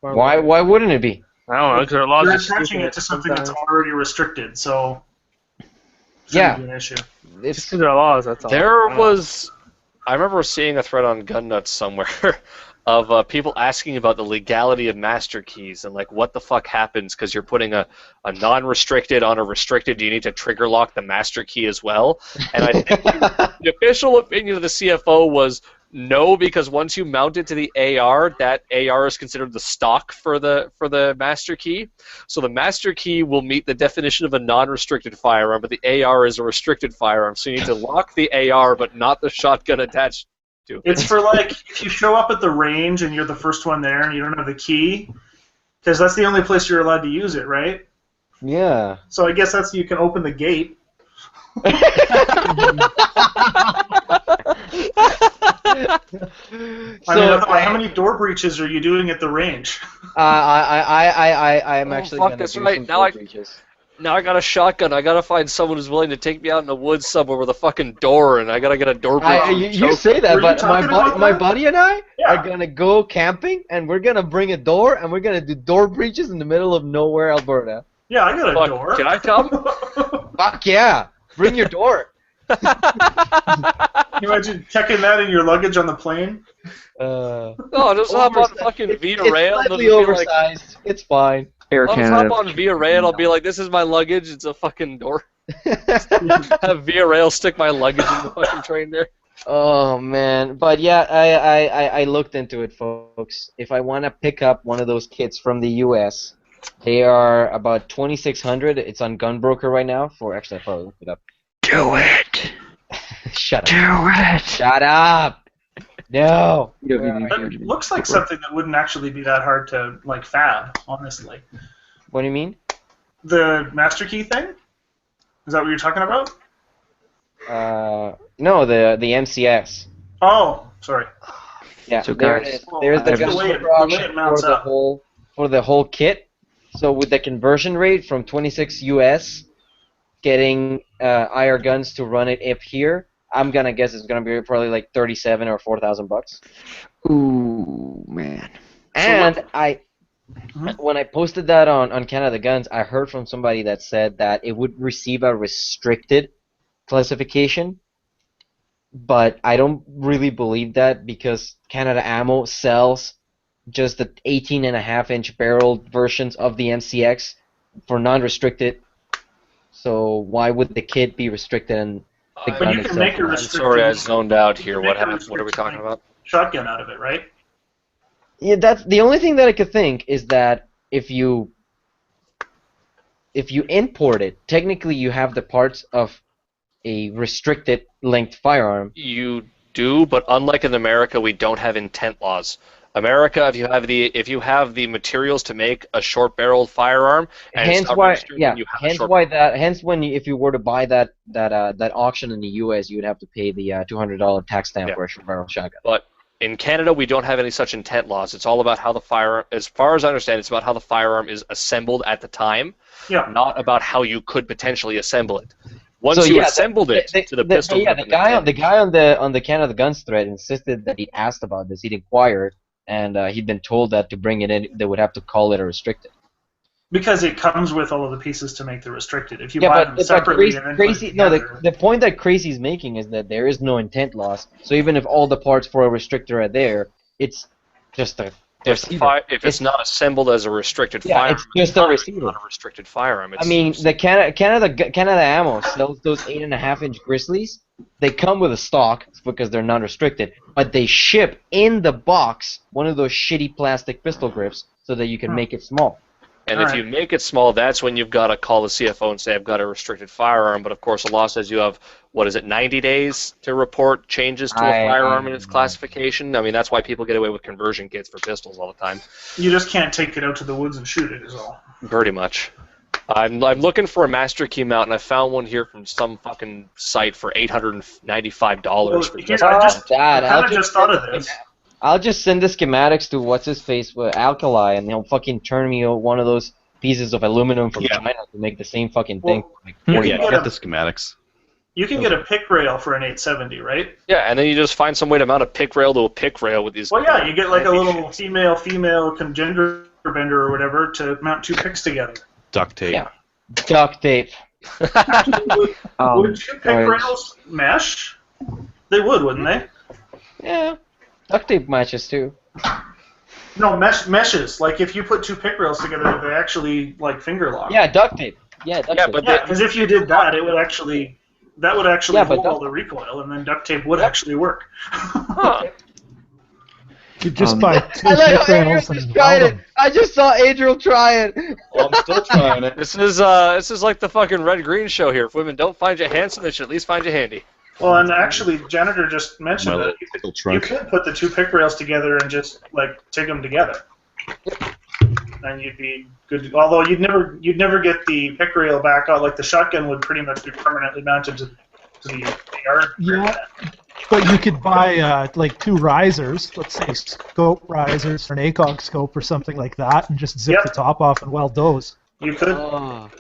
Why wouldn't it be? I don't know, because our laws You're are attaching stupid it to something that's sometimes. already restricted, so Yeah. shouldn't be an issue. Just because our laws, that's all. I remember seeing a thread on Gun Nuts somewhere of people asking about the legality of master keys and like what the fuck happens because you're putting a non-restricted on a restricted. Do you need to trigger lock the master key as well? And I think the official opinion of the CFO was No, because once you mount it to the AR, that AR is considered the stock for the master key. So the master key will meet the definition of a non-restricted firearm, but the AR is a restricted firearm. So you need to lock the AR, but not the shotgun attached to it. It's for like if you show up at the range and you're the first one there and you don't have the key, because that's the only place you're allowed to use it, right? Yeah. So I guess that's you can open the gate. How many door breaches are you doing at the range? I'm actually fuck, gonna that's do right. some Now door I- breaches. Now I got a shotgun. I gotta find someone who's willing to take me out in the woods somewhere with a fucking door, and I gotta get a door breach. You say that, Were you but my talking about my that? buddy and I Yeah. are gonna go camping, and we're gonna bring a door, and we're gonna do door breaches in the middle of nowhere, Alberta. Yeah, I got a Fuck, door. can I come? Fuck yeah! Bring your door. Can you imagine checking that in your luggage on the plane? No, just hop on fucking Via It's Rail. and slightly it'll be like, oversized. It's fine. Air I'll just Canada. hop on Via Rail. I'll be like, this is my luggage. It's a fucking door. Have Via Rail stick my luggage in the fucking train there. Oh man, but yeah, I looked into it, folks. If I want to pick up one of those kits from the U.S., they are about 2,600. It's on Gunbroker right now. Actually, I probably looked it up. Do it. Shut up. Do it. Shut up. No. That looks like something that wouldn't actually be that hard to like fab, honestly. What do you mean? The master key thing? Is that what you're talking about? No, the MCS. Oh, sorry. Yeah, So there guys, it is. There's the That's the way it- Gunbroker the way option it mounts for the up. whole kit. So with the conversion rate from 26 US, getting IR guns to run it up here, I'm gonna guess it's gonna be probably like 37 or 4,000 bucks. Ooh, man. And Mhm. when I posted that on Canada Guns, I heard from somebody that said that it would receive a restricted classification, but I don't really believe that because Canada Ammo sells just the 18.5-inch barreled versions of the MCX for non-restricted. So why would the kit be restricted and the But gun you can itself? make a I'm restricted. sorry, I zoned out here. You What can make a happened? What are we talking restricted about? Shotgun out of it, right? Yeah, that's the only thing that I could think is that if you import it, technically you have the parts of a restricted length firearm. You do, but unlike in America, we don't have intent laws. America, if you have the materials to make a short-barreled firearm, and it's Hence not why, registered, yeah. then you have a Hence short. why that. Hence when if you were to buy that auction in the U.S., you would have to pay the $200 tax stamp Yeah. for a short barrel shotgun. But in Canada, we don't have any such intent laws. It's all about how the firearm, as far as I understand, it's about how the firearm is assembled at the time, Yeah. not about how you could potentially assemble it. Once So, you yeah, assembled it to the pistol, yeah, grip the and guy intended- on the Canada Guns thread insisted that he'd asked about this. He'd inquired, and he'd been told that to bring it in, they would have to call it a restricted. Because it comes with all of the pieces to make the restricted. If you Yeah, buy but them separately and then put it crazy. No, together, the point that Crazy's making is that there is no intent loss. So even if all the parts for a restrictor are there, it's just a receiver. if it's not assembled as a restricted Yeah, firearm, it's just a not receiver. not a restricted firearm. I mean, the Canada Ammo sells those 8.5-inch Grizzlies. They come with a stock because they're non-restricted, but they ship in the box one of those shitty plastic pistol grips so that you can make it small. And if you make it small, that's when you've got to call the CFO and say, I've got a restricted firearm. But of course, the law says you have, 90 days to report changes to a firearm in its classification. I mean, that's why people get away with conversion kits for pistols all the time. you just can't take it out to the woods and shoot it, is all. Pretty much. I'm looking for a master key mount, and I found one here from some fucking site for $895 for Well, just here, I just Dad, kind of just thought of this. I'll just send the schematics to what's-his-face with Alkali, and he'll fucking turn me one of those pieces of aluminum from China to make the same fucking thing. Well, Like, you Oh, can yeah, get get a- the schematics. You can get a pick rail for an 870, right? Yeah, and then you just find some way to mount a pick rail to a pick rail with these. Well, yeah, you get like a little female gender bender or whatever to mount two picks together. Duct tape. Yeah. Duct tape. Actually, would two pick guys. rails mesh? They would, wouldn't they? Yeah. Duct tape matches too. No, meshes. Like if you put two pick rails together, they actually like finger lock. Yeah, duct tape. Yeah, duct Yeah, tape. but Yeah, because if you did that, it would actually That would actually Yeah, but hold all the recoil, and then duct tape would actually work. You just buy two I like pick how Adriel rails just and tried weld it. them. I just saw Adriel try it. Well, I'm still trying it. This is like the fucking red green show here. If women don't find you handsome, they should at least find you handy. Well, and actually, Janitor just My mentioned little that pickle you trunk. could put the two pick rails together and just like take them together, and you'd be good. Although you'd never get the pick rail back out. Like the shotgun would pretty much be permanently mounted to the AR. Yeah, but you could buy like two risers, let's say scope risers for an ACOG scope or something like that, and just zip Yep. the top off and weld those. You could. Oh,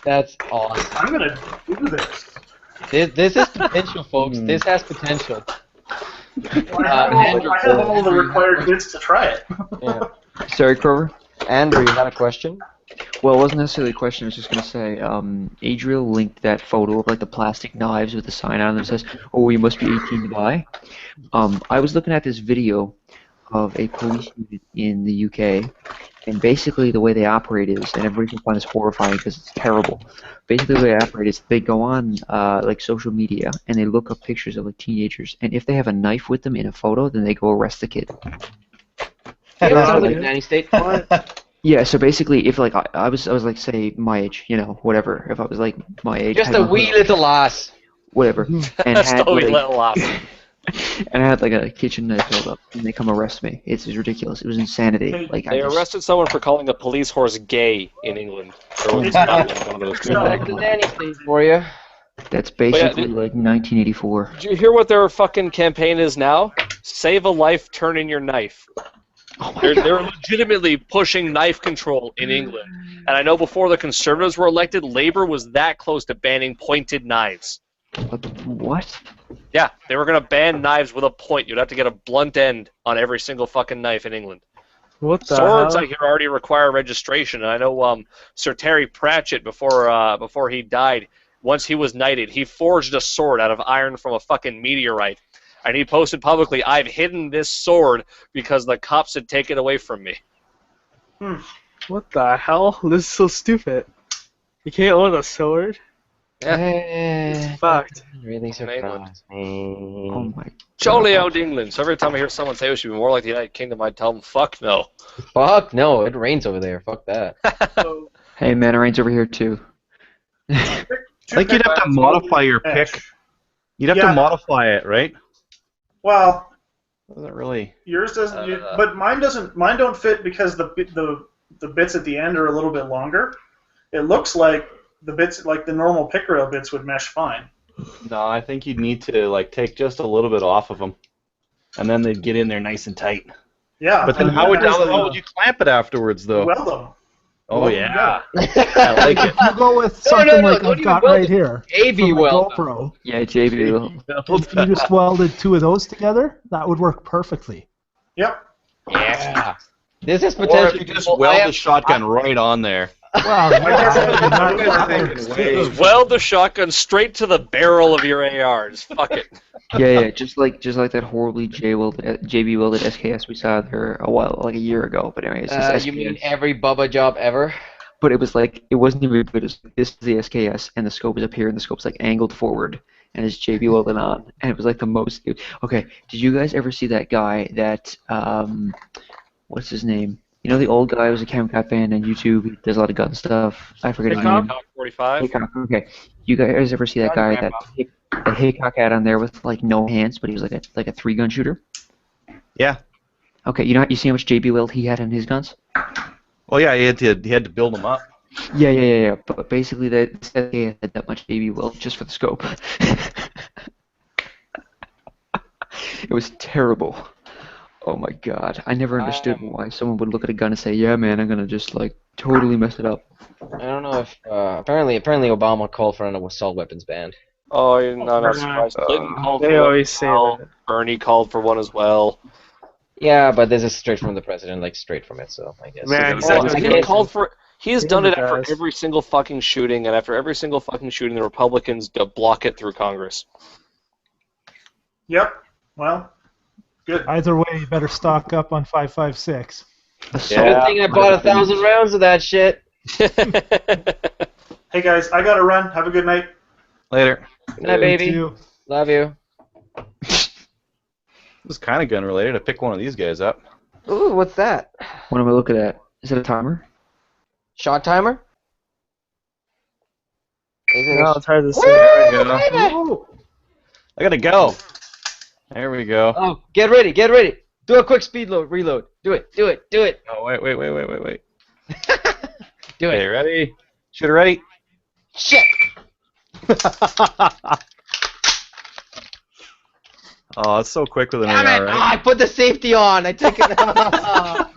that's awesome. I'm gonna do this. This is potential, folks. This has potential. I have all the required bits to try it. Yeah. Sorry, Crover. Andrew, you had a question? Well, it wasn't necessarily a question. I was just going to say, Adriel linked that photo of like the plastic knives with the sign on them that says, "Oh, you must be 18 to buy." I was looking at this video of a police unit in the UK, and basically the way they operate is, and everybody can find this horrifying because it's terrible. Basically, the way they operate is they go on like social media and they look up pictures of like teenagers, and if they have a knife with them in a photo, then they go arrest the kid. Yeah, that sounds like a nanny state. Yeah, so basically, if like I was like say my age, you know, whatever. If I was like my age, Just had a my- wee little lass. whatever, and That's had totally like, let laugh. and I had like a kitchen knife held up, and they come arrest me. It's ridiculous. It was insanity. Like They I just, arrested someone for calling a police horse gay in England. Or was Scotland, one of those two. That's the nanny state for you. that's basically did- like 1984. Did you hear what their fucking campaign is now? Save a life, turn in your knife. Oh my They're god. legitimately pushing knife control in England. And I know before the Conservatives were elected, Labour was that close to banning pointed knives. What? Yeah, they were going to ban knives with a point. You'd have to get a blunt end on every single fucking knife in England. What the Swords, hell? I hear, already require registration. And I know Sir Terry Pratchett, before he died, once he was knighted, he forged a sword out of iron from a fucking meteorite. And he posted publicly, "I've hidden this sword because the cops had taken it away from me." What the hell? This is so stupid. You can't own a sword? Fucked. Really In England. surprised me. Oh my. Jolly old England. So every time I hear someone say we should be more like the United Kingdom, I tell them, fuck no. Fuck no, it rains over there. Fuck that. Hey man, it rains over here too. I think you'd have to modify your pick. You'd have to modify it, right? Well, Doesn't really. yours doesn't, but mine doesn't. Mine don't fit because the bits at the end are a little bit longer. It looks like the bits, like the normal pick rail bits, would mesh fine. No, I think you'd need to like take just a little bit off of them, and then they'd get in there nice and tight. Yeah. But then and how would then you clamp it afterwards, though? weld them? Oh Well, yeah, I like it. You go with No, something no, like don't I've even got weld right it. here. AB from my weld. GoPro. Yeah, JB will. If you just welded two of those together, that would work perfectly. Yep. Yeah. This is Or potential. if you just weld the shotgun right on there. Well, Just weld the shotgun straight to the barrel of your AR. Just fuck it. Yeah, just like that horribly JB welded SKS we saw there like a year ago. But anyway, it's just You SKS. mean every Bubba job ever? But it was like it wasn't even good. This is the SKS, and the scope is up here, and the scope's like angled forward, and it's JB welded on, and it was like the most. Okay, did you guys ever see that guy that what's his name? You know the old guy who was a Camcat fan on YouTube. He does a lot of gun stuff. I forget his name. Cock 45. Hickok. Okay, you guys ever see that guy that Hickok had on there with like no hands, but he was like a 3-gun shooter? Yeah. Okay, you see how much JB weld he had in his guns? Oh yeah, he had to build them up. Yeah. But basically, that guy had that much JB weld just for the scope. It was terrible. Oh my god, I never understood why someone would look at a gun and say, "Yeah, man, I'm gonna just like totally mess it up." I don't know if apparently Obama called for an assault weapons ban. Oh, you're not surprised. Clinton called They for one always as say well. that. Bernie called for one as well. Yeah, but this is straight from the president, like straight from it. So I guess. Man, It's- Well, it's- He it's- called for. He has done it after guys. every single fucking shooting, and after every single fucking shooting, the Republicans block it through Congress. Yep. Well, good. Either way, you better stock up on 5.56. Good thing I bought 1,000 rounds of that shit. Hey guys, I gotta run. Have a good night. Later. Good night, baby. You too. Love you. This is kind of gun related. I pick one of these guys up. Ooh, what's that? What am I looking at? Is it a timer? Shot timer? Is it No, a it's hard to Woo! say. There we go. Woo! I gotta go. There we go. Oh, get ready, get ready. Do a quick speed reload. Do it, do it, do it. Oh, wait. Do Okay, it. ready? Shoot ready? Shit. Oh, it's so quick with an Damn AR, it. right? Oh, I put the safety on. I took it out.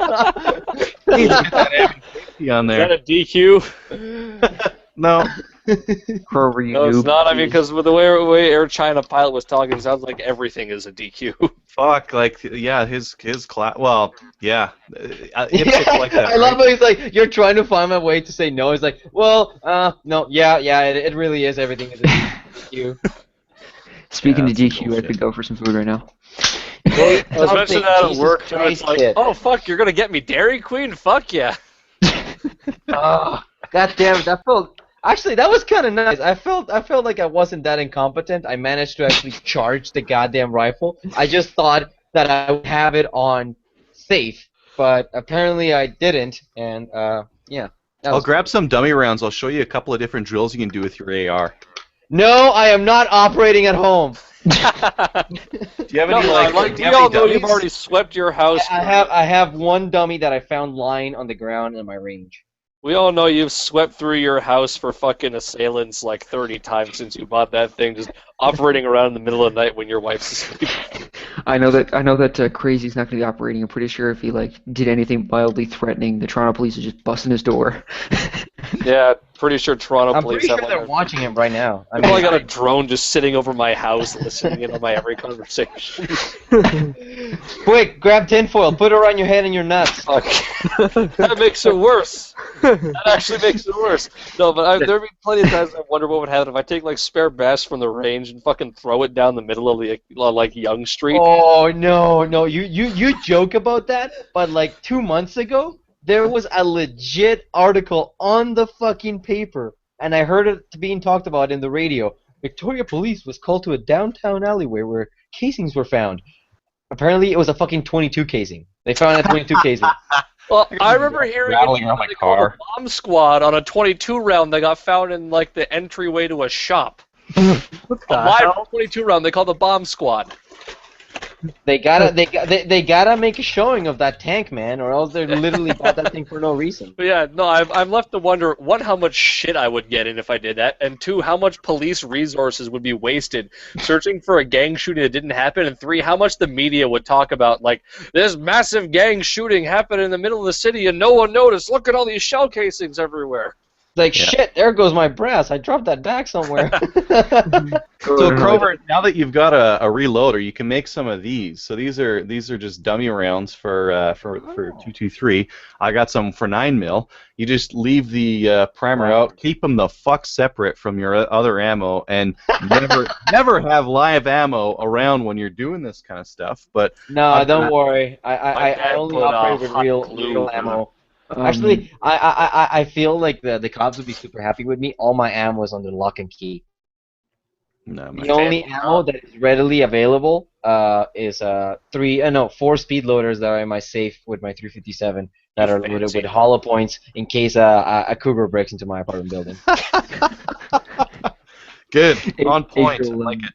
On Is there. that a DQ? No. Kroger, you No, it's noob. not. I mean, because with the way Air China pilot was talking, it sounds like everything is a DQ. Fuck, like, yeah, his class. Well, yeah. It's like that. I love right? how he's like, you're trying to find a way to say no. He's like, well, no, yeah, it really is everything. Is a DQ. Speaking Yeah, of that's DQ, I bullshit. could go for some food right now. Hey, I was mentioning that at Jesus work, too. It's Christ, like, kid. oh, fuck, you're going to get me Dairy Queen? Fuck yeah. God damn it! That felt actually that was kind of nice. I felt like I wasn't that incompetent. I managed to actually charge the goddamn rifle. I just thought that I would have it on safe, but apparently I didn't. And yeah. I'll grab some dummy rounds. I'll show you a couple of different drills you can do with your AR. No, I am not operating at home. Do you have any, like, do we you have all any know you've dummies? already swept your house. I have one dummy that I found lying on the ground in my range. We all know you've swept through your house for fucking assailants like 30 times since you bought that thing, just operating around in the middle of the night when your wife's asleep. I know that Crazy's not going to be operating. I'm pretty sure if he did anything mildly threatening, the Toronto police would just bust in his door. Yeah, pretty sure Toronto I'm police pretty sure have they're watching him right now. I've probably got a drone just sitting over my house listening in on my every conversation. Quick, grab tinfoil, put it around your head and your nuts. Fuck. That makes it worse. That actually makes it worse. No, but there have been plenty of times I wonder what would happen if I take like spare bass from the range and fucking throw it down the middle of the like Young Street. Oh no, you joke about that, but like 2 months ago, there was a legit article on the fucking paper, and I heard it being talked about in the radio. Victoria Police was called to a downtown alleyway where casings were found. Apparently, it was a fucking 22 casing. They found a 22 casing. Well, I remember hearing rattling around my they called car. a bomb squad on a 22 round that got found in like the entryway to a shop. What A the live hell? 22 round they called the bomb squad. They gotta make a showing of that tank, man, or else they literally bought that thing for no reason. But yeah, no, I'm left to wonder, one, how much shit I would get in if I did that, and two, how much police resources would be wasted searching for a gang shooting that didn't happen, and three, how much the media would talk about, like, this massive gang shooting happened in the middle of the city and no one noticed. Look at all these shell casings everywhere. Like, Yeah. shit, there goes my brass. I dropped that back somewhere. So Crover, now that you've got a reloader, you can make some of these. So these are just dummy rounds for 223. I got some for 9mm. You just leave the primer out, keep them the fuck separate from your other ammo, and never have live ammo around when you're doing this kind of stuff. But No, don't worry. My I dad only put, operate with hot real glue. ammo. Actually, I feel like the cops would be super happy with me. All my ammo is under lock and key. no, The only ammo that is readily available is 4 speed loaders that are in my safe with my 357 that are loaded Fancy. with hollow points in case a cougar breaks into my apartment building. good, on point. I Adriel, like it.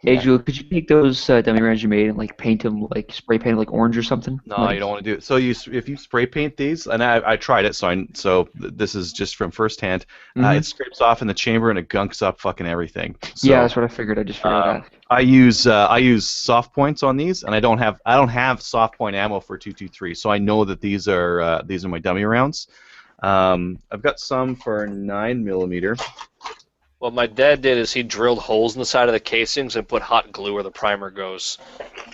Adriel, could you take those dummy rounds you made and paint them spray paint like orange or something? No, you don't want to do it. So if you spray paint these, and I tried it, so this is just from firsthand. Mhm. It scrapes off in the chamber and it gunks up fucking everything. So, Yeah, that's what I figured. I just figured that. I use soft points on these, and I don't have soft point ammo for 223. So I know that these are my dummy rounds. I've got some for 9mm. What my dad did is he drilled holes in the side of the casings and put hot glue where the primer goes.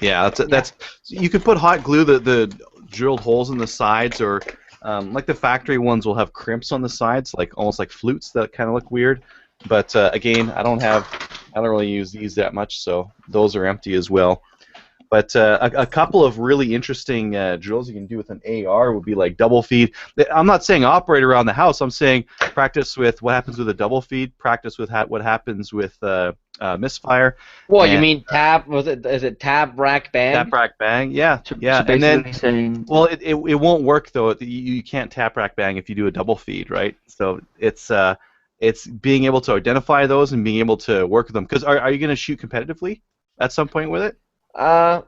Yeah, that's you could put hot glue the drilled holes in the sides, or like the factory ones will have crimps on the sides, like almost like flutes that kind of look weird. But again, I don't really use these that much, so those are empty as well. But a couple of really interesting drills you can do with an AR would be like double feed. I'm not saying operate around the house. I'm saying practice with what happens with a double feed. Practice with what happens with misfire. Well, you mean tap? Is it tap, rack, bang? Tap, rack, bang. Yeah, yeah. So And then, basically saying, well, it won't work though. You can't tap, rack, bang if you do a double feed, right? So it's being able to identify those and being able to work with them. Because are you going to shoot competitively at some point with it?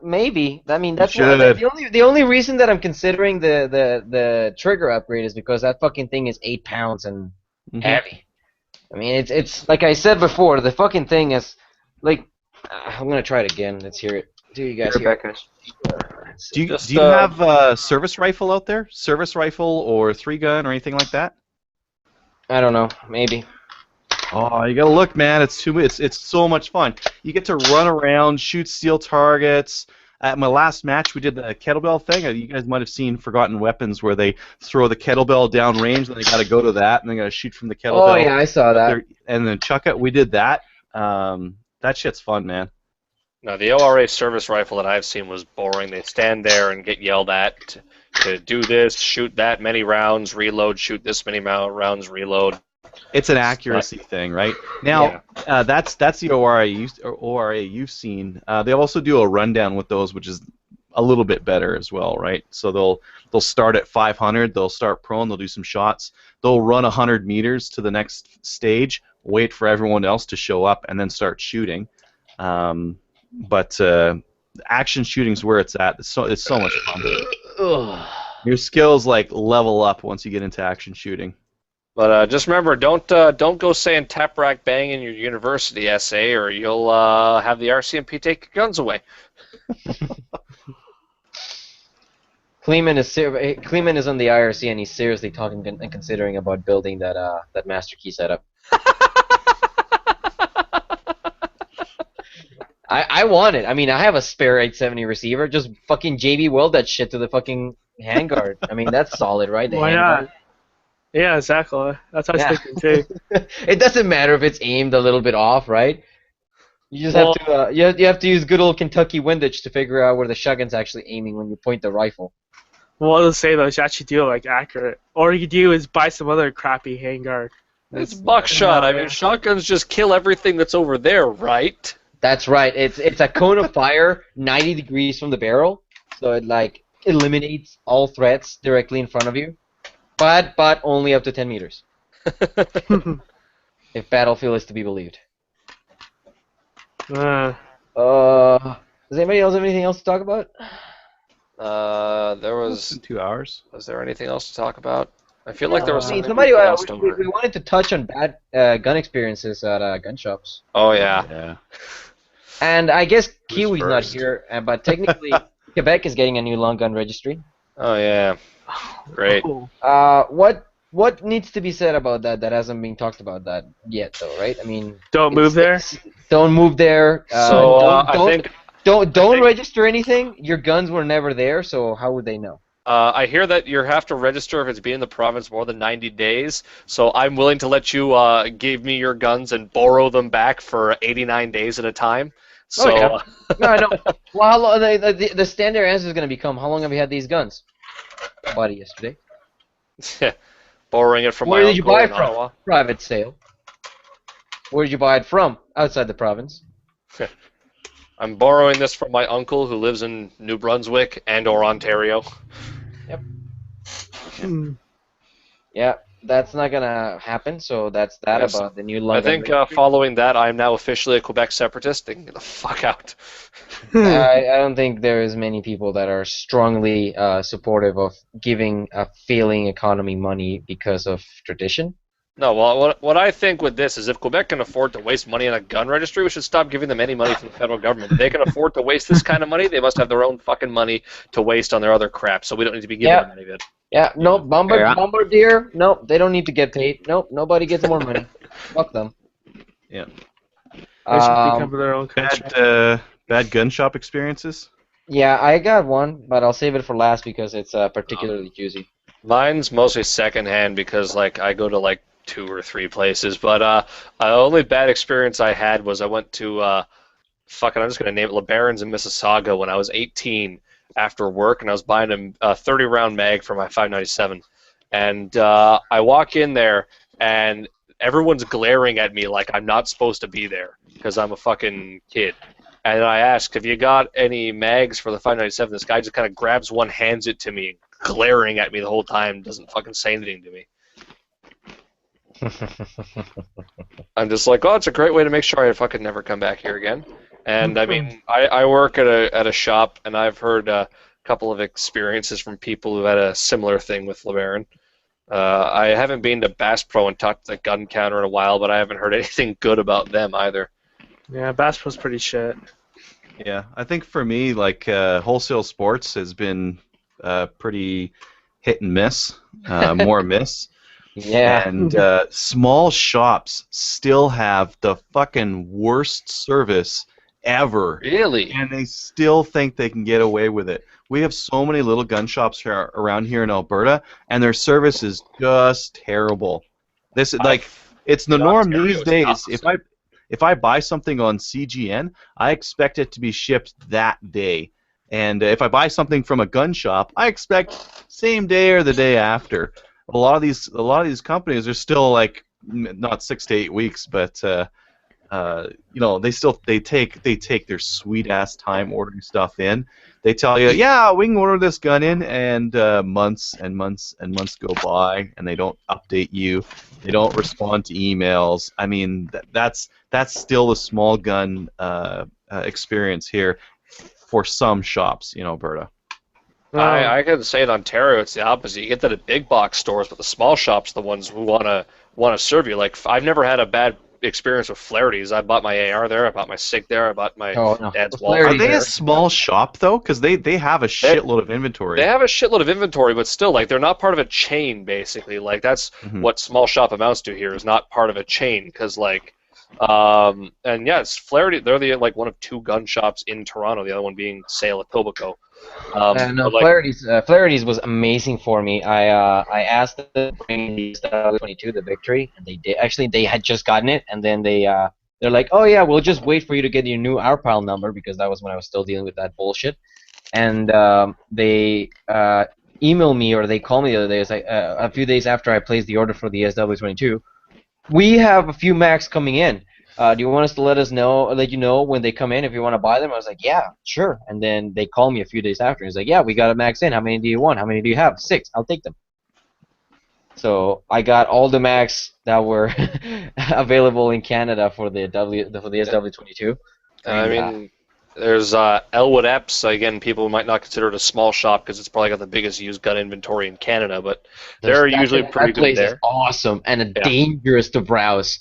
Maybe. I mean, that's should. the only reason that I'm considering the trigger upgrade is because that fucking thing is 8 pounds and heavy. I mean, it's like I said before, the fucking thing is like. I'm gonna try it again. Let's hear it. Do you guys hear it? Do you have a service rifle out there? Service rifle or 3-gun or anything like that? I don't know. Maybe. Oh, you gotta look, man. It's so much fun. You get to run around, shoot steel targets. At my last match, we did the kettlebell thing. You guys might have seen Forgotten Weapons, where they throw the kettlebell down range, and they gotta go to that, and they gotta shoot from the kettlebell. Oh yeah, I saw that. And then chuck it. We did that. That shit's fun, man. No, the ORA service rifle that I've seen was boring. They stand there and get yelled at to do this, shoot that many rounds, reload, shoot this many rounds, reload. It's an accuracy thing, right? Now, that's the ORA you've seen. They also do a rundown with those, which is a little bit better as well, right? So they'll start at 500, they'll start prone, they'll do some shots, they'll run 100 meters to the next stage, wait for everyone else to show up, and then start shooting. But action shooting's where it's at. It's so much fun. Your skills like level up once you get into action shooting. But just remember, don't go saying tap rack bang in your university essay, or you'll have the RCMP take your guns away. Kleeman is on the IRC, and he's seriously talking and considering about building that master key setup. I want it. I mean, I have a spare 870 receiver. Just fucking JB weld that shit to the fucking handguard. I mean, that's solid, right? Why not? Yeah, exactly. That's what I was thinking too. It doesn't matter if it's aimed a little bit off, right? You just have to you have to use good old Kentucky windage to figure out where the shotgun's actually aiming when you point the rifle. Well, I'll say though, you actually do it like accurate. All you do is buy some other crappy handguard. It's buckshot. I mean, shotguns just kill everything that's over there, right? That's right. It's a cone of fire 90 degrees from the barrel, so it like eliminates all threats directly in front of you, but only up to 10 meters. If Battlefield is to be believed. Does anybody else have anything else to talk about? There was 2 hours. Was there anything else to talk about? I feel like there was something somebody. we glossed over. We wanted to touch on bad gun experiences at gun shops. Oh yeah. Yeah. And I guess Kiwi's not here, but technically Quebec is getting a new long gun registry. Oh yeah. Great. What needs to be said about that hasn't been talked about that yet, though, right? I mean, don't move there. Don't move there. I think don't register anything. Your guns were never there, so how would they know? I hear that you have to register if it's been in the province more than 90 days, so I'm willing to let you give me your guns and borrow them back for 89 days at a time. So, okay. No. Well, how long, the standard answer is going to become, how long have you had these guns? I bought it yesterday. Borrowing it from Where my did you uncle buy in it from? Ottawa. Private sale. Where did you buy it from? Outside the province. I'm borrowing this from my uncle who lives in New Brunswick and/or Ontario. Yep. Yeah, that's not gonna happen. So that's that Yes. about the new long I think gun following that, I'm now officially a Quebec separatist. They can get the fuck out. I don't think there is many people that are strongly supportive of giving a failing economy money because of tradition. No, well, what I think with this is if Quebec can afford to waste money on a gun registry, we should stop giving them any money from the federal government. If they can afford to waste this kind of money, they must have their own fucking money to waste on their other crap, so we don't need to be giving them any of it. Yeah, no, Bombardier, no, they don't need to get paid. Nope, nobody gets more money. Fuck them. Yeah. They should become their own country. Bad gun shop experiences? Yeah, I got one, but I'll save it for last because it's particularly juicy. Mine's mostly secondhand because like I go to like 2 or 3 places, but the only bad experience I had was I went to fucking, I'm just gonna name it, LeBaron's in Mississauga when I was 18 after work, and I was buying a 30-round mag for my 5.97, and I walk in there, and everyone's glaring at me like I'm not supposed to be there because I'm a fucking kid. And I asked, have you got any mags for the 5.97? This guy just kind of grabs one, hands it to me, glaring at me the whole time, doesn't fucking say anything to me. I'm just like, oh, it's a great way to make sure I fucking never come back here again. And I mean, I work at a shop, and I've heard a couple of experiences from people who had a similar thing with LeBaron. I haven't been to Bass Pro and talked to the gun counter in a while, but I haven't heard anything good about them either. Yeah, Bass Pro's pretty shit. Yeah, I think for me, like wholesale sports has been pretty hit and miss, more miss. Yeah. And small shops still have the fucking worst service ever. Really? And they still think they can get away with it. We have so many little gun shops here, around here in Alberta, and their service is just terrible. This like it's the norm these days. If I buy something on CGN, I expect it to be shipped that day. And if I buy something from a gun shop, I expect same day or the day after. A lot of these companies are still like not 6 to 8 weeks, but you know, they take their sweet ass time ordering stuff in. They tell you, yeah, we can order this gun in, and months and months and months go by, and they don't update you. They don't respond to emails. I mean, that's still the small gun experience here for some shops in Alberta. I can say in Ontario it's the opposite. You get that at big box stores, but the small shops are the ones who wanna serve you. Like I've never had a bad experience with Flaherty's. I bought my AR there. I bought my SIG there. I bought my dad's wall. Are they a small shop though? Because they have a shitload of inventory. They have a shitload of inventory, but still, like they're not part of a chain. Basically, like that's what small shop amounts to here. Is not part of a chain because like. And yes, Flaherty. They're the like one of 2 gun shops in Toronto. The other one being Sale at Etobicoke. No, Flaherty's was amazing for me. I asked them to bring the 22, the Victory, and they did. Actually, they had just gotten it, and then they're like, oh yeah, we'll just wait for you to get your new R-Pile number, because that was when I was still dealing with that bullshit. And they email me, or they call me the other day. It's like a few days after I placed the order for the SW22. We have a few Macs coming in. Do you want us to let you know when they come in if you want to buy them? I was like, yeah, sure. And then they call me a few days after. He's like, yeah, we got a Macs in. How many do you want? How many do you have? 6. I'll take them. So I got all the Macs that were available in Canada for the SW22. I mean, there's Elwood Epps. Again, people might not consider it a small shop because it's probably got the biggest used gun inventory in Canada, but they're usually pretty good there. That place is awesome and dangerous to browse.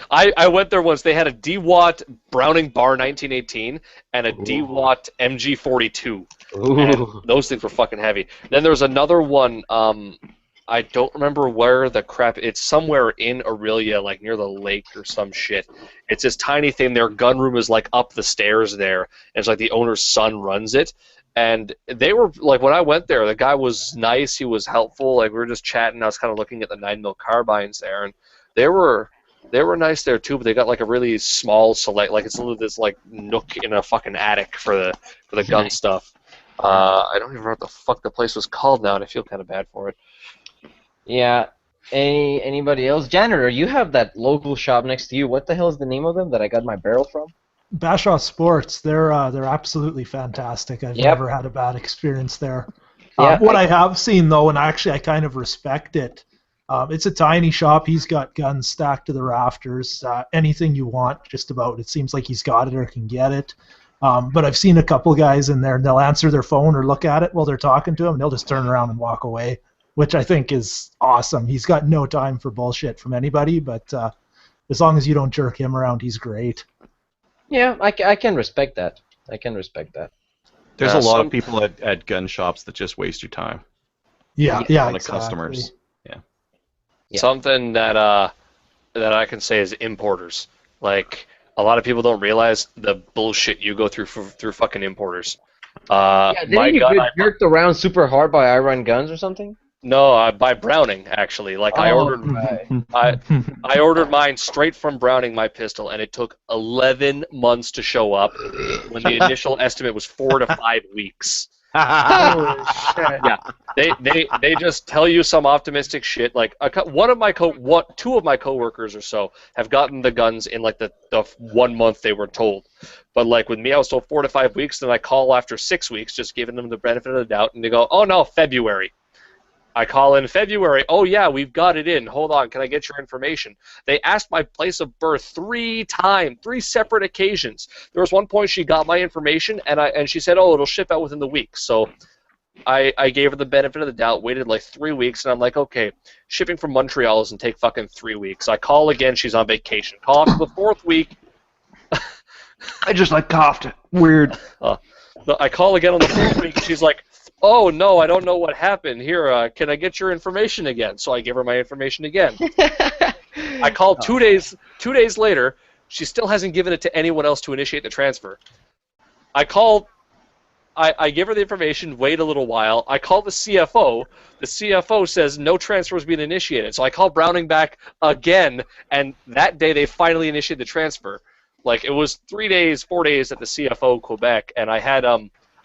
I went there once. They had a DeWatt Browning Bar 1918 and a DeWatt MG42. And those things were fucking heavy. Then there was another one. I don't remember where the crap. It's somewhere in Aurelia, like near the lake or some shit. It's this tiny thing. Their gun room is like up the stairs there. And it's like the owner's son runs it. And they were like, when I went there, the guy was nice. He was helpful. Like we were just chatting. I was kind of looking at the 9mm carbines there, and they were nice there too. But they got like a really small select. Like it's a little this like nook in a fucking attic for the gun stuff. I don't even remember what the fuck the place was called now, and I feel kind of bad for it. Yeah. Anybody else? Janitor, you have that local shop next to you. What the hell is the name of them that I got my barrel from? Bashaw Sports. They're absolutely fantastic. I've never had a bad experience there. What I have seen though, and actually I kind of respect it. It's a tiny shop. He's got guns stacked to the rafters. Anything you want, just about. It seems like he's got it or can get it. But I've seen a couple guys in there, and they'll answer their phone or look at it while they're talking to him, and they'll just turn around and walk away, which I think is awesome. He's got no time for bullshit from anybody, but as long as you don't jerk him around, he's great. Yeah, I can respect that. There's a lot of people at gun shops that just waste your time. Yeah, exactly. Customers. Yeah. Something that I can say is importers. Like a lot of people don't realize the bullshit you go through fucking importers. Didn't you get jerked around super hard by I Run Guns or something? No, by Browning actually. Like I ordered, I ordered mine straight from Browning, my pistol, and it took 11 months to show up when the initial estimate was 4 to 5 weeks. Holy shit. Yeah, they just tell you some optimistic shit. Like two of my coworkers or so have gotten the guns in like the 1 month they were told. But like with me, I was told 4 to 5 weeks. Then I call after 6 weeks, just giving them the benefit of the doubt, and they go, "Oh no, February." I call in February. Oh yeah, we've got it in. Hold on, can I get your information? They asked my place of birth 3 times, 3 separate occasions. There was one point she got my information and she said, "Oh, it'll ship out within the week." So I gave her the benefit of the doubt, waited like 3 weeks, and I'm like, okay, shipping from Montreal doesn't take fucking 3 weeks. I call again, she's on vacation. Call after the 4th week. I just like coughed. Weird. I call again on the 4th week, and she's like, "Oh no, I don't know what happened. Here, can I get your information again?" So I give her my information again. I called 2 days. 2 days later, she still hasn't given it to anyone else to initiate the transfer. I give her the information. Wait a little while. I call the CFO. The CFO says no transfer has been initiated. So I call Browning back again, and that day they finally initiated the transfer. Like it was 3 days, 4 days at the CFO Quebec, and I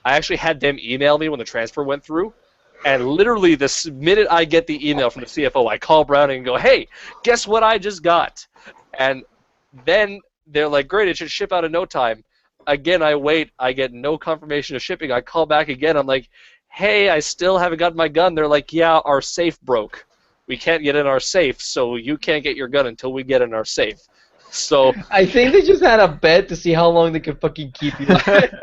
actually had them email me when the transfer went through, and literally the minute I get the email from the CFO, I call Browning and go, "Hey, guess what I just got?" And then they're like, "Great, it should ship out in no time." Again, I wait, I get no confirmation of shipping. I call back again, I'm like, "Hey, I still haven't got my gun." They're like, "Yeah, our safe broke. We can't get in our safe, so you can't get your gun until we get in our safe." So I think they just had a bet to see how long they could fucking keep you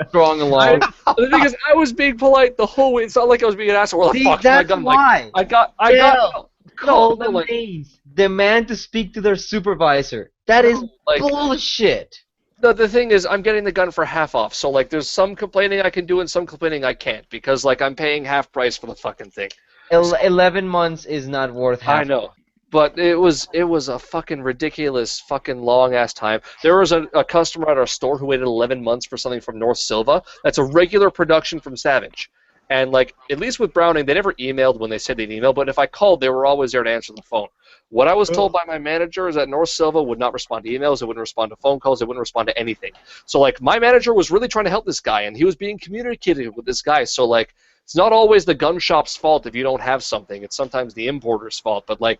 strong along. the thing is, I was being polite the whole way. It's not like I was being an asshole. Well, the See, fuck's my that's gun? why. Like, I Bill, got Call no, the like, names. Demand to speak to their supervisor. That is like, bullshit. the thing is, I'm getting the gun for half off. So like, there's some complaining I can do and some complaining I can't because like I'm paying half price for the fucking thing. 11 months is not worth half. I know. But it was a fucking ridiculous fucking long ass time. There was a customer at our store who waited 11 months for something from North Silva. That's a regular production from Savage. And like at least with Browning, they never emailed when they said they'd email, but if I called, they were always there to answer the phone. What I was told by my manager is that North Silva would not respond to emails, it wouldn't respond to phone calls, it wouldn't respond to anything. So like my manager was really trying to help this guy and he was being communicative with this guy. So like it's not always the gun shop's fault if you don't have something. It's sometimes the importer's fault. But like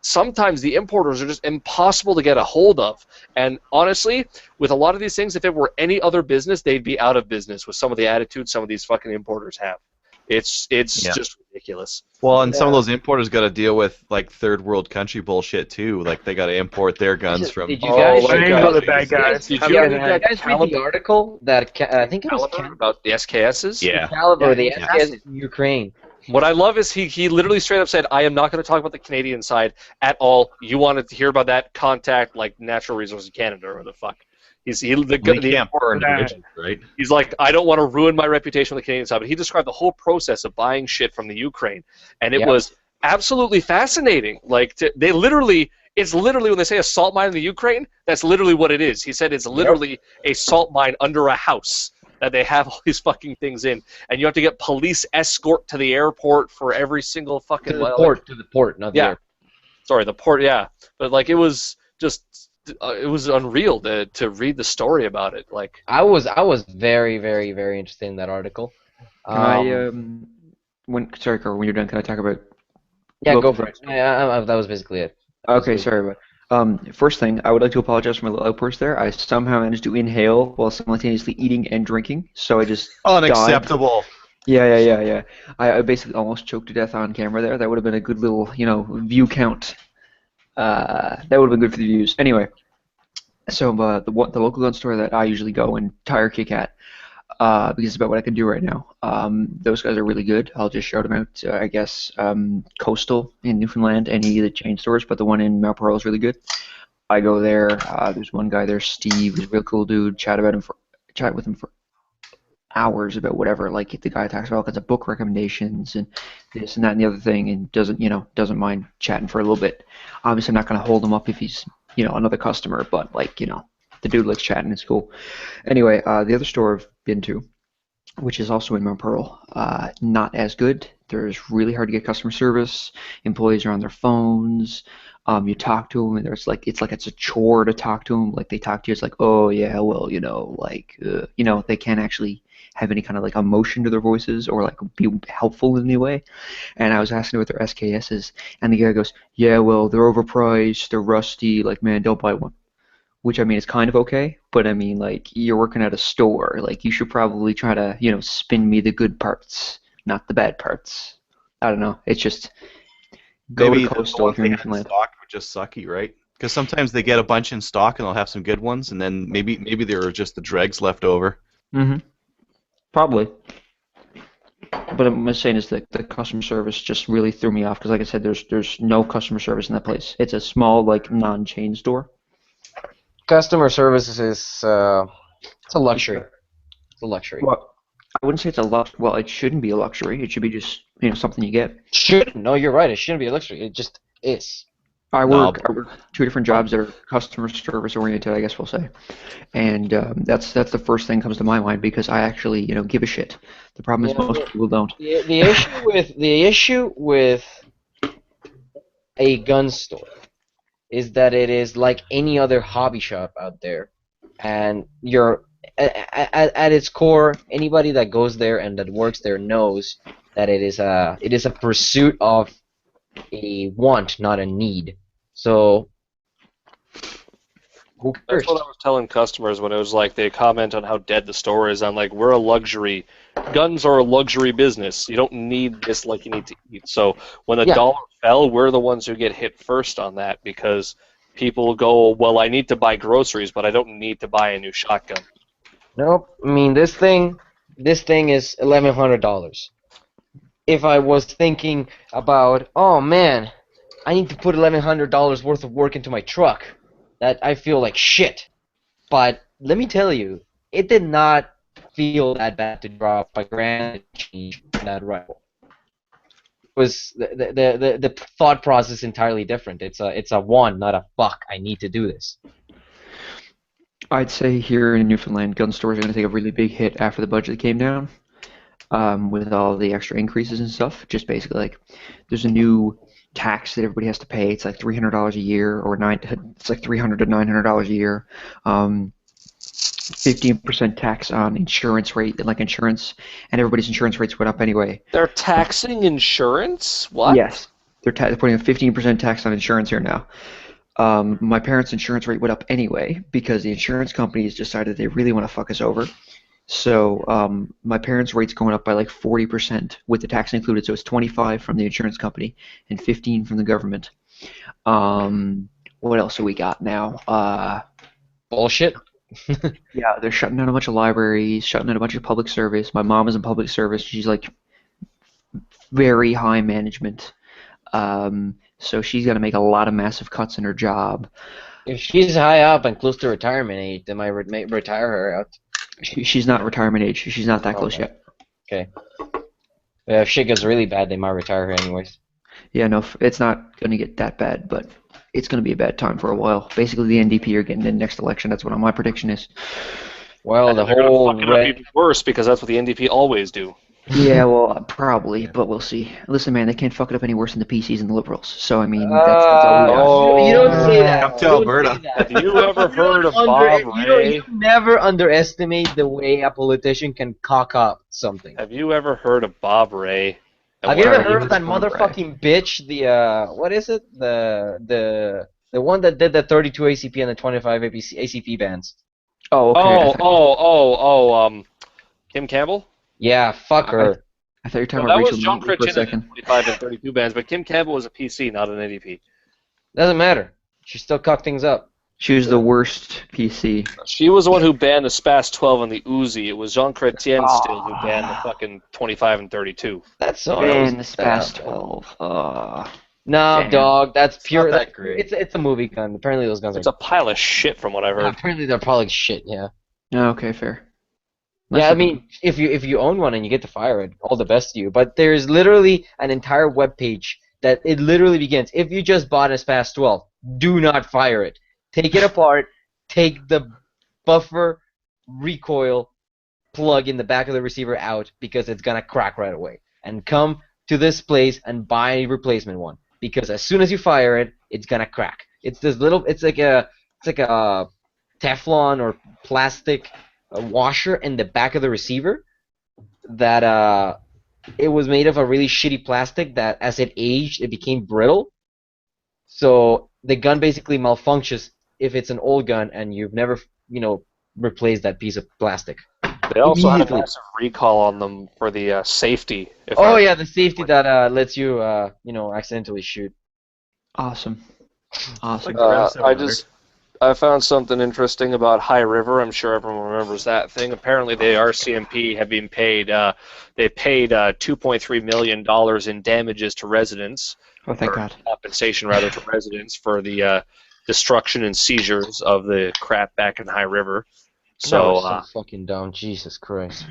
sometimes the importers are just impossible to get a hold of. And honestly, with a lot of these things, if it were any other business, they'd be out of business with some of the attitudes some of these fucking importers have. It's just ridiculous. Well, and some of those importers got to deal with like third world country bullshit too. Like they got to import their guns from. Did you guys, my I God. know the bad guys. Did I'm you getting read it. that did you guys read the article that I think it was Caliber about the SKSs? Yeah. Caliber, the Yeah. SKS in Ukraine. What I love is he literally straight up said, "I am not going to talk about the Canadian side at all. You wanted to hear about that? Contact like Natural Resources Canada or the fuck." We can't burn divisions, right? He's like, "I don't want to ruin my reputation on the Canadian side," but he described the whole process of buying shit from the Ukraine, and it was absolutely fascinating. Like it's literally when they say a salt mine in the Ukraine, that's literally what it is. He said it's literally a salt mine under a house that they have all these fucking things in, and you have to get police escort to the airport for every single fucking To the port, not the airport. Sorry, the port, yeah. But like it was just it was unreal to read the story about it. Like I was very, very, very interested in that article. Can sorry, Carl, when you're done, can I talk about? Yeah, local go for it. guns? That was basically it. Okay, sorry, but first thing, I would like to apologize for my little outburst there. I somehow managed to inhale while simultaneously eating and drinking, so I just Unacceptable. Yeah. I basically almost choked to death on camera there. That would have been a good little, view count. That would have been good for the views. Anyway, so the local gun store that I usually go and tire kick at, because it's about what I can do right now. Those guys are really good. I'll just shout them out. I guess Coastal in Newfoundland, any of the chain stores, but the one in Mount Pearl is really good. I go there. There's one guy there, Steve, who's a real cool dude. Chat with him for hours about whatever. Like the guy talks about all kinds of book recommendations and this and that and the other thing, and doesn't mind chatting for a little bit. Obviously, I'm not going to hold him up if he's another customer, but the dude likes chatting. It's cool. Anyway, the other store I've been to, which is also in Mount Pearl, not as good. There's really hard to get customer service. Employees are on their phones. You talk to them, and it's a chore to talk to them. Like they talk to you, it's like, oh yeah, well, they can't actually have any kind of like emotion to their voices or like be helpful in any way. And I was asking what their SKS is, and the guy goes, yeah, well, they're overpriced, they're rusty. Like, man, don't buy one. Which I mean is kind of okay, but I mean like you're working at a store, like you should probably try to spin me the good parts, not the bad parts. I don't know. It's just go Maybe to the Coastal ones if you're they in have in Newfoundland. stock are just sucky, right? Because sometimes they get a bunch in stock and they'll have some good ones, and then maybe there are just the dregs left over. Mm-hmm. Probably. But I'm saying is that the customer service just really threw me off because, like I said, there's no customer service in that place. It's a small like non-chain store. Customer service is it's a luxury. It's a luxury. Well, I wouldn't say it's a well, it shouldn't be a luxury. It should be just something you get. Shouldn't. No, you're right. It shouldn't be a luxury. It just is. I No, work two different jobs that are customer service oriented, I guess we'll say, and that's the first thing that comes to my mind because I actually give a shit. The problem is most people don't. The issue with a gun store is that it is like any other hobby shop out there, and you're at its core, anybody that goes there and that works there knows that it is a pursuit of a want, not a need. So who cares? That's what I was telling customers when it was like they comment on how dead the store is. I'm like, we're a luxury. Guns are a luxury business. You don't need this like you need to eat. So when the dollar fell, we're the ones who get hit first on that because people go, well, I need to buy groceries, but I don't need to buy a new shotgun. Nope. I mean, this thing is $1,100. If I was thinking about, oh man, I need to put $1,100 worth of work into my truck, that I feel like shit. But let me tell you, it did not feel that bad to drop a grand change on that rifle. It was the thought process entirely different. It's a want, not a fuck. I need to do this. I'd say here in Newfoundland, gun stores are going to take a really big hit after the budget came down, with all the extra increases and stuff. Just basically like there's a new tax that everybody has to pay. It's like $300 a year, or it's like $300 to $900 a year. 15% tax on insurance rate, like insurance, and everybody's insurance rates went up anyway. They're taxing insurance? What? Yes, they're putting a 15% tax on insurance here now. My parents' insurance rate went up anyway because the insurance companies decided they really want to fuck us over. So my parents' rate's going up by like 40% with the tax included. So it's 25 from the insurance company and 15 from the government. What else do we got now? Bullshit. Yeah, they're shutting down a bunch of libraries, shutting down a bunch of public service. My mom is in public service. She's like very high management. So she's got to make a lot of massive cuts in her job. If she's high up and close to retirement age, they might retire her out. She's not retirement age. She's not that close yet. Okay. Yeah, if shit gets really bad, they might retire her anyways. Yeah, no, it's not going to get that bad, but it's going to be a bad time for a while. Basically, the NDP are getting in next election. That's what my prediction is. Well, the they're whole gonna fuck it up even worse because that's what the NDP always do. Yeah, well, probably, but we'll see. Listen, man, they can't fuck it up any worse than the PCs and the Liberals. So, I mean, that's all we got. You don't say that. Up to Alberta. Have you ever heard of Bob Ray? You never underestimate the way a politician can cock up something. Have you ever heard of Bob Ray? Have you ever heard of that motherfucking bitch? The what is it? The one that did the 32 ACP and the 25 ACP bands. Oh, okay. Kim Campbell? Yeah, fuck her. I thought you were talking No, about that Rachel was John Notley for a Chrétien in second. the 25 and 32 bands, but Kim Campbell was a PC, not an ADP. Doesn't matter. She still cocked things up. She was the worst PC. She was the one who banned the SPAS 12 and the Uzi. It was Jean Chrétien still who banned the fucking 25 and 32. That's so. And the SPAS 12. No, Damn. dog. That's pure. not that great. It's a movie gun. Apparently those guns It's are. a pile of shit from what I've heard. Apparently they're probably shit. Yeah. Okay, fair. Yeah, I mean, if you own one and you get to fire it, all the best to you. But there's literally an entire web page that it literally begins. If you just bought a SPAS 12, do not fire it. Take it apart. Take the buffer recoil plug in the back of the receiver out because it's gonna crack right away. And come to this place and buy a replacement one, because as soon as you fire it, it's gonna crack. It's this little, it's like a Teflon or plastic washer in the back of the receiver that it was made of a really shitty plastic that as it aged, it became brittle. So the gun basically malfunctions if it's an old gun and you've never, replaced that piece of plastic. They also had a Immediately. massive recall on them for the safety. Oh yeah, the safety that lets you, accidentally shoot. Awesome. Awesome. I found something interesting about High River. I'm sure everyone remembers that thing. Apparently, the RCMP have been paid. They paid $2.3 million in damages to residents. Oh, thank God. Compensation, rather, to residents for the destruction and seizures of the crap back in High River. So fucking dumb. Jesus Christ.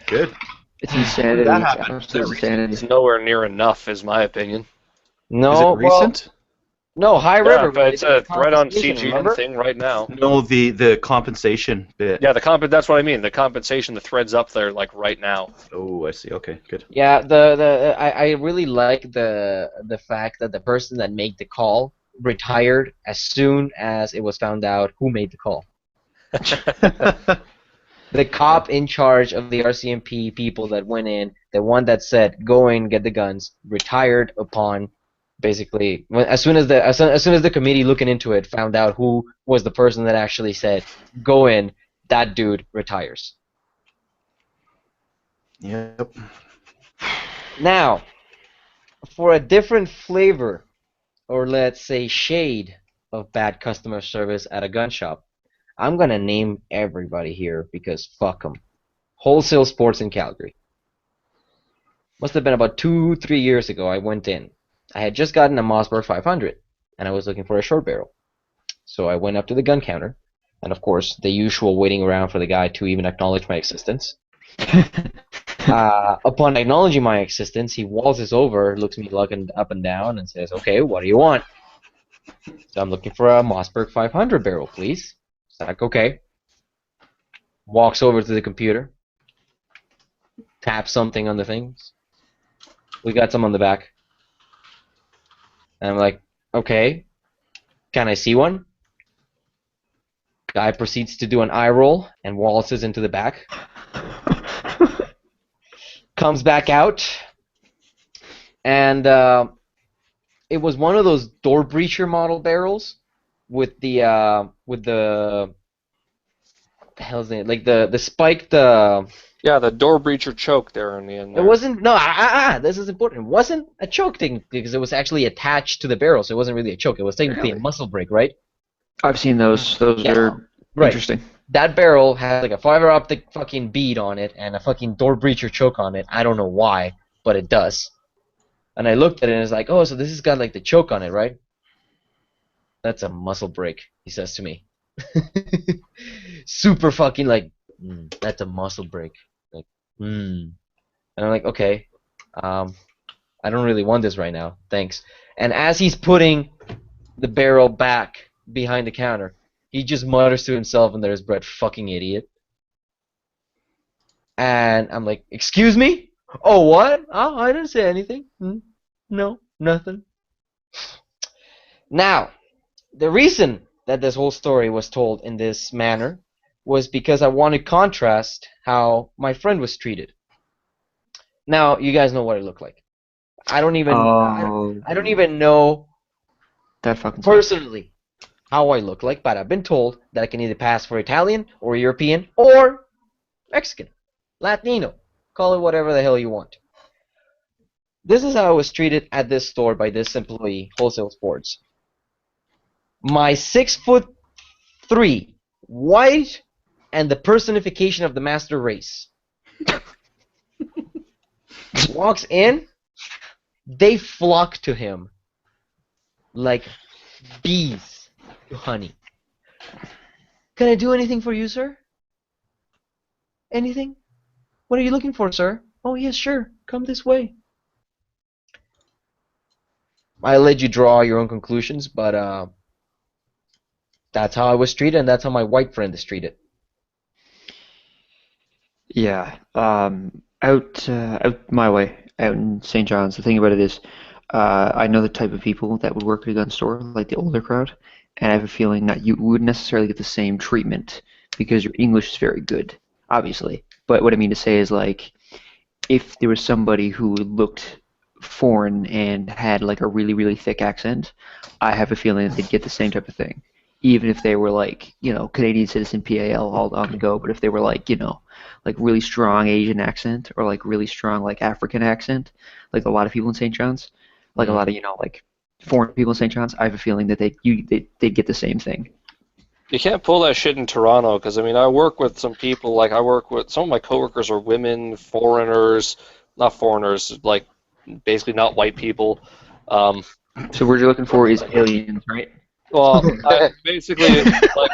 Good. It's insanity. That It's happened. absolute insanity. it's nowhere near enough, is my opinion. No, Is it recent? No, High Yeah, River. but it's right on compensation, CGN remember? thing right now. No, the compensation bit. Yeah, that's what I mean. The compensation, the thread's up there like right now. Oh, I see. Okay, good. Yeah, I really like the fact that the person that made the call retired as soon as it was found out who made the call. The cop in charge of the RCMP people that went in, the one that said go in, get the guns, retired upon basically as soon as the committee looking into it found out who was the person that actually said go in, that dude retires. Yep. Now, for a different flavor, or let's say shade of bad customer service at a gun shop, I'm gonna name everybody here because fuck them. Wholesale Sports in Calgary. Must have been about 2-3 years ago. I went in. I had just gotten a Mossberg 500, and I was looking for a short barrel. So I went up to the gun counter, and of course, the usual waiting around for the guy to even acknowledge my existence. Upon acknowledging my existence, he waltzes over, looks me looking up and down, and says, "Okay, what do you want?" So I'm looking for a Mossberg 500 barrel, please. It's like, okay. Walks over to the computer, taps something on the things. We got some on the back. And I'm like, okay, can I see one? Guy proceeds to do an eye roll and waltzes into the back. Comes back out, and it was one of those door breacher model barrels with the what the hell's it, like the spiked Yeah, the door breacher choke there in the end. It wasn't, no, this is important. It wasn't a choke thing because it was actually attached to the barrel, so it wasn't really a choke. It was technically a muzzle brake, right? I've seen those. Those are Right. interesting. That barrel has like a fiber optic fucking bead on it and a fucking door breacher choke on it. I don't know why, but it does. And I looked at it and it's like, oh, so this has got like the choke on it, right? That's a muzzle brake, he says to me. Super fucking like, that's a muzzle brake. Like, And I'm like, okay, I don't really want this right now, thanks. And as he's putting the barrel back behind the counter, he just mutters to himself under his breath, fucking idiot. And I'm like, excuse me? Oh, what? Oh, I didn't say anything. No, nothing. Now, the reason that this whole story was told in this manner was because I want to contrast how my friend was treated. Now, you guys know what it looked like. I don't even know That fucking sucks. personally how I look like, but I've been told that I can either pass for Italian or European or Mexican, Latino, call it whatever the hell you want. This is how I was treated at this store by this employee, Wholesale Sports. My 6'3", white, and the personification of the master race walks in. They flock to him like bees to honey. Can I do anything for you, sir? Anything? What are you looking for, sir? Oh, yes, sure. Come this way. I let you draw your own conclusions, but that's how I was treated, and that's how my white friend is treated. Yeah. Out my way, out in St. John's. The thing about it is, I know the type of people that would work at a gun store, like the older crowd, and I have a feeling that you wouldn't necessarily get the same treatment because your English is very good, obviously. But what I mean to say is, like, if there was somebody who looked foreign and had like a really, really thick accent, I have a feeling that they'd get the same type of thing. Even if they were like, Canadian citizen PAL all on the go, but if they were like, like really strong Asian accent or like really strong like African accent, like a lot of people in St. John's, like a lot of, like foreign people in St. John's, I have a feeling that they'd get the same thing. You can't pull that shit in Toronto because, I mean, I work with some people, like I work with, some of my coworkers are women, foreigners, not foreigners, like basically not white people. So what you're looking for is aliens, right? Well, basically, like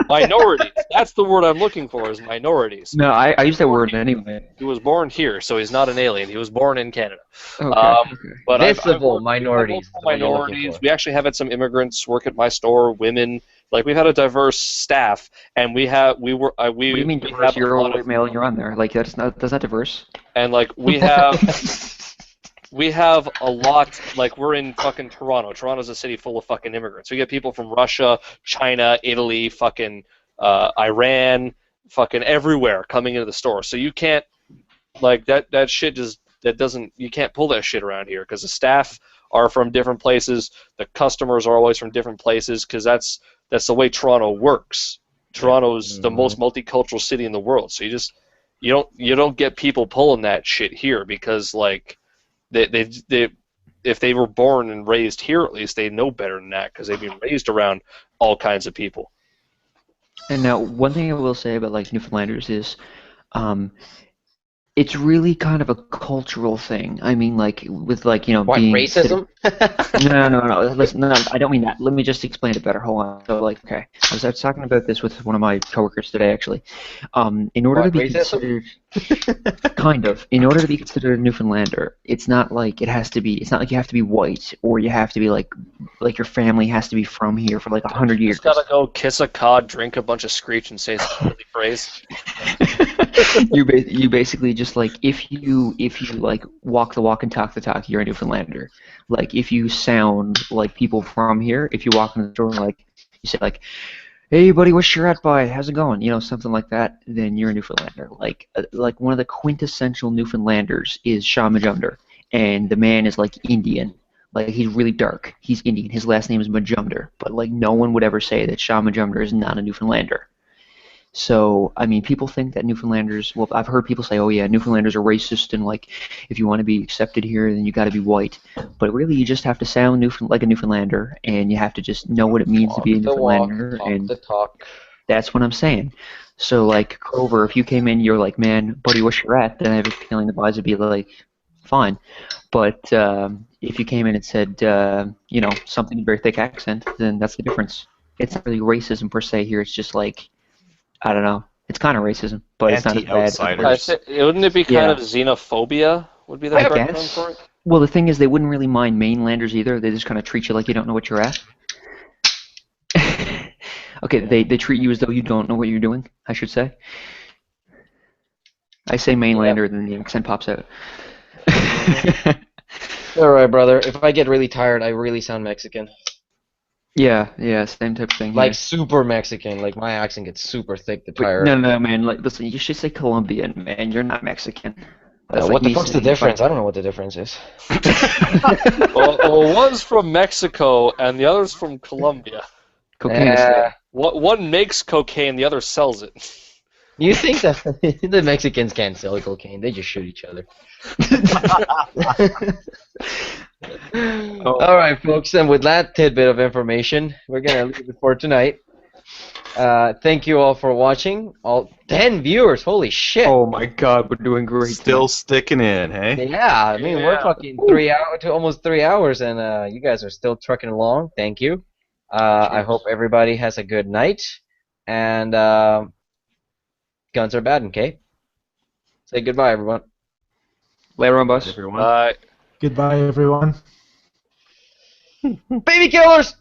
minorities. That's the word I'm looking for, is minorities. No, I use that word anyway. He was born here, so he's not an alien. He was born in Canada. Okay. But Visible minorities. I've minorities. We actually have had some immigrants work at my store, women. Like, we've had a diverse staff, and we What do you mean diverse? You're a white male and you're on there. Like, that's not diverse. And, like, we have... We have a lot, like, we're in fucking Toronto. Toronto's a city full of fucking immigrants. We get people from Russia, China, Italy, fucking Iran, fucking everywhere coming into the store. So you can't, like, that shit just, that doesn't, you can't pull that shit around here because the staff are from different places. The customers are always from different places because that's the way Toronto works. Toronto's the most multicultural city in the world. So you don't get people pulling that shit here because, like, they if they were born and raised here, at least they know better than that because they've been raised around all kinds of people. And now, one thing I will say about like Newfoundlanders is, it's really kind of a cultural thing. I mean, like with like What, being racism? No. Listen, no, I don't mean that. Let me just explain it better. Hold on. So, like, okay, I was talking about this with one of my coworkers today, actually. In order to be racism? considered, kind of, in order to be considered a Newfoundlander, it's not like it has to be. It's not like you have to be white or you have to be like your family has to be from here for like 100 years. You just gotta go kiss a cod, drink a bunch of screech, and say some holy phrase. You basically just like if you like walk the walk and talk the talk, you're a Newfoundlander. Like if you sound like people from here, if you walk in the store and like you say like, "Hey buddy, what's your at by? How's it going?" Something like that, then you're a Newfoundlander. Like one of the quintessential Newfoundlanders is Shah Majumdar, and the man is like Indian. Like he's really dark. He's Indian. His last name is Majumdar, but like no one would ever say that Shah Majumdar is not a Newfoundlander. So, I mean, people think that Newfoundlanders, well, I've heard people say, oh yeah, Newfoundlanders are racist and like, if you want to be accepted here, then you got to be white. But really, you just have to sound like a Newfoundlander, and you have to just know what it means to be a Newfoundlander, and that's what I'm saying. So, like, Grover, if you came in, you're like, man, buddy, what's your at? Then I have a feeling the guys would be like, fine. But if you came in and said, something in a very thick accent, then that's the difference. It's not really racism per se here, it's just like, I don't know. It's kind of racism, but it's not as bad. Wouldn't it be kind of xenophobia? Would be the correct term for it? Well, the thing is, they wouldn't really mind mainlanders either. They just kind of treat you like you don't know what you're at. Okay, they treat you as though you don't know what you're doing, I should say. I say mainlander, then the accent pops out. All right, brother. If I get really tired, I really sound Mexican. Yeah, same type of thing. Like super Mexican. Like my accent gets super thick to tire. No, man. Like, listen, you should say Colombian, man. You're not Mexican. What the fuck's the difference? I don't know what the difference is. well, one's from Mexico and the other's from Colombia. Cocaine. One makes cocaine, the other sells it. You think that the Mexicans can't sell cocaine? They just shoot each other. All right, folks, and with that tidbit of information, we're going to leave it for tonight. Thank you all for watching. All 10 viewers, holy shit. Oh my god, we're doing great. Still sticking in, hey? Yeah, I mean, we're fucking 3 hours to almost 3 hours, and you guys are still trucking along. Thank you. I hope everybody has a good night, and guns are bad, okay? Say goodbye, everyone. Later on, boss. Bye. Goodbye, everyone. Baby killers!